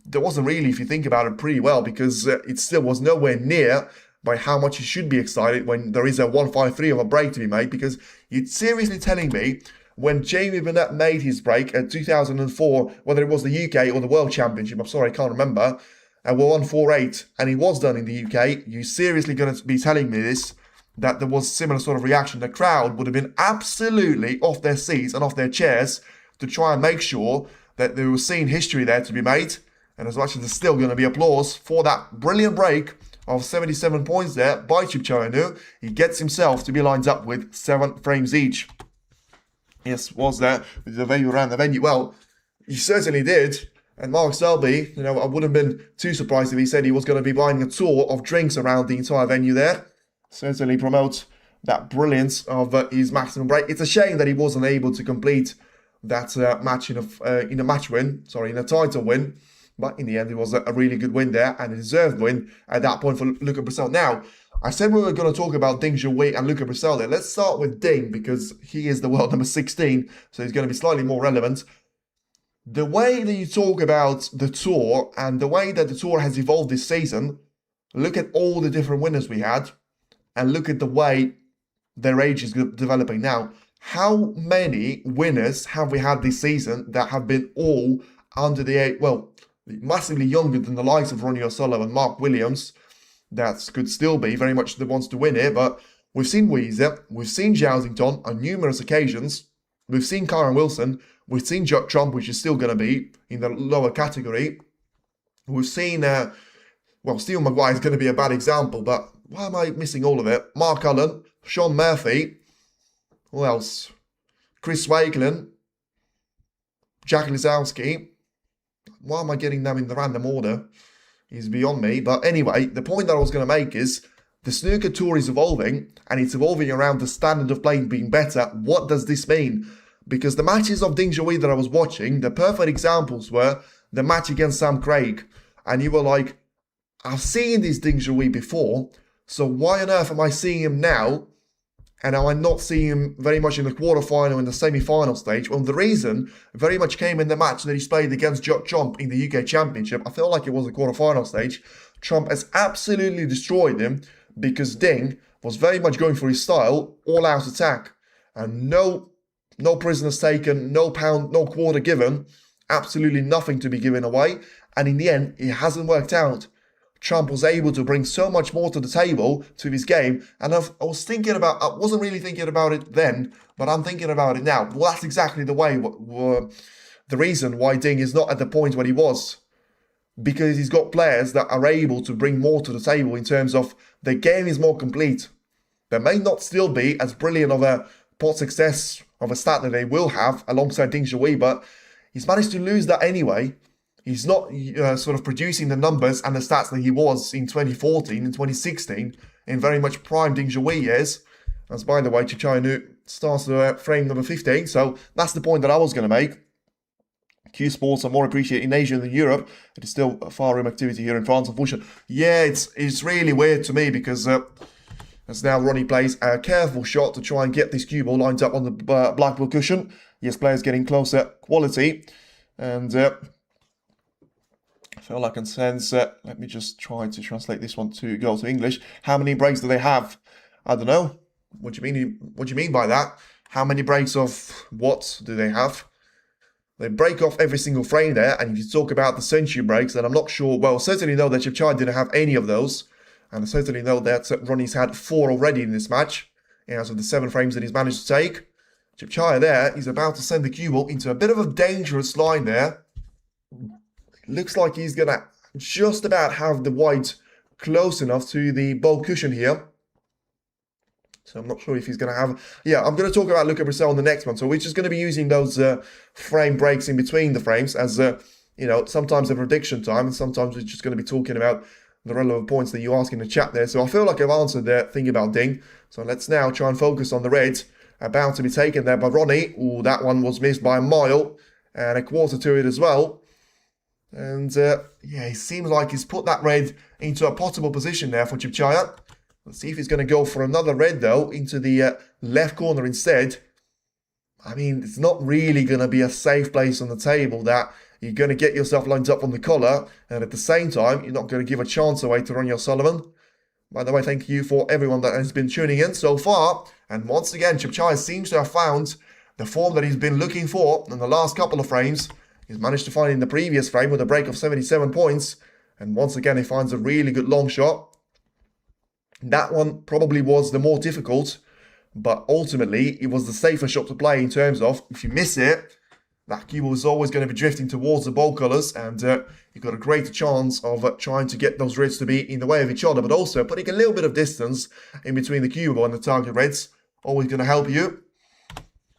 There wasn't really, if you think about it pretty well, because it still was nowhere near by how much you should be excited when there is a 153 of a break to be made, because you're seriously telling me when Jamie Burnett made his break at 2004, whether it was the UK or the World Championship, I'm sorry, I can't remember, and we're 148, and he was done in the UK, you seriously going to be telling me this, that there was similar sort of reaction? The crowd would have been absolutely off their seats and off their chairs to try and make sure that they were seeing history there to be made, and as much as there's still going to be applause for that brilliant break of 77 points there by Un-Nooh, he gets himself to be lined up with 7 frames each. Yes, was there with the way you ran the venue? Well, he certainly did. And Mark Selby, I wouldn't have been too surprised if he said he was going to be buying a tour of drinks around the entire venue there. Certainly promote that brilliance of his maximum break. It's a shame that he wasn't able to complete that match in a title win. But in the end, it was a really good win there, and a deserved win at that point for Luca Brissell. Now, I said we were going to talk about Ding Junhui and Luca Brissell there. Let's start with Ding, because he is the world number 16, so he's going to be slightly more relevant. The way that you talk about the tour and the way that the tour has evolved this season, look at all the different winners we had, and look at the way their age is developing now. How many winners have we had this season that have been all under the age, well, massively younger than the likes of Ronnie O'Sullivan, Mark Williams? That could still be very much the ones to win here, but we've seen Weezer, we've seen Zhao on numerous occasions, we've seen Karen Wilson, we've seen Judd Trump, which is still going to be in the lower category. We've seen, Stephen Maguire is going to be a bad example, but why am I missing all of it? Mark Allen, Sean Murphy, who else? Chris Wakelin, Jack Lisowski. Why am I getting them in the random order? Is beyond me. But anyway, the point that I was going to make is the snooker tour is evolving, and it's evolving around the standard of play being better. What does this mean? Because the matches of Ding Junhui that I was watching, the perfect examples were the match against Sam Craig. And you were like, I've seen this Ding Junhui before, so why on earth am I seeing him now? And now I'm not seeing him very much in the quarterfinal and the semi-final stage. Well, the reason very much came in the match that he's played against Judd Trump in the UK Championship. I feel like it was the quarterfinal stage. Trump has absolutely destroyed him because Ding was very much going for his style, all-out attack. And no prisoners taken, no pound, no quarter given. Absolutely nothing to be given away. And in the end, it hasn't worked out. Trump was able to bring so much more to the table, to his game, and I wasn't really thinking about it then, but I'm thinking about it now. Well, that's exactly the reason why Ding is not at the point where he was. Because he's got players that are able to bring more to the table in terms of the game is more complete. There may not still be as brilliant of a pot success of a stat that they will have alongside Ding Junhui, but he's managed to lose that anyway. He's not sort of producing the numbers and the stats that he was in 2014 and 2016 in very much prime Ding Junhui years. As by the way, Un-Nooh starts frame number 15. So that's the point that I was going to make. Q sports are more appreciated in Asia than Europe. It is still a far room activity here in France, unfortunately. Yeah, it's really weird to me because as now Ronnie plays a careful shot to try and get this cue ball lined up on the blackboard cushion. Yes, players getting closer quality. And I feel like I can sense, let me just try to translate this one to go to English. How many breaks do they have? I don't know. What do you mean by that? How many breaks of what do they have? They break off every single frame there, and if you talk about the century breaks, then I'm not sure. Well, certainly know that Chipchai didn't have any of those, and I certainly know that Ronnie's had 4 already in this match, out of the 7 frames that he's managed to take. Chipchai there is about to send the cue ball into a bit of a dangerous line there. Looks like he's going to just about have the white close enough to the bowl cushion here. So I'm not sure if he's going to have... Yeah, I'm going to talk about Luca Brissell in the next one. So we're just going to be using those frame breaks in between the frames as, sometimes a prediction time. And sometimes we're just going to be talking about the relevant points that you ask in the chat there. So I feel like I've answered that thing about Ding. So let's now try and focus on the red. About to be taken there by Ronnie. Ooh, that one was missed by a mile. And a quarter to it as well. And, it seems like he's put that red into a potable position there for Chipchaya. Let's see if he's going to go for another red, though, into the left corner instead. I mean, it's not really going to be a safe place on the table that you're going to get yourself lined up on the collar, and at the same time, you're not going to give a chance away to Ronnie O'Sullivan. By the way, thank you for everyone that has been tuning in so far. And once again, Chipchaya seems to have found the form that he's been looking for in the last couple of frames. He's managed to find it in the previous frame with a break of 77 points. And once again, he finds a really good long shot. That one probably was the more difficult, but ultimately it was the safer shot to play in terms of if you miss it, that cue ball is always going to be drifting towards the ball colours, and you've got a greater chance of trying to get those reds to be in the way of each other, but also putting a little bit of distance in between the cue ball and the target reds, always going to help you.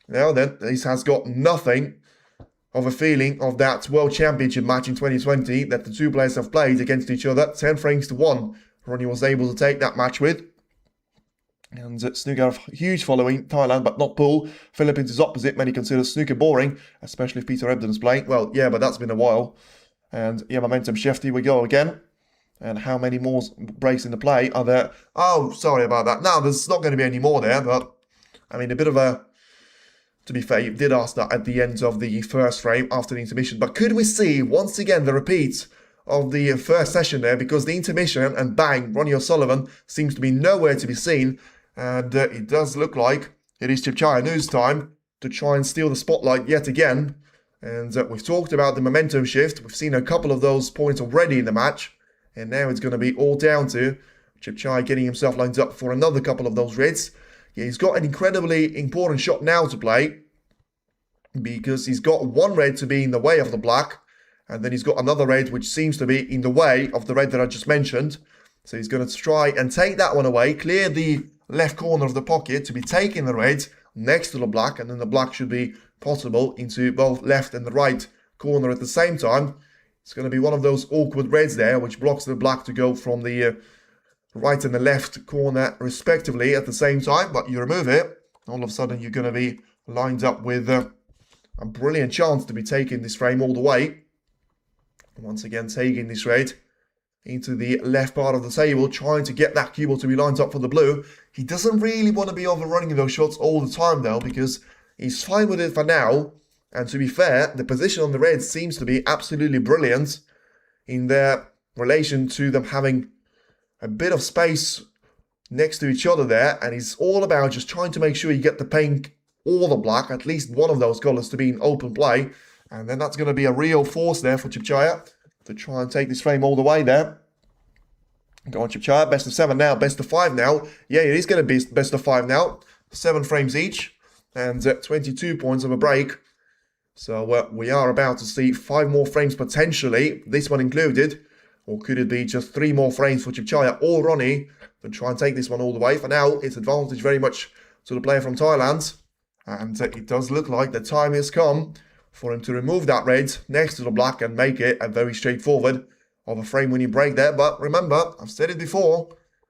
Now then, this has got nothing of a feeling of that World Championship match in 2020 that the two players have played against each other, 10 frames to 1. Ronnie was able to take that match with. And snooker have a huge following, Thailand, but not Pool. Philippines is opposite. Many consider snooker boring, especially if Peter Ebdon's playing. Well, yeah, but that's been a while. And yeah, momentum shift, here we go again. And how many more breaks in the play are there? Oh, sorry about that. No, there's not going to be any more there, but I mean, a bit of a... To be fair, you did ask that at the end of the first frame after the intermission. But could we see, once again, the repeat of the first session there, because the intermission and bang, Ronnie O'Sullivan seems to be nowhere to be seen, and it does look like it is Un-Nooh's time to try and steal the spotlight yet again. And we've talked about the momentum shift. We've seen a couple of those points already in the match, and now it's going to be all down to Un-Nooh getting himself lined up for another couple of those reds. Yeah, he's got an incredibly important shot now to play, because he's got one red to be in the way of the black, and then he's got another red which seems to be in the way of the red that I just mentioned. So he's going to try and take that one away, clear the left corner of the pocket to be taking the red next to the black, and then the black should be possible into both left and the right corner at the same time. It's going to be one of those awkward reds there, which blocks the black to go from the right and the left corner respectively at the same time, but you remove it, all of a sudden you're going to be lined up with a brilliant chance to be taking this frame all the way. Once again, taking this red into the left part of the table, trying to get that cue ball to be lined up for the blue. He doesn't really want to be overrunning those shots all the time though, because he's fine with it for now. And to be fair, the position on the reds seems to be absolutely brilliant in their relation to them having a bit of space next to each other there. And it's all about just trying to make sure you get the pink or the black, at least one of those colors, to be in open play. And then that's going to be a real force there for Chipchaya to try and take this frame all the way there. Go on, Chipchaya, best of 7 now, best of 5 now. Yeah, it is going to be best of 5 now. 7 frames each and 22 points of a break. So we are about to see 5 more frames potentially, this one included. Or could it be just 3 more frames for Chipchaya or Ronnie to try and take this one all the way? For now, it's advantage very much to the player from Thailand. And it does look like the time has come for him to remove that red next to the black and make it a very straightforward of a frame-winning break there. But remember, I've said it before,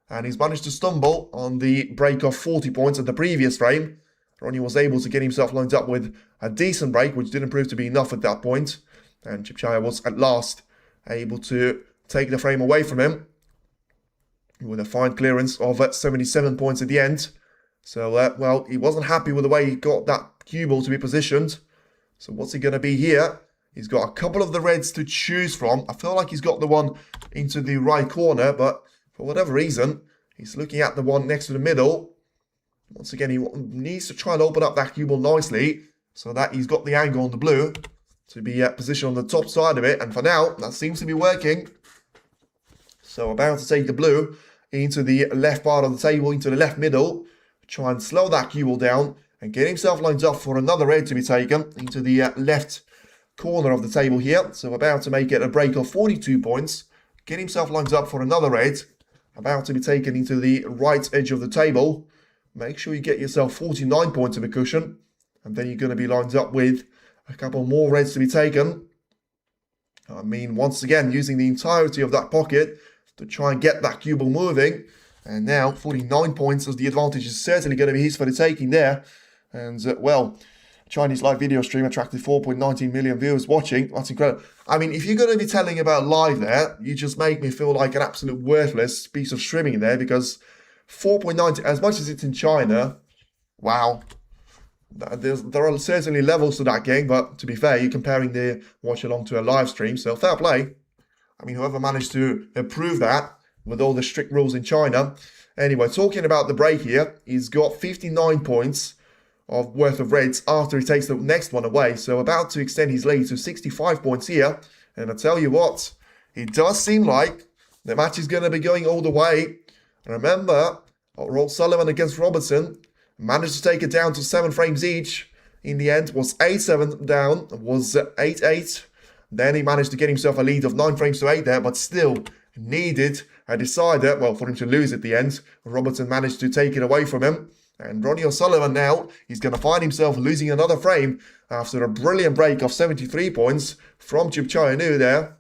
and he's managed to stumble on the break of 40 points at the previous frame. Ronnie was able to get himself lined up with a decent break, which didn't prove to be enough at that point. And Chipchaya was at last able to take the frame away from him with a fine clearance of 77 points at the end. So, well, he wasn't happy with the way he got that cue ball to be positioned. So what's he going to be here? He's got a couple of the reds to choose from. I feel like he's got the one into the right corner, but for whatever reason, he's looking at the one next to the middle. Once again, he needs to try and open up that cue ball nicely so that he's got the angle on the blue to be positioned on the top side of it. And for now, that seems to be working. So about to take the blue into the left part of the table, into the left middle. Try and slow that cue ball down and get himself lined up for another red to be taken into the left corner of the table here. So about to make it a break of 42 points. Get himself lined up for another red. About to be taken into the right edge of the table. Make sure you get yourself 49 points of a cushion. And then you're going to be lined up with a couple more reds to be taken. I mean, once again, using the entirety of that pocket to try and get that cue ball moving. And now, 49 points as the advantage is certainly going to be his for the taking there. And, well, Chinese live video stream attracted 4.19 million viewers watching. That's incredible. I mean, if you're going to be telling about live there, you just make me feel like an absolute worthless piece of streaming there, because 4.19, as much as it's in China, wow. There are certainly levels to that game, but to be fair, you're comparing the watch-along to a live stream, so fair play. I mean, whoever managed to improve that with all the strict rules in China. Anyway, talking about the break here, he's got 59 points of worth of reds after he takes the next one away. So about to extend his lead to 65 points here. And I tell you what, it does seem like the match is going to be going all the way. Remember, Sullivan against Robertson managed to take it down to 7 frames each. In the end, was 8-7 down, was 8-8. Then he managed to get himself a lead of 9 frames to 8 there, but still needed a decider, well, for him to lose at the end. Robertson managed to take it away from him. And Ronnie O'Sullivan now, he's going to find himself losing another frame after a brilliant break of 73 points from Chipchaya Un-Nooh there.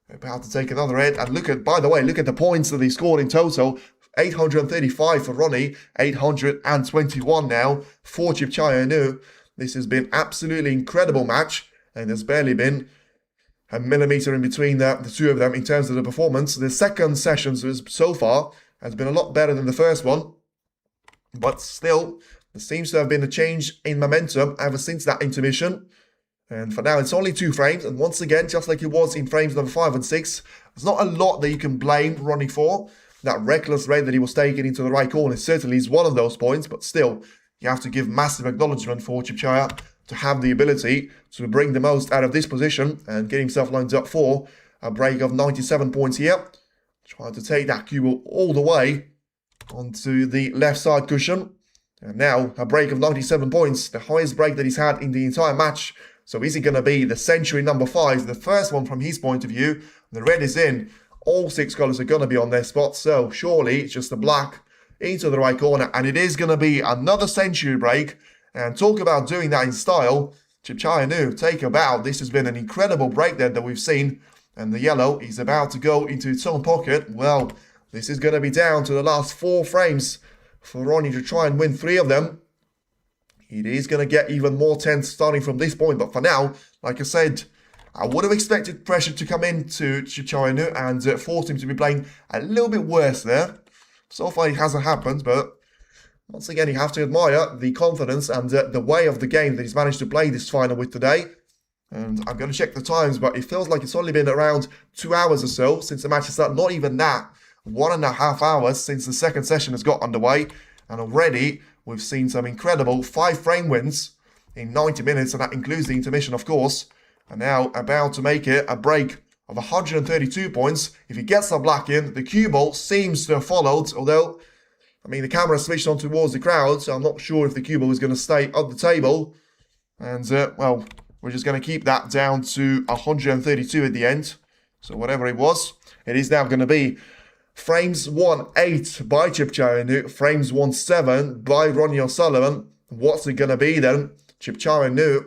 About to take another red. And look at, by the way, look at the points that he scored in total. 835 for Ronnie, 821 now for Chipchaya Un-Nooh. This has been absolutely incredible match, and there's barely been a millimeter in between the two of them in terms of the performance. The second session so far has been a lot better than the first one, but still, there seems to have been a change in momentum ever since that intermission. And for now, it's only 2 frames, and once again, just like it was in frames number 5 and 6, there's not a lot that you can blame Ronnie for. That reckless red that he was taking into the right corner certainly is one of those points, but still, you have to give massive acknowledgement for Chipchaya to have the ability to bring the most out of this position and get himself lined up for a break of 97 points here. Trying to take that cue ball all the way onto the left side cushion. And now a break of 97 points, the highest break that he's had in the entire match. So is it going to be the century number 5, the first one from his point of view? The red is in All 6 colours are going to be on their spot, so surely it's just the black into the right corner, and it is going to be another century break. And talk about doing that in style. Un-Nooh, take a bow. This has been an incredible break there that we've seen. And the yellow is about to go into its own pocket. Well, this is going to be down to the last 4 frames for Ronnie to try and win 3 of them. It is going to get even more tense starting from this point. But for now, like I said, I would have expected pressure to come into Un-Nooh and force him to be playing a little bit worse there. So far, it hasn't happened, but once again, you have to admire the confidence and the way of the game that he's managed to play this final with today. And I'm going to check the times, but it feels like it's only been around 2 hours or so since the match has started. Not even that. 1.5 hours since the second session has got underway. And already, we've seen some incredible 5-frame wins in 90 minutes, and that includes the intermission, of course. And now about to make it a break of 132 points. If he gets the black in, the cue ball seems to have followed, although, I mean, the camera switched on towards the crowd, so I'm not sure if the cue ball is going to stay at the table. And, well, we're just going to keep that down to 132 at the end. So whatever it was, it is now going to be frames 1-8 by Un-Nooh, frames 1-7 by Ronnie O'Sullivan. What's it going to be then? Un-Nooh.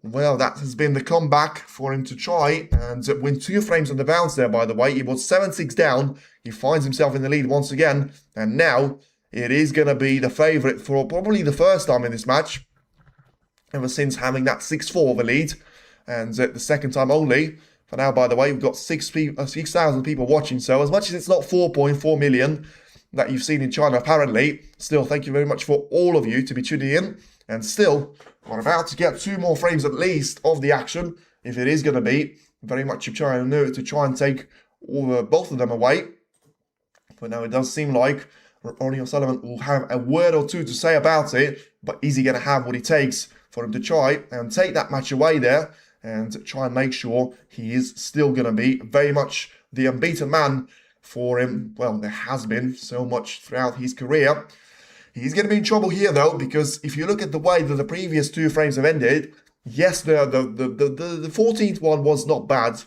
Well, that has been the comeback for him to try and win 2 frames on the bounce there, by the way. He was 7-6 down. He finds himself in the lead once again. And now it is going to be the favourite for probably the first time in this match, ever since having that 6-4 of a lead. And the second time only. For now, by the way, we've got 6,000 people watching. So as much as it's not 4.4 million that you've seen in China, apparently, still, thank you very much for all of you to be tuning in. And still, we're about to get 2 more frames at least of the action, if it is going to be very much Un-Nooh to try and take both of them away. But now it does seem like Ronnie O'Sullivan will have a word or two to say about it, but is he going to have what it takes for him to try and take that match away there and try and make sure he is still going to be very much the unbeaten man for him? Well, there has been so much throughout his career. He's going to be in trouble here, though, because if you look at the way that the previous 2 frames have ended, yes, the 14th one was not bad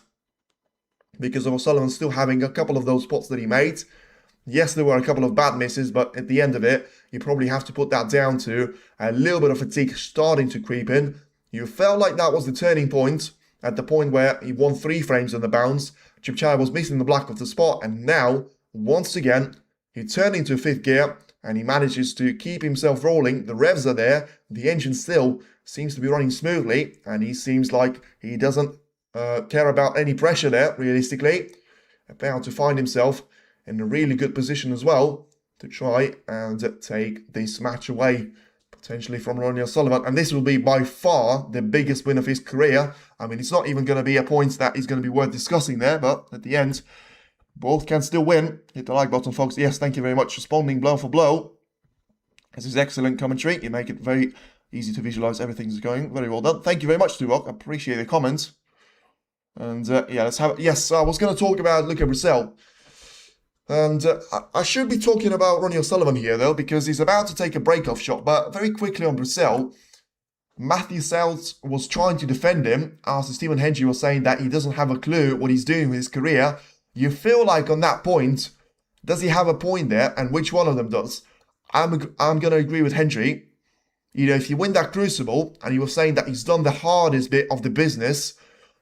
because of O'Sullivan still having a couple of those spots that he made. Yes, there were a couple of bad misses, but at the end of it, you probably have to put that down to a little bit of fatigue starting to creep in. You felt like that was the turning point at the point where he won 3 frames on the bounce. Un-Nooh was missing the black of the spot, and now, once again, he turned into 5th gear, and he manages to keep himself rolling. The revs are there. The engine still seems to be running smoothly. And he seems like he doesn't care about any pressure there, realistically. About to find himself in a really good position as well to try and take this match away, potentially from Ronnie O'Sullivan. And this will be by far the biggest win of his career. I mean, it's not even going to be a point that is going to be worth discussing there. But at the end, both can still win. Hit the like button, folks. Yes, thank you very much. Responding blow for blow. This is excellent commentary. You make it very easy to visualize everything's going. Very well done. Thank you very much, Tuvok. I appreciate the comments. And yeah, let's have it. Yes, I was going to talk about Luca Brissell. And I should be talking about Ronnie O'Sullivan here, though, because he's about to take a break-off shot. But very quickly on Brissell, Matthew Sells was trying to defend him after Stephen Hendry was saying that he doesn't have a clue what he's doing with his career. You feel like on that point, does he have a point there? And which one of them does? I'm going to agree with Hendry. You know, if you win that Crucible, and he was saying that he's done the hardest bit of the business,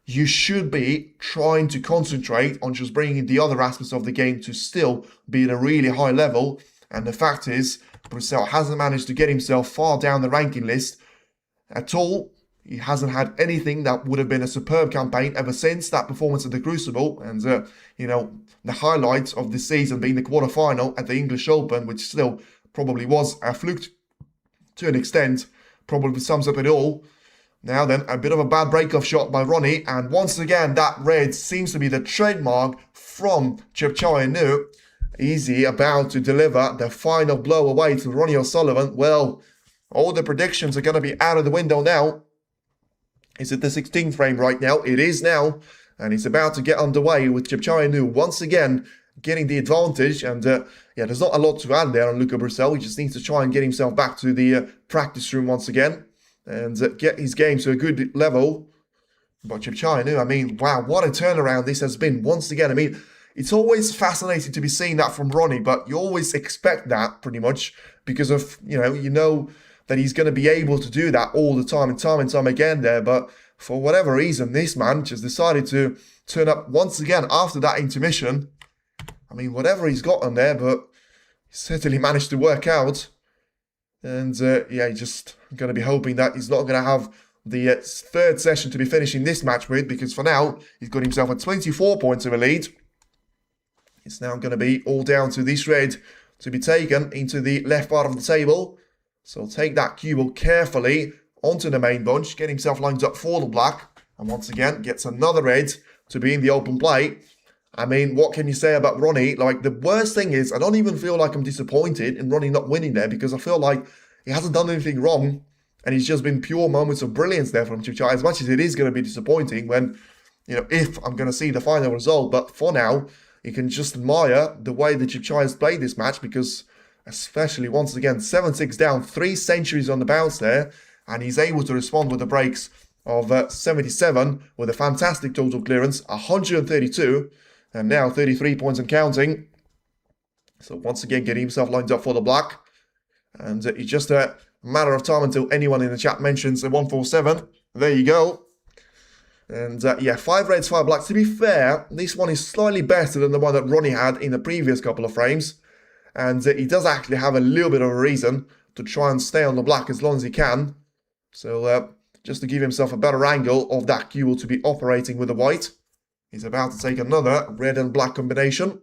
you should be trying to concentrate on just bringing the other aspects of the game to still be at a really high level. And the fact is, Brissell hasn't managed to get himself far down the ranking list at all. He hasn't had anything that would have been a superb campaign ever since that performance at the Crucible. And, you know, the highlights of this season being the quarterfinal at the English Open, which still probably was a fluke to an extent, probably sums up it all. Now then, a bit of a bad break-off shot by Ronnie. And once again, that red seems to be the trademark from Un-Nooh. Easy about to deliver the final blow away to Ronnie O'Sullivan. Well, all the predictions are going to be out of the window now. Is it the 16th frame right now? It is now. And he's about to get underway with Un-Nooh once again getting the advantage. And yeah, there's not a lot to add there on Luca Brissell. He just needs to try and get himself back to the practice room once again. And get his game to a good level. But Un-Nooh, I mean, wow, what a turnaround this has been once again. I mean, it's always fascinating to be seeing that from Ronnie, but you always expect that pretty much because of, you know that he's going to be able to do that all the time and time again there. But for whatever reason, this man just decided to turn up once again after that intermission. I mean, whatever he's got on there, but he certainly managed to work out. And yeah, just going to be hoping that he's not going to have the third session to be finishing this match with, because for now, he's got himself a 24 points of a lead. It's now going to be all down to this red to be taken into the left part of the table. So take that cue ball carefully onto the main bunch, get himself lined up for the black, and once again gets another red to be in the open play. I mean, what can you say about Ronnie? Like, the worst thing is, I don't even feel like I'm disappointed in Ronnie not winning there, because I feel like he hasn't done anything wrong, and he's just been pure moments of brilliance there from Chipchai, as much as it is going to be disappointing when, if I'm going to see the final result. But for now, you can just admire the way that Chipchai has played this match, because especially once again, 7-6 down, 3 centuries on the bounce there, and he's able to respond with the breaks of 77 with a fantastic total clearance, 132, and now 33 points and counting. So once again, getting himself lined up for the black, and it's just a matter of time until anyone in the chat mentions a 147. There you go. And yeah, 5 reds, 5 blacks. To be fair, this one is slightly better than the one that Ronnie had in the previous couple of frames. And he does actually have a little bit of a reason to try and stay on the black as long as he can. So just to give himself a better angle of that cue ball to be operating with the white. He's about to take another red and black combination.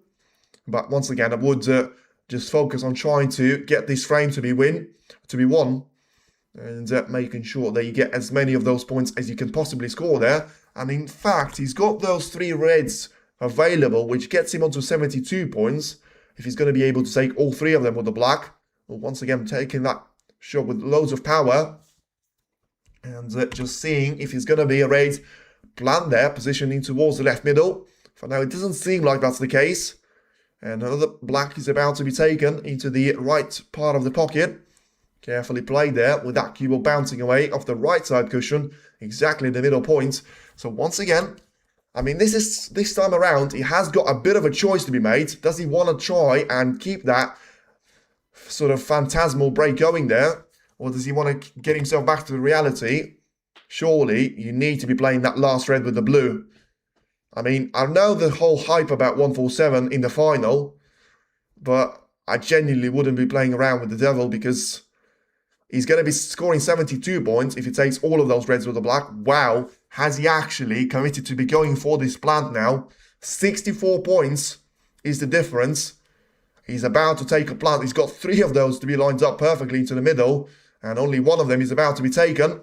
But once again, I would just focus on trying to get this frame to be won. And making sure that you get as many of those points as you can possibly score there. And in fact, he's got those 3 reds available, which gets him onto 72 points. If he's going to be able to take all 3 of them with the black. Well, once again, taking that shot with loads of power. And just seeing if he's going to be a raid planned there, positioning towards the left middle. For now, it doesn't seem like that's the case. And another black is about to be taken into the right part of the pocket. Carefully played there with that cue ball bouncing away off the right side cushion, exactly the middle point. So once again, I mean, this time around, he has got a bit of a choice to be made. Does he want to try and keep that sort of phantasmal break going there? Or does he want to get himself back to the reality? Surely, you need to be playing that last red with the blue. I mean, I know the whole hype about 147 in the final, but I genuinely wouldn't be playing around with the devil, because he's going to be scoring 72 points if he takes all of those reds with the black. Wow, has he actually committed to be going for this plant now? 64 points is the difference. He's about to take a plant. He's got 3 of those to be lined up perfectly into the middle, and only 1 of them is about to be taken.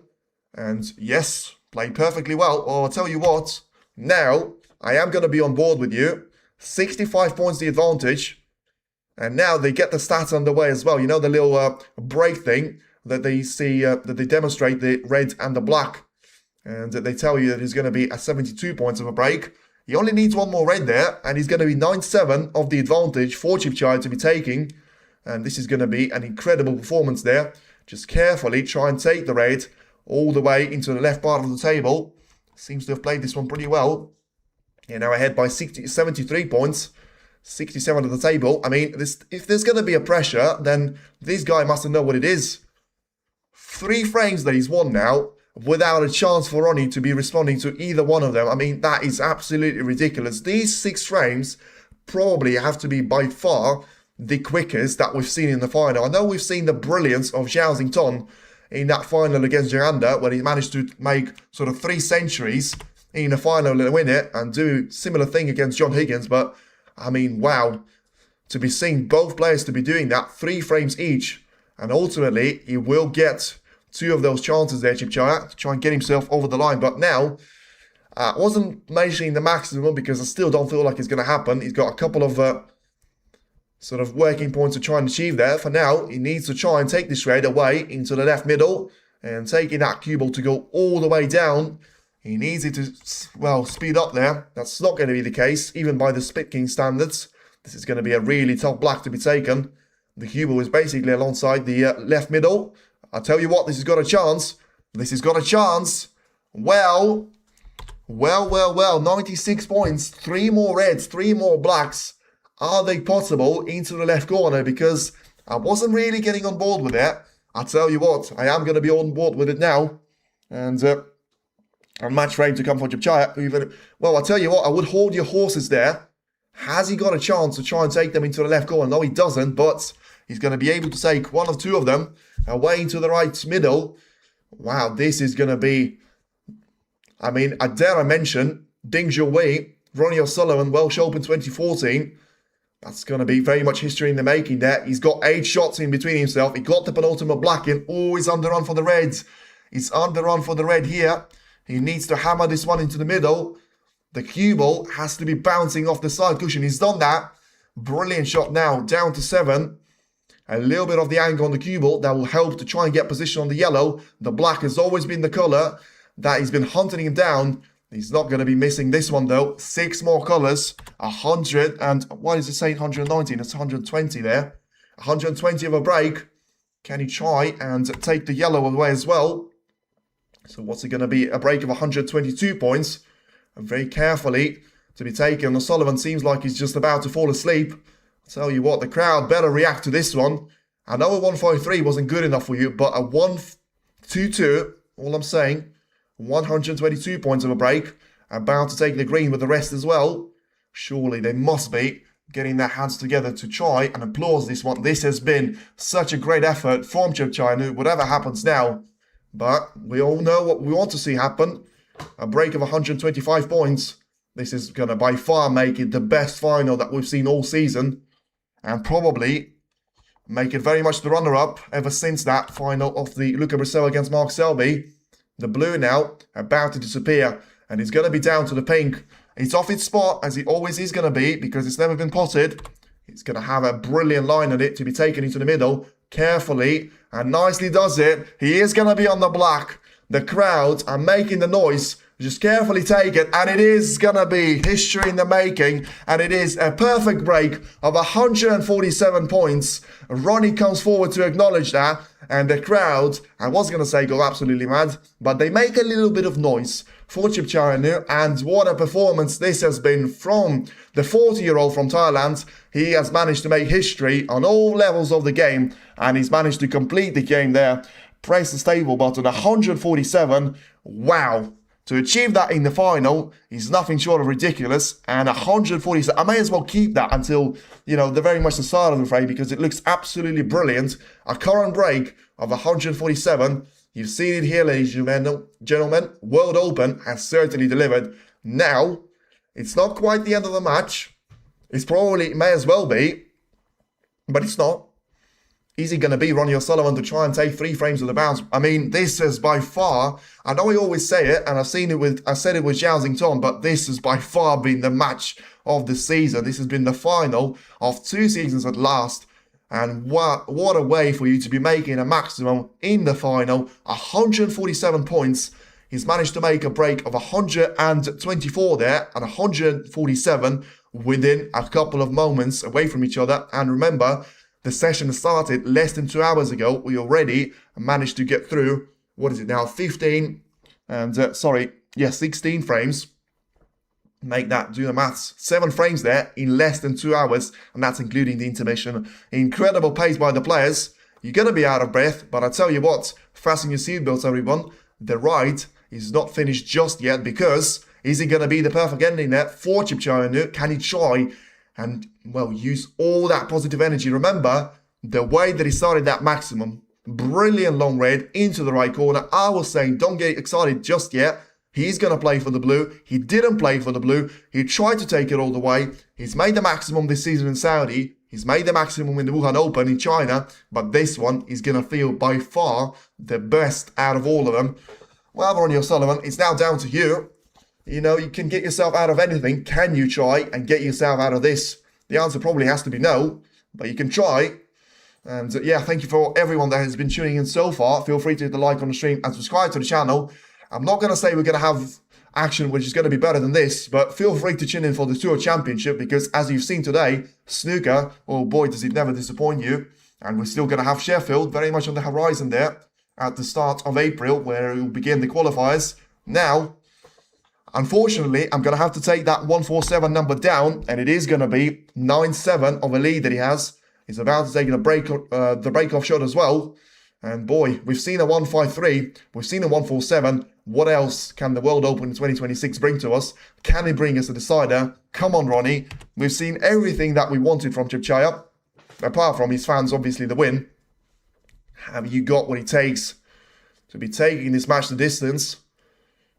And yes, played perfectly well. Oh, I'll tell you what, now I am going to be on board with you. 65 points the advantage. And now they get the stats underway as well. You know, the little break thing that they see, that they demonstrate the red and the black. And they tell you that he's going to be at 72 points of a break. He only needs 1 more red there, and he's going to be 9-7 of the advantage for Chipchai to be taking. And this is going to be an incredible performance there. Just carefully try and take the red all the way into the left part of the table. Seems to have played this one pretty well. Yeah, now ahead by 73 points. 67 at the table. I mean, if there's going to be a pressure, then this guy must know what it is. 3 frames that he's won now, without a chance for Ronnie to be responding to either one of them. I mean, that is absolutely ridiculous. These 6 frames probably have to be by far the quickest that we've seen in the final. I know we've seen the brilliance of Zhao Xington in that final against Giranda, when he managed to make sort of 3 centuries in the final and win it, and do similar thing against John Higgins. But I mean, wow, to be seeing both players to be doing that, 3 frames each, and ultimately he will get 2 of those chances there, Chipchai, to try and get himself over the line. But now, I wasn't mentioning the maximum because I still don't feel like it's going to happen. He's got a couple of sort of working points to try and achieve there. For now, he needs to try and take this red away into the left middle, and taking that cue ball to go all the way down. He needs it to, well, speed up there. That's not going to be the case, even by the Spit King standards. This is going to be a really tough black to be taken. The cue ball is basically alongside the left middle. I'll tell you what, this has got a chance. This has got a chance. Well, Well, 96 points, 3 more reds, 3 more blacks. Are they possible into the left corner? Because I wasn't really getting on board with it. I tell you what, I am going to be on board with it now. And a match frame to come for Chipchaya. Well, I tell you what, I would hold your horses there. Has he got a chance to try and take them into the left corner? No, he doesn't, but he's going to be able to take one or two of them away into the right middle. Wow, this is going to be... I mean, I dare I mention, Ding Zhuwei, Ronnie O'Sullivan, Welsh Open 2014. That's going to be very much history in the making there. He's got 8 shots in between himself. He got the penultimate black in. Oh, he's on the run for the reds. He's on the run for the red here. He needs to hammer this one into the middle. The cue ball has to be bouncing off the side cushion. He's done that. Brilliant shot now. Down to 7. A little bit of the angle on the cue ball. That will help to try and get position on the yellow. The black has always been the colour that he's been hunting him down. He's not going to be missing this one though. 6 more colours. 100 and... Why is it saying 119? It's 120 there. 120 of a break. Can he try and take the yellow away as well? So what's it going to be? A break of 122 points. And very carefully to be taken. O'Sullivan seems like he's just about to fall asleep. I'll tell you what, the crowd better react to this one. I know a 153 wasn't good enough for you, but a 122, all I'm saying, 122 points of a break. About to take the green with the rest as well. Surely they must be getting their hands together to try and applause this one. This has been such a great effort from Un-Nooh, whatever happens now. But we all know what we want to see happen. A break of 125 points. This is going to by far make it the best final that we've seen all season. And probably make it very much the runner-up ever since that final of the Luca Brazil against Mark Selby. The blue now about to disappear. And it's going to be down to the pink. It's off its spot, as it always is going to be, because it's never been potted. It's going to have a brilliant line on it to be taken into the middle. Carefully, and nicely does it. He is going to be on the black. The crowd are making the noise. Just carefully take it, and it is going to be history in the making, and it is a perfect break of 147 points. Ronnie comes forward to acknowledge that, and the crowd, I was going to say go absolutely mad, but they make a little bit of noise for Un-Nooh, and what a performance this has been from the 40-year-old from Thailand. He has managed to make history on all levels of the game, and he's managed to complete the game there. Press the stable button, 147. Wow. To achieve that in the final is nothing short of ridiculous. And 147, I may as well keep that until, the very much the start of the frame, because it looks absolutely brilliant. A current break of 147. You've seen it here, ladies and gentlemen. World Open has certainly delivered. Now, it's not quite the end of the match. It may as well be, but it's not. Is it going to be Ronnie O'Sullivan to try and take 3 frames of the bounce? I mean, this is by far, I know I always say it, and I said it with Zhao Xingtong, but this has by far been the match of the season. This has been the final of 2 seasons at last. And what a way for you to be making a maximum in the final. 147 points. He's managed to make a break of 124 there and 147 within a couple of moments away from each other. And remember, the session started less than 2 hours ago. We already managed to get through, what is it now, 16 and, 16 frames. Make that, do the maths, 7 frames there in less than 2 hours, and that's including the intermission. Incredible pace by the players. You're going to be out of breath, but I tell you what, fasten your seatbelts, everyone. The ride is not finished just yet, because is it going to be the perfect ending there for Un-Nooh? Can he try and, well, use all that positive energy? Remember, the way that he started that maximum, brilliant long red into the right corner. I was saying, don't get excited just yet. He's going to play for the blue. He didn't play for the blue. He tried to take it all the way. He's made the maximum this season in Saudi. He's made the maximum in the Wuhan Open in China. But this one is going to feel by far the best out of all of them. Well, Ronnie O'Sullivan, it's now down to you. You can get yourself out of anything. Can you try and get yourself out of this? The answer probably has to be no. But you can try. And yeah, thank you for everyone that has been tuning in so far. Feel free to hit the like on the stream and subscribe to the channel. I'm not going to say we're going to have action which is going to be better than this, but feel free to tune in for the Tour Championship, because as you've seen today, snooker, oh boy, does it never disappoint you. And we're still going to have Sheffield very much on the horizon there at the start of April, where we'll begin the qualifiers. Now, Unfortunately, I'm going to have to take that 147 number down, and it is going to be 9-7 of a lead that he has. He's about to take the break-off shot as well. And boy, we've seen a 153, we've seen a 147. What else can the World Open in 2026 bring to us? Can he bring us a decider? Come on, Ronnie. We've seen everything that we wanted from Chipchaya, apart from his fans, obviously, the win. Have you got what it takes to be taking this match the distance?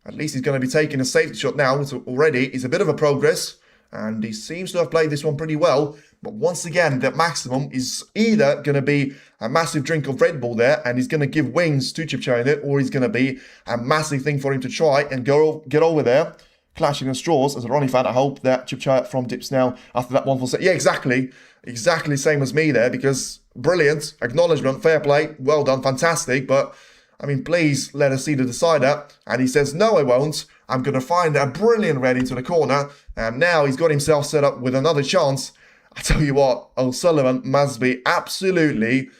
At least he's going to be taking a safety shot now, which already is a bit of a progress. And he seems to have played this one pretty well. But once again, the maximum is either going to be a massive drink of Red Bull there, and he's going to give wings to Chipchaya, or he's going to be a massive thing for him to try and get over there, clashing the straws. As a Ronnie fan, I hope that Chipchaya from dips now after that 147. Yeah, exactly same as me there, because brilliant, acknowledgement, fair play, well done, fantastic, but I mean, please let us see the decider. And he says, no, I won't. I'm going to find a brilliant red into the corner. And now he's got himself set up with another chance. I tell you what, O'Sullivan must be absolutely...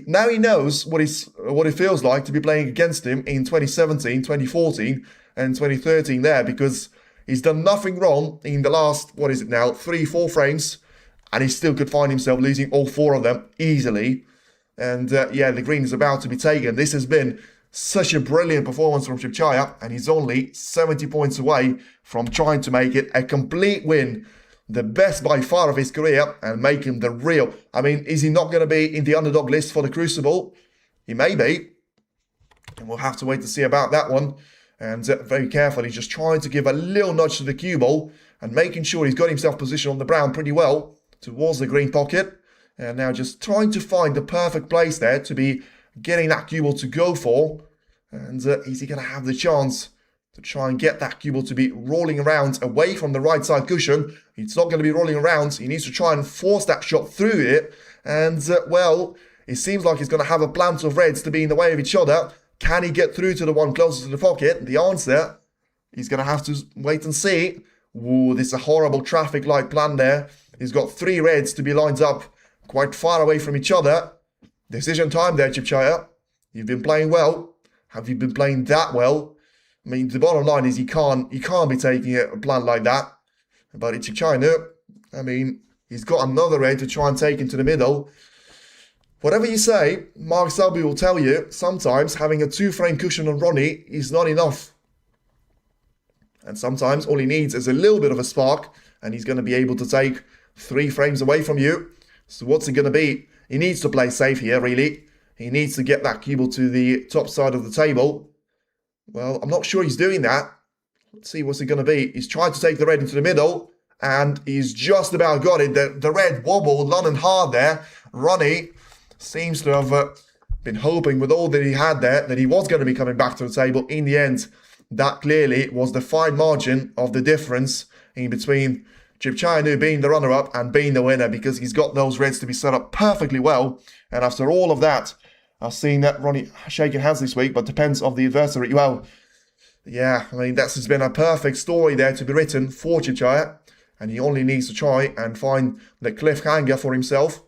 Now he knows what it feels like to be playing against him in 2017, 2014, and 2013 there, because he's done nothing wrong in the last, 3-4 frames, and he still could find himself losing all 4 of them easily. And yeah, the green is about to be taken. This has been such a brilliant performance from Chipchaya, and he's only 70 points away from trying to make it a complete win. The best by far of his career, and make him the real. I mean, is he not going to be in the underdog list for the Crucible? He may be. And we'll have to wait to see about that one. And very carefully, just trying to give a little nudge to the cue ball and making sure he's got himself positioned on the brown pretty well towards the green pocket. And now just trying to find the perfect place there to be getting that cue ball to go for. And is he going to have the chance to try and get that cue ball to be rolling around away from the right side cushion? It's not going to be rolling around. He needs to try and force that shot through it. And, well, it seems like he's going to have a plant of reds to be in the way of each other. Can he get through to the one closest to the pocket? The answer, he's going to have to wait and see. Ooh, this is a horrible traffic light plan there. He's got 3 reds to be lined up quite far away from each other. Decision time there, Chipchaya. You've been playing well. Have you been playing that well? I mean, the bottom line is he can't be taking a plan like that. But it's Chipchaya. I mean, he's got another red to try and take into the middle. Whatever you say, Mark Selby will tell you, sometimes having a 2-frame cushion on Ronnie is not enough. And sometimes all he needs is a little bit of a spark, and he's going to be able to take 3 frames away from you. So what's it going to be? He needs to play safe here, really. He needs to get that cue ball to the top side of the table. Well, I'm not sure he's doing that. Let's see what's it going to be. He's tried to take the red into the middle, and he's just about got it. The red wobbled long and hard there. Ronnie seems to have been hoping with all that he had there that he was going to be coming back to the table. In the end, that clearly was the fine margin of the difference in between Un-Nooh being the runner-up and being the winner, because he's got those reds to be set up perfectly well. And after all of that, I've seen that Ronnie shaking hands this week, but depends on the adversary. Well, yeah, I mean, that's just been a perfect story there to be written for Chipchaya, and he only needs to try and find the cliffhanger for himself.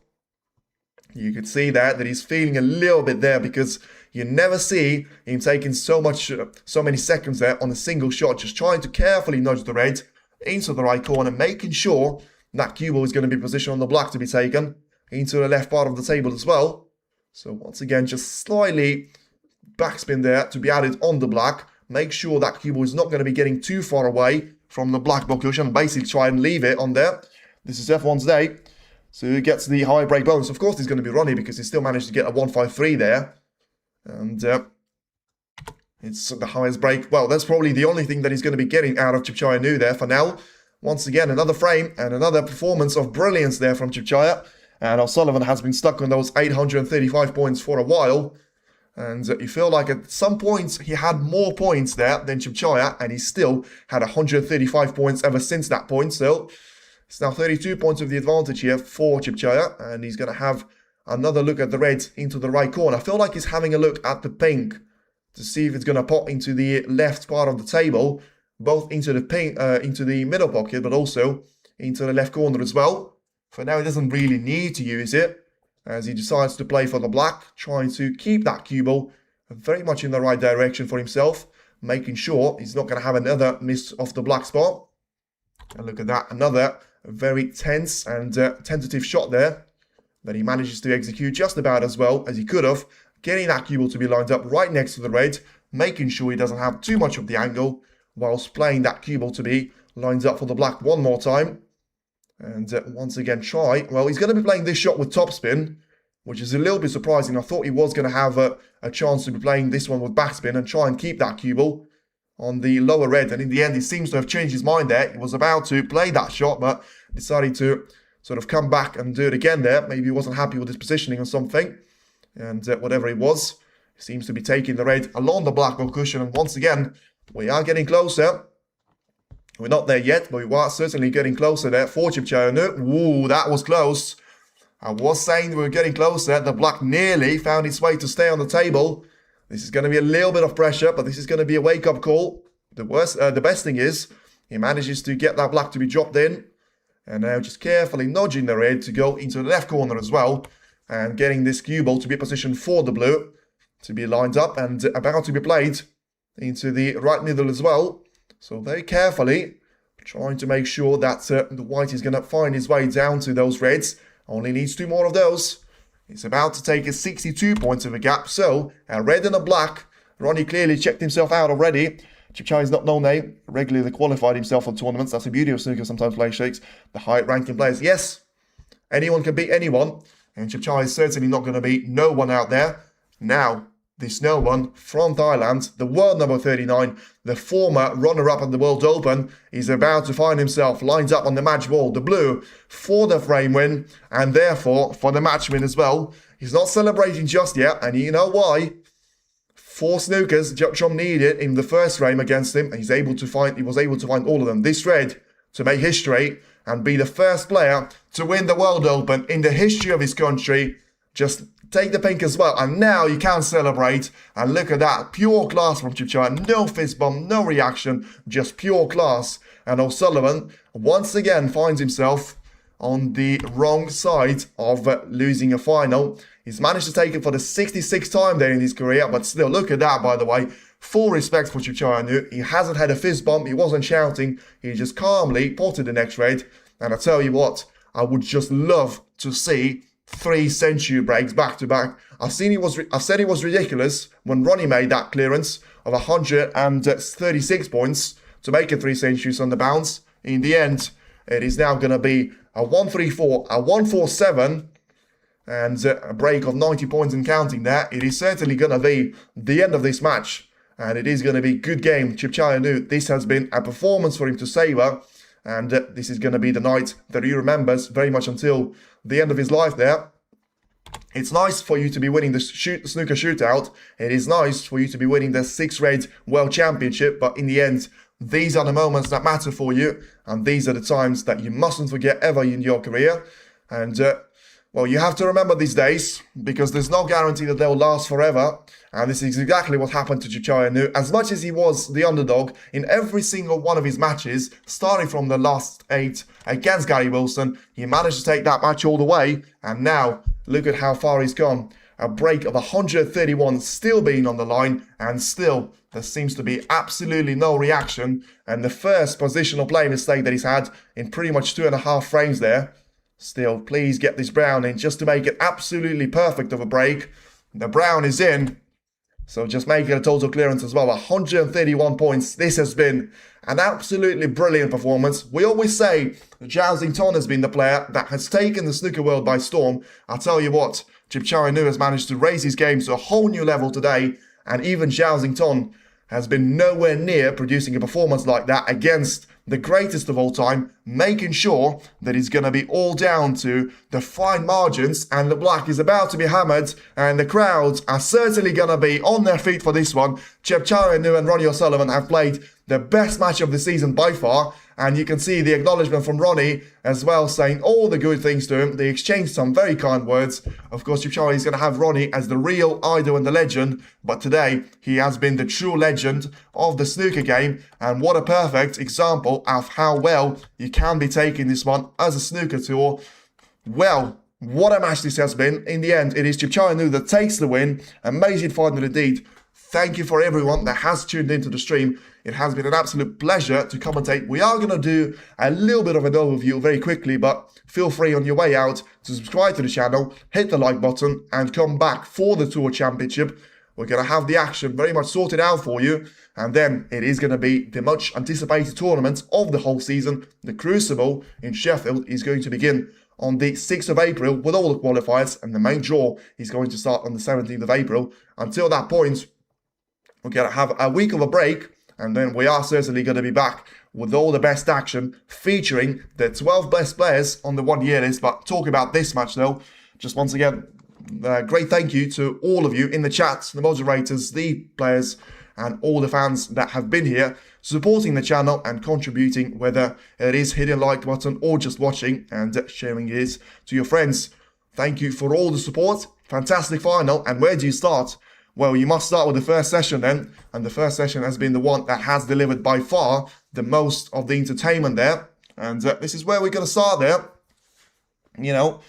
You could see that he's feeling a little bit there, because you never see him taking so many seconds there on a single shot, just trying to carefully nudge the red into the right corner, making sure that cue ball is going to be positioned on the black to be taken into the left part of the table as well. So once again, just slightly backspin there to be added on the black. Make sure that cue ball is not going to be getting too far away from the black ball cushion. Basically try and leave it on there. This is F1's day. So he gets the high break bonus. Of course, he's going to be Ronnie, because he still managed to get a 153 there. And it's the highest break. Well, that's probably the only thing that he's going to be getting out of Chipchaya there for now. Once again, another frame and another performance of brilliance there from Chipchaya. And O'Sullivan has been stuck on those 835 points for a while. And you feel like at some points he had more points there than Chipchaya, and he still had 135 points ever since that point. So it's now 32 points of the advantage here for Chipchaya, and he's going to have another look at the red into the right corner. I feel like he's having a look at the pink to see if it's going to pop into the left part of the table, both into the pink, into the middle pocket, but also into the left corner as well. For now, he doesn't really need to use it, as he decides to play for the black, trying to keep that cue ball very much in the right direction for himself. making sure he's not going to have another miss off the black spot. And look at that, another very tense and tentative shot there that he manages to execute just about as well as he could have, getting that cue ball to be lined up right next to the red, making sure he doesn't have too much of the angle, whilst playing that cue ball to be lined up for the black one more time. And once again try, well, he's going to be playing this shot with topspin, which is a little bit surprising. I thought he was going to have a chance to be playing this one with backspin and try and keep that cue ball on the lower red, and in the end he seems to have changed his mind there. He was about to play that shot but decided to sort of come back and do it again there. Maybe he wasn't happy with his positioning or something, and whatever it was, he seems to be taking the red along the black cushion. And once again we are getting closer. We're not there yet, but we are certainly getting closer there for Chipchaya Un-Nooh. Ooh, that was close. I was saying we were getting closer. The black nearly found its way to stay on the table. This is going to be a little bit of pressure, but this is going to be a wake-up call. The best thing is he manages to get that black to be dropped in, and now just carefully nudging the red to go into the left corner as well, and getting this cue ball to be positioned for the blue to be lined up and about to be played into the right middle as well. So very carefully trying to make sure that the white is going to find his way down to those reds. Only needs 2 more of those. He's about to take a 62 points of a gap. So, a red and a black. Ronnie clearly checked himself out already. Chipchaya is not known they regularly qualified himself for tournaments. That's the beauty of snooker. Sometimes play shakes the high-ranking players. Yes, anyone can beat anyone. And Chipchaya is certainly not going to beat no one out there. Now, this no one from Thailand, the world number 39, the former runner-up at the World Open, is about to find himself lined up on the match ball, the blue, for the frame win, and therefore for the match win as well. He's not celebrating just yet, and you know why? 4 snookers Watchalong needed in the first frame against him, and he was able to find all of them. This red to make history and be the first player to win the World Open in the history of his country. Just take the pink as well, and now you can celebrate. And look at that, pure class from Chipchaya. No fist bump, no reaction, just pure class. And O'Sullivan once again finds himself on the wrong side of losing a final. He's managed to take it for the 66th time there in his career, but still, look at that, by the way. Full respect for Chipchaya Un-Nooh. He hasn't had a fist bump, he wasn't shouting, he just calmly potted the next red. And I tell you what, I would just love to see 3 century breaks back to back. I said it was ridiculous when Ronnie made that clearance of 136 points to make it 3 centuries on the bounce. In the end, it is now going to be a 134, a 147, and a break of 90 points and counting there. It is certainly going to be the end of this match, and it is going to be good game. Chipchaya Un-Nooh, this has been a performance for him to savour, and this is going to be the night that he remembers very much until the end of his life there. It's nice for you to be winning the snooker shootout. It is nice for you to be winning the 6 Red World Championship, but in the end, these are the moments that matter for you, and these are the times that you mustn't forget ever in your career. And well, you have to remember these days, because there's no guarantee that they'll last forever. And this is exactly what happened to Chipchaya Un-Nooh. As much as he was the underdog in every single one of his matches, starting from the last 8 against Gary Wilson, he managed to take that match all the way. And now, look at how far he's gone. A break of 131 still being on the line, and still there seems to be absolutely no reaction. And the first positional play mistake that he's had in pretty much 2.5 frames there. Still, please get this brown in just to make it absolutely perfect of a break. The brown is in, so just make it a total clearance as well. 131 points. This has been an absolutely brilliant performance. We always say Zhao Xington has been the player that has taken the snooker world by storm. I'll tell you what, Chipchaya Un-Nooh has managed to raise his game to a whole new level today, and even Zhao Xington has been nowhere near producing a performance like that against the greatest of all time, making sure that it's going to be all down to the fine margins, and the black is about to be hammered, and the crowds are certainly going to be on their feet for this one. Chipchaya Un-Nooh and Ronnie O'Sullivan have played the best match of the season by far, and you can see the acknowledgement from Ronnie as well, saying all the good things to him. They exchanged some very kind words. Of course, Chipchaya is going to have Ronnie as the real idol and the legend, but today he has been the true legend of the snooker game, and what a perfect example of how well you can be taking this one as a snooker tour. Well, what a match this has been. In the end, it is Chipchaya Un-Nooh that takes the win. Amazing final indeed thank you for everyone that has tuned into the stream. It has been an absolute pleasure to commentate. We are going to do a little bit of an overview very quickly, but feel free on your way out to subscribe to the channel, hit the like button, and come back for the Tour Championship. We're going to have the action very much sorted out for you, and then it is going to be the much anticipated tournament of the whole season. The Crucible in Sheffield is going to begin on the 6th of April with all the qualifiers, and the main draw is going to start on the 17th of April. Until that point, we're going to have a week of a break, and then we are certainly going to be back with all the best action, featuring the 12 best players on the 1 year list. But talk about this match though, just once again, great thank you to all of you in the chat, the moderators, the players, and all the fans that have been here supporting the channel and contributing, whether it is hitting the like button or just watching and sharing it to your friends. Thank you for all the support. Fantastic final. And where do you start? Well, you must start with the first session then, and the first session has been the one that has delivered by far the most of the entertainment there, and this is where we're going to start there. You know,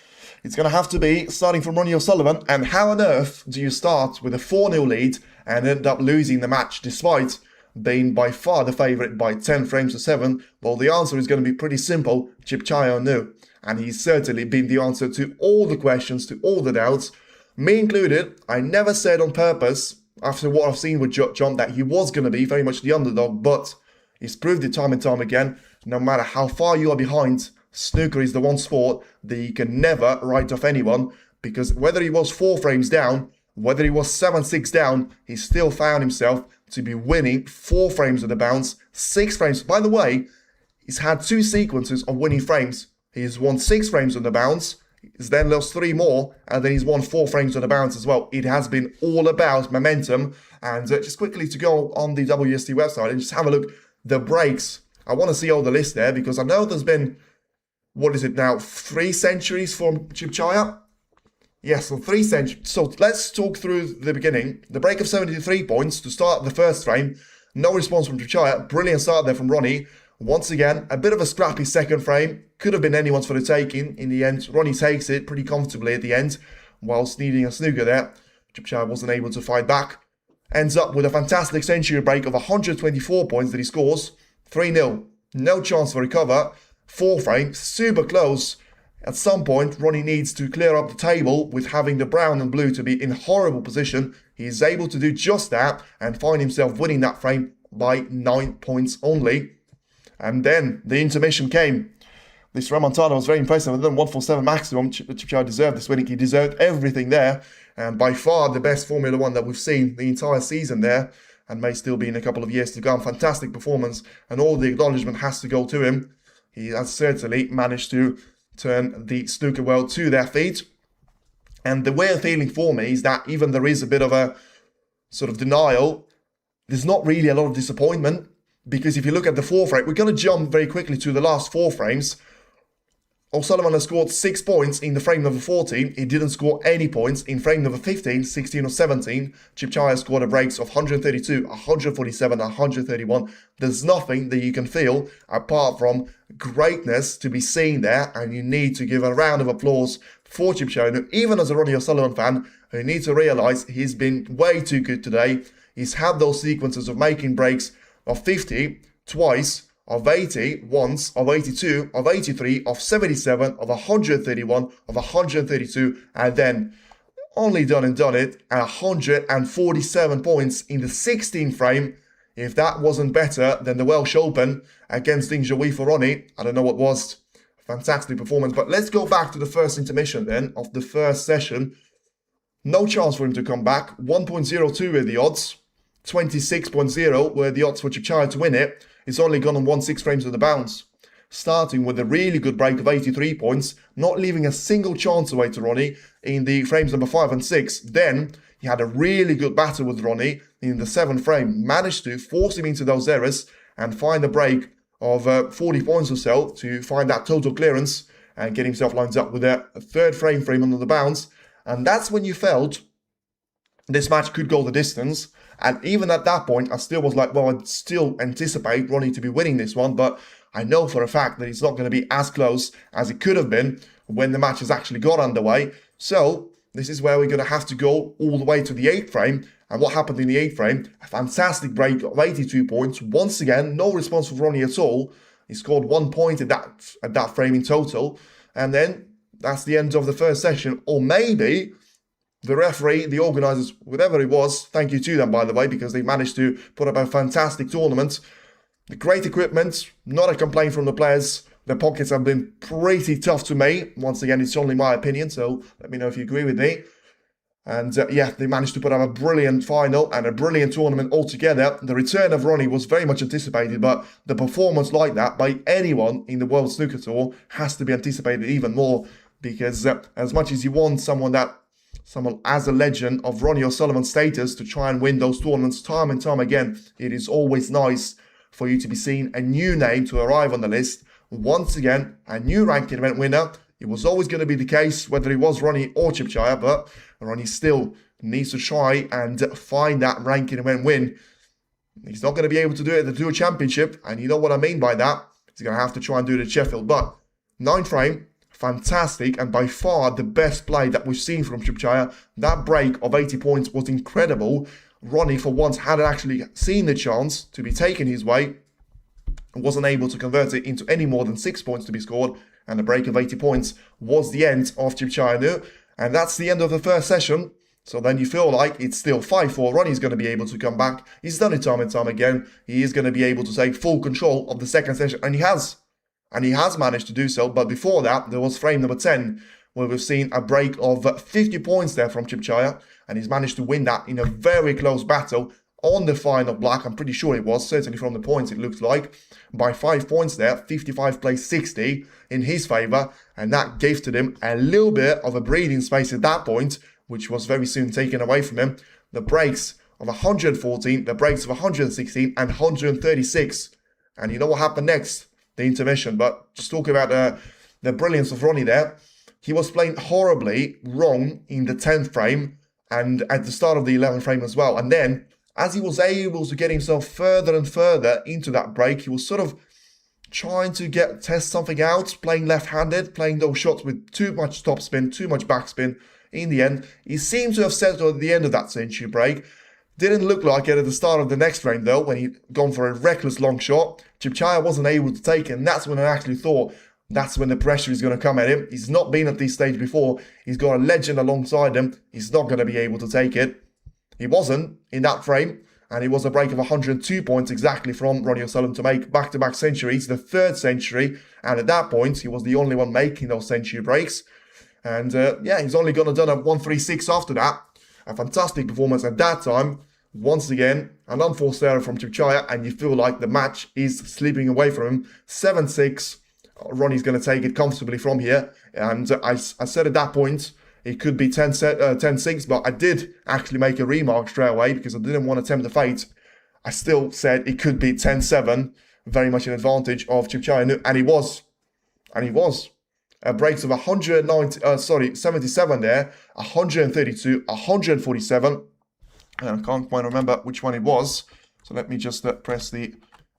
it's going to have to be starting from Ronnie O'Sullivan, and how on earth do you start with a 4-0 lead and end up losing the match despite being by far the favourite by 10 frames to 7? Well, the answer is going to be pretty simple, Chipchaya Un-Nooh, and he's certainly been the answer to all the questions, to all the doubts. Me included. I never said on purpose, after what I've seen with John, that he was going to be very much the underdog, but he's proved it time and time again. No matter how far you are behind, snooker is the one sport that you can never write off anyone, because whether he was 4 frames down, whether he was 7-6 down, he still found himself to be winning 4 frames of the bounce, 6 frames. By the way, he's had 2 sequences of winning frames. He's won 6 frames on the bounce, he's then lost 3 more, and then he's won 4 frames on the bounce as well. It has been all about momentum. And just quickly to go on the WST website and just have a look, the breaks. I want to see all the list there, because I know there's been, what is it now, 3 centuries for Chipchaya? Yes, so 3 centuries. So let's talk through the beginning. The break of 73 points to start the first frame. No response from Chipchaya. Brilliant start there from Ronnie. Once again, a bit of a scrappy second frame. Could have been anyone's for the taking. In the end, Ronnie takes it pretty comfortably at the end, whilst needing a snooker there. Chipchaya wasn't able to fight back. Ends up with a fantastic century break of 124 points that he scores. 3-0. No chance for recover. 4 frame. Super close. At some point, Ronnie needs to clear up the table with having the brown and blue to be in horrible position. He is able to do just that and find himself winning that frame by 9 points only. And then the intermission came. This remontada was very impressive. And then 147 maximum. Chipchaya deserved this winning. He deserved everything there. And by far the best Formula 1 that we've seen the entire season there. And may still be in a couple of years to come. Fantastic performance. And all the acknowledgement has to go to him. He has certainly managed to turn the snooker world to their feet. And the weird feeling for me is that even there is a bit of a sort of denial, there's not really a lot of disappointment. Because if you look at the 4 frame, we're going to jump very quickly to the last 4 frames. O'Sullivan has scored 6 points in the frame number 14. He didn't score any points in frame number 15, 16 or 17. Chipchaya scored a breaks of 132, 147, 131. There's nothing that you can feel apart from greatness to be seen there. And you need to give a round of applause for Chipchaya. Even as a Ronnie O'Sullivan fan, you need to realise he's been way too good today. He's had those sequences of making breaks of 50 twice, of 80 once, of 82, of 83, of 77, of 131, of 132, and then only done it at 147 points in the 16th frame. If that wasn't better than the Welsh Open against Ding Zhouyi for Ronnie, I don't know what was. Fantastic performance. But let's go back to the first intermission then of the first session. No chance for him to come back. 1.02 were the odds. 26.0 were the odds for Chipchaya to win it. It's only gone on 1-6 frames of the bounce. Starting with a really good break of 83 points, not leaving a single chance away to Ronnie in the frames number 5 and 6. Then he had a really good battle with Ronnie in the 7th frame, managed to force him into those errors and find a break of 40 points or so to find that total clearance and get himself lined up with a 3rd frame under the bounce. And that's when you felt this match could go the distance. And even at that point, I still was like, well, I'd still anticipate Ronnie to be winning this one, but I know for a fact that it's not going to be as close as it could have been when the match has actually got underway. So this is where we're going to have to go all the way to the 8th frame And what happened in the 8th frame? A fantastic break of 82 points. Once again, no response from Ronnie at all. He scored 1 point at that frame in total. And then that's the end of the first session. Or maybe the referee, the organisers, whatever it was, thank you to them, by the way, because they managed to put up a fantastic tournament. The great equipment, not a complaint from the players. Their pockets have been pretty tough to me. Once again, it's only my opinion, so let me know if you agree with me. And yeah, they managed to put up a brilliant final and a brilliant tournament altogether. The return of Ronnie was very much anticipated, but the performance like that by anyone in the World Snooker Tour has to be anticipated even more, because as much as you want someone as a legend of Ronnie O'Sullivan status to try and win those tournaments time and time again, it is always nice for you to be seeing a new name to arrive on the list. Once again, a new ranking event winner. It was always going to be the case, whether it was Ronnie or Chipchaya, but Ronnie still needs to try and find that ranking event win. He's not going to be able to do it at the Tour Championship, and you know what I mean by that. He's going to have to try and do it at Sheffield. But 9th frame, fantastic, and by far the best play that we've seen from Chipchaya. That break of 80 points was incredible. Ronnie, for once, hadn't actually seen the chance to be taken his way, and wasn't able to convert it into any more than 6 points to be scored. And the break of 80 points was the end of Chipchaya Un-Nooh. And that's the end of the first session. So then you feel like it's still 5-4. Ronnie's going to be able to come back. He's done it time and time again. He is going to be able to take full control of the second session. And he has. And he has managed to do so. But before that, there was frame number 10, where we've seen a break of 50 points there from Chipchaya. And he's managed to win that in a very close battle on the final black. I'm pretty sure it was, certainly from the points it looks like, by 5 points there. 55 plays 60 in his favour, and that gifted him a little bit of a breathing space at that point, which was very soon taken away from him. The breaks of 114, the breaks of 116 and 136. And you know what happened next? The intermission. But just talk about the brilliance of Ronnie there. He was playing horribly wrong in the 10th frame and at the start of the 11th frame as well. And then, as he was able to get himself further and further into that break, he was sort of trying to test something out, playing left-handed, playing those shots with too much topspin, too much backspin. In the end, he seemed to have settled at the end of that century break. Didn't look like it at the start of the next frame though, when he'd gone for a reckless long shot. Chipchaya wasn't able to take it, and that's when I actually thought that's when the pressure is going to come at him. He's not been at this stage before. He's got a legend alongside him. He's not going to be able to take it. He wasn't in that frame, and it was a break of 102 points exactly from Ronnie O'Sullivan to make back-to-back centuries, the 3rd century, and at that point, he was the only one making those century breaks. And yeah, he's only going to done a 136 after that. A fantastic performance at that time. Once again, an unforced error from Chipchaya, and you feel like the match is slipping away from him. 7-6, Ronnie's going to take it comfortably from here. And I said at that point, it could be 10-6, but I did actually make a remark straight away because I didn't want to tempt the fate. I still said it could be 10-7, very much an advantage of Chipchaya Un-Nooh, and he was. And he was. Breaks of 77 there, 132, 147, and I can't quite remember which one it was, so let me just press the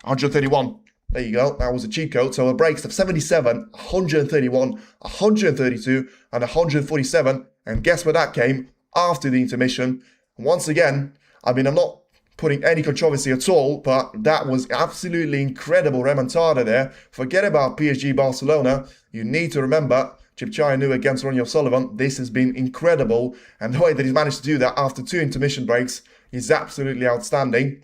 131. There you go, that was a cheat code. So the breaks of 77, 131, 132, and 147. And guess where that came? After the intermission. Once again, I mean, I'm not putting any controversy at all, but that was absolutely incredible remontada there. Forget about PSG Barcelona. You need to remember Chipchaya Un-Nooh against Ronnie O'Sullivan. This has been incredible. And the way that he's managed to do that after 2 intermission breaks is absolutely outstanding.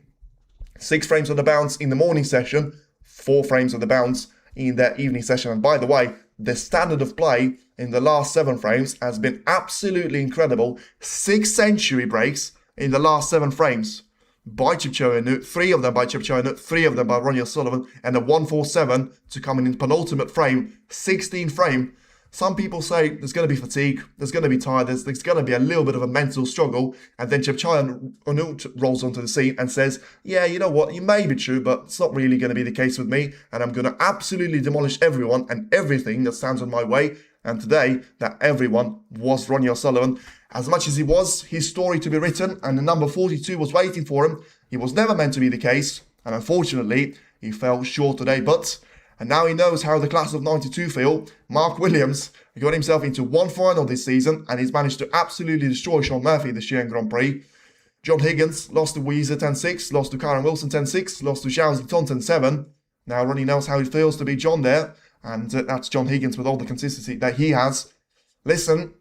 6 frames on the bounce in the morning session, 4 frames on the bounce in the evening session. And by the way, the standard of play in the last 7 frames has been absolutely incredible. 6 century breaks in the last 7 frames by Chipchaya Un-Nooh, 3 of them by Chipchaya Un-Nooh, 3 of them by Ronnie O'Sullivan, and a 147 to come in penultimate frame, 16 frame. Some people say there's going to be fatigue, there's going to be tiredness, there's going to be a little bit of a mental struggle, and then Chipchaya Un-Nooh rolls onto the scene and says, yeah, you know what, it may be true, but it's not really going to be the case with me, and I'm going to absolutely demolish everyone and everything that stands on my way. And today, that everyone was Ronnie O'Sullivan. As much as he was his story to be written, and the number 42 was waiting for him, it was never meant to be the case, and unfortunately, he fell short today, and now he knows how the class of 92 feel. Mark Williams got himself into 1 final this season, and he's managed to absolutely destroy Sean Murphy this year in Grand Prix. John Higgins lost to Weezer 10-6, lost to Karen Wilson 10-6, lost to Xiao Ziton 10-7. Now Ronnie knows how it feels to be John there, and that's John Higgins with all the consistency that he has. Listen,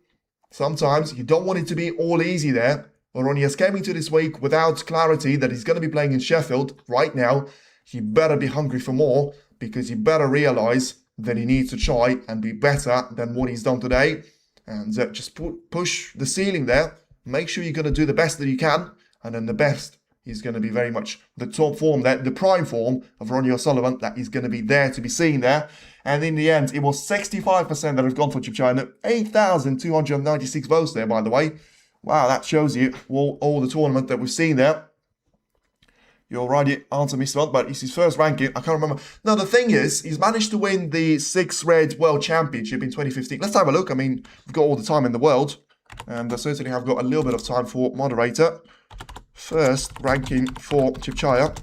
sometimes you don't want it to be all easy there. Well, Ronnie has came into this week without clarity that he's going to be playing in Sheffield right now. He better be hungry for more, because he better realise that he needs to try and be better than what he's done today. And just push the ceiling there. Make sure you're going to do the best that you can. And then the best is going to be very much the top form, there, the prime form of Ronnie O'Sullivan that is going to be there to be seen there. And in the end, it was 65% that have gone for Chip China. 8,296 votes there, by the way. Wow, that shows you all the tournament that we've seen there. You already answered me, Smart, but it's his first ranking. I can't remember. No, the thing is, he's managed to win the 6 Red World Championship in 2015. Let's have a look. I mean, we've got all the time in the world. And I certainly have got a little bit of time for moderator. First ranking for Chipchaya.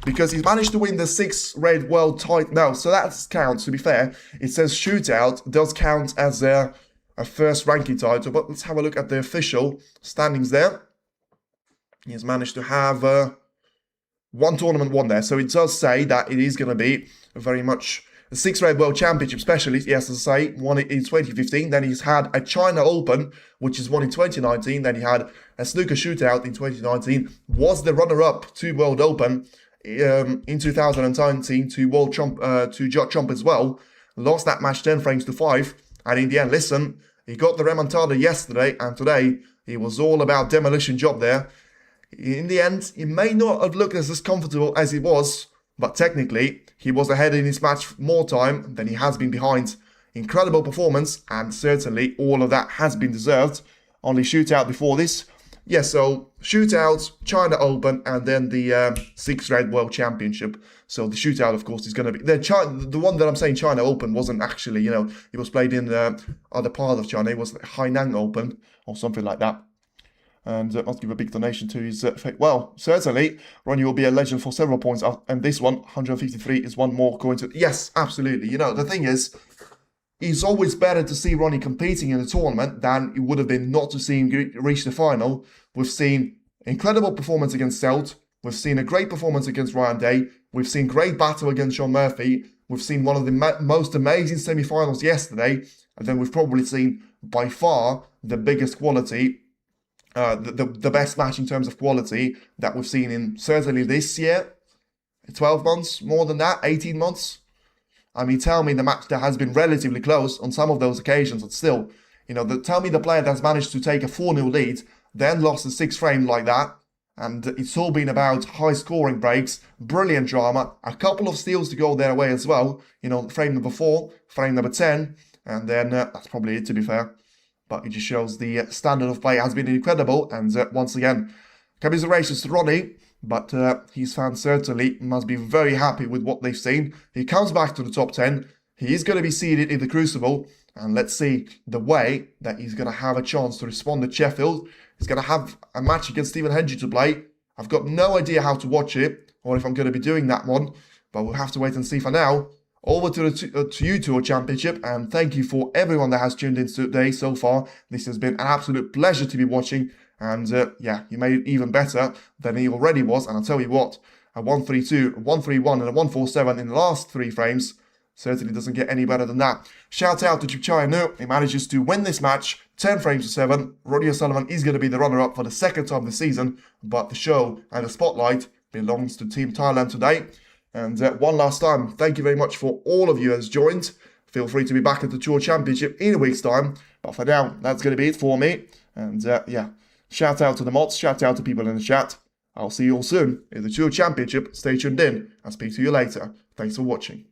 Because he's managed to win the 6 Red World title. No, so that counts, to be fair. It says shootout does count as a first ranking title. But let's have a look at the official standings there. He has managed to have one tournament won there. So it does say that it is going to be very much a 6 Red World Championship specialist. Yes, as I say, won it in 2015. Then he's had a China Open, which is won in 2019. Then he had a snooker shootout in 2019. Was the runner-up to World Open in 2019 to World Trump, to Judd Trump as well. Lost that match 10 frames to 5. And in the end, listen, he got the remontada yesterday, and today it was all about demolition job there. In the end, he may not have looked as comfortable as he was, but technically, he was ahead in his match more time than he has been behind. Incredible performance, and certainly all of that has been deserved. Only shootout before this. Yeah, so shootout, China Open, and then the 6 Red World Championship. So the shootout, of course, is going to be... The one that I'm saying China Open wasn't actually, you know, it was played in the other part of China. It was Hainan Open or something like that. And must give a big donation to his well, certainly, Ronnie will be a legend for several points. And this one, 153, is one more going to... Yes, absolutely. You know, the thing is, it's always better to see Ronnie competing in the tournament than it would have been not to see him reach the final. We've seen incredible performance against Selt. We've seen a great performance against Ryan Day. We've seen great battle against Sean Murphy. We've seen one of the most amazing semi-finals yesterday. And then we've probably seen, by far, the biggest quality... the best match in terms of quality that we've seen in certainly this year. 12 months, more than that, 18 months. I mean, tell me the match that has been relatively close on some of those occasions, but still, you know, tell me the player that's managed to take a 4-0 lead, then lost a 6 frame like that, and it's all been about high scoring breaks, brilliant drama, a couple of steals to go their way as well, you know, frame number 4, frame number 10, and then that's probably it, to be fair. But it just shows the standard of play has been incredible. And once again, commiserations to Ronnie. But his fans certainly must be very happy with what they've seen. He comes back to the top 10. He is going to be seeded in the Crucible. And let's see the way that he's going to have a chance to respond at Sheffield. He's going to have a match against Stephen Hendry to play. I've got no idea how to watch it or if I'm going to be doing that one. But we'll have to wait and see for now. Over to the you Tour Championship, and thank you for everyone that has tuned in today so far. This has been an absolute pleasure to be watching, and yeah, you made it even better than he already was. And I'll tell you what, a 132, a 131, and a 147 in the last 3 frames certainly doesn't get any better than that. Shout out to Un-Nooh. He manages to win this match 10 frames to 7. Ronnie O'Sullivan is going to be the runner-up for the 2nd time this season, but the show and the spotlight belongs to Team Thailand today. And one last time, thank you very much for all of you who has joined. Feel free to be back at the Tour Championship in a week's time. But for now, that's going to be it for me. And yeah, shout out to the mods, shout out to people in the chat. I'll see you all soon in the Tour Championship. Stay tuned in. I'll speak to you later. Thanks for watching.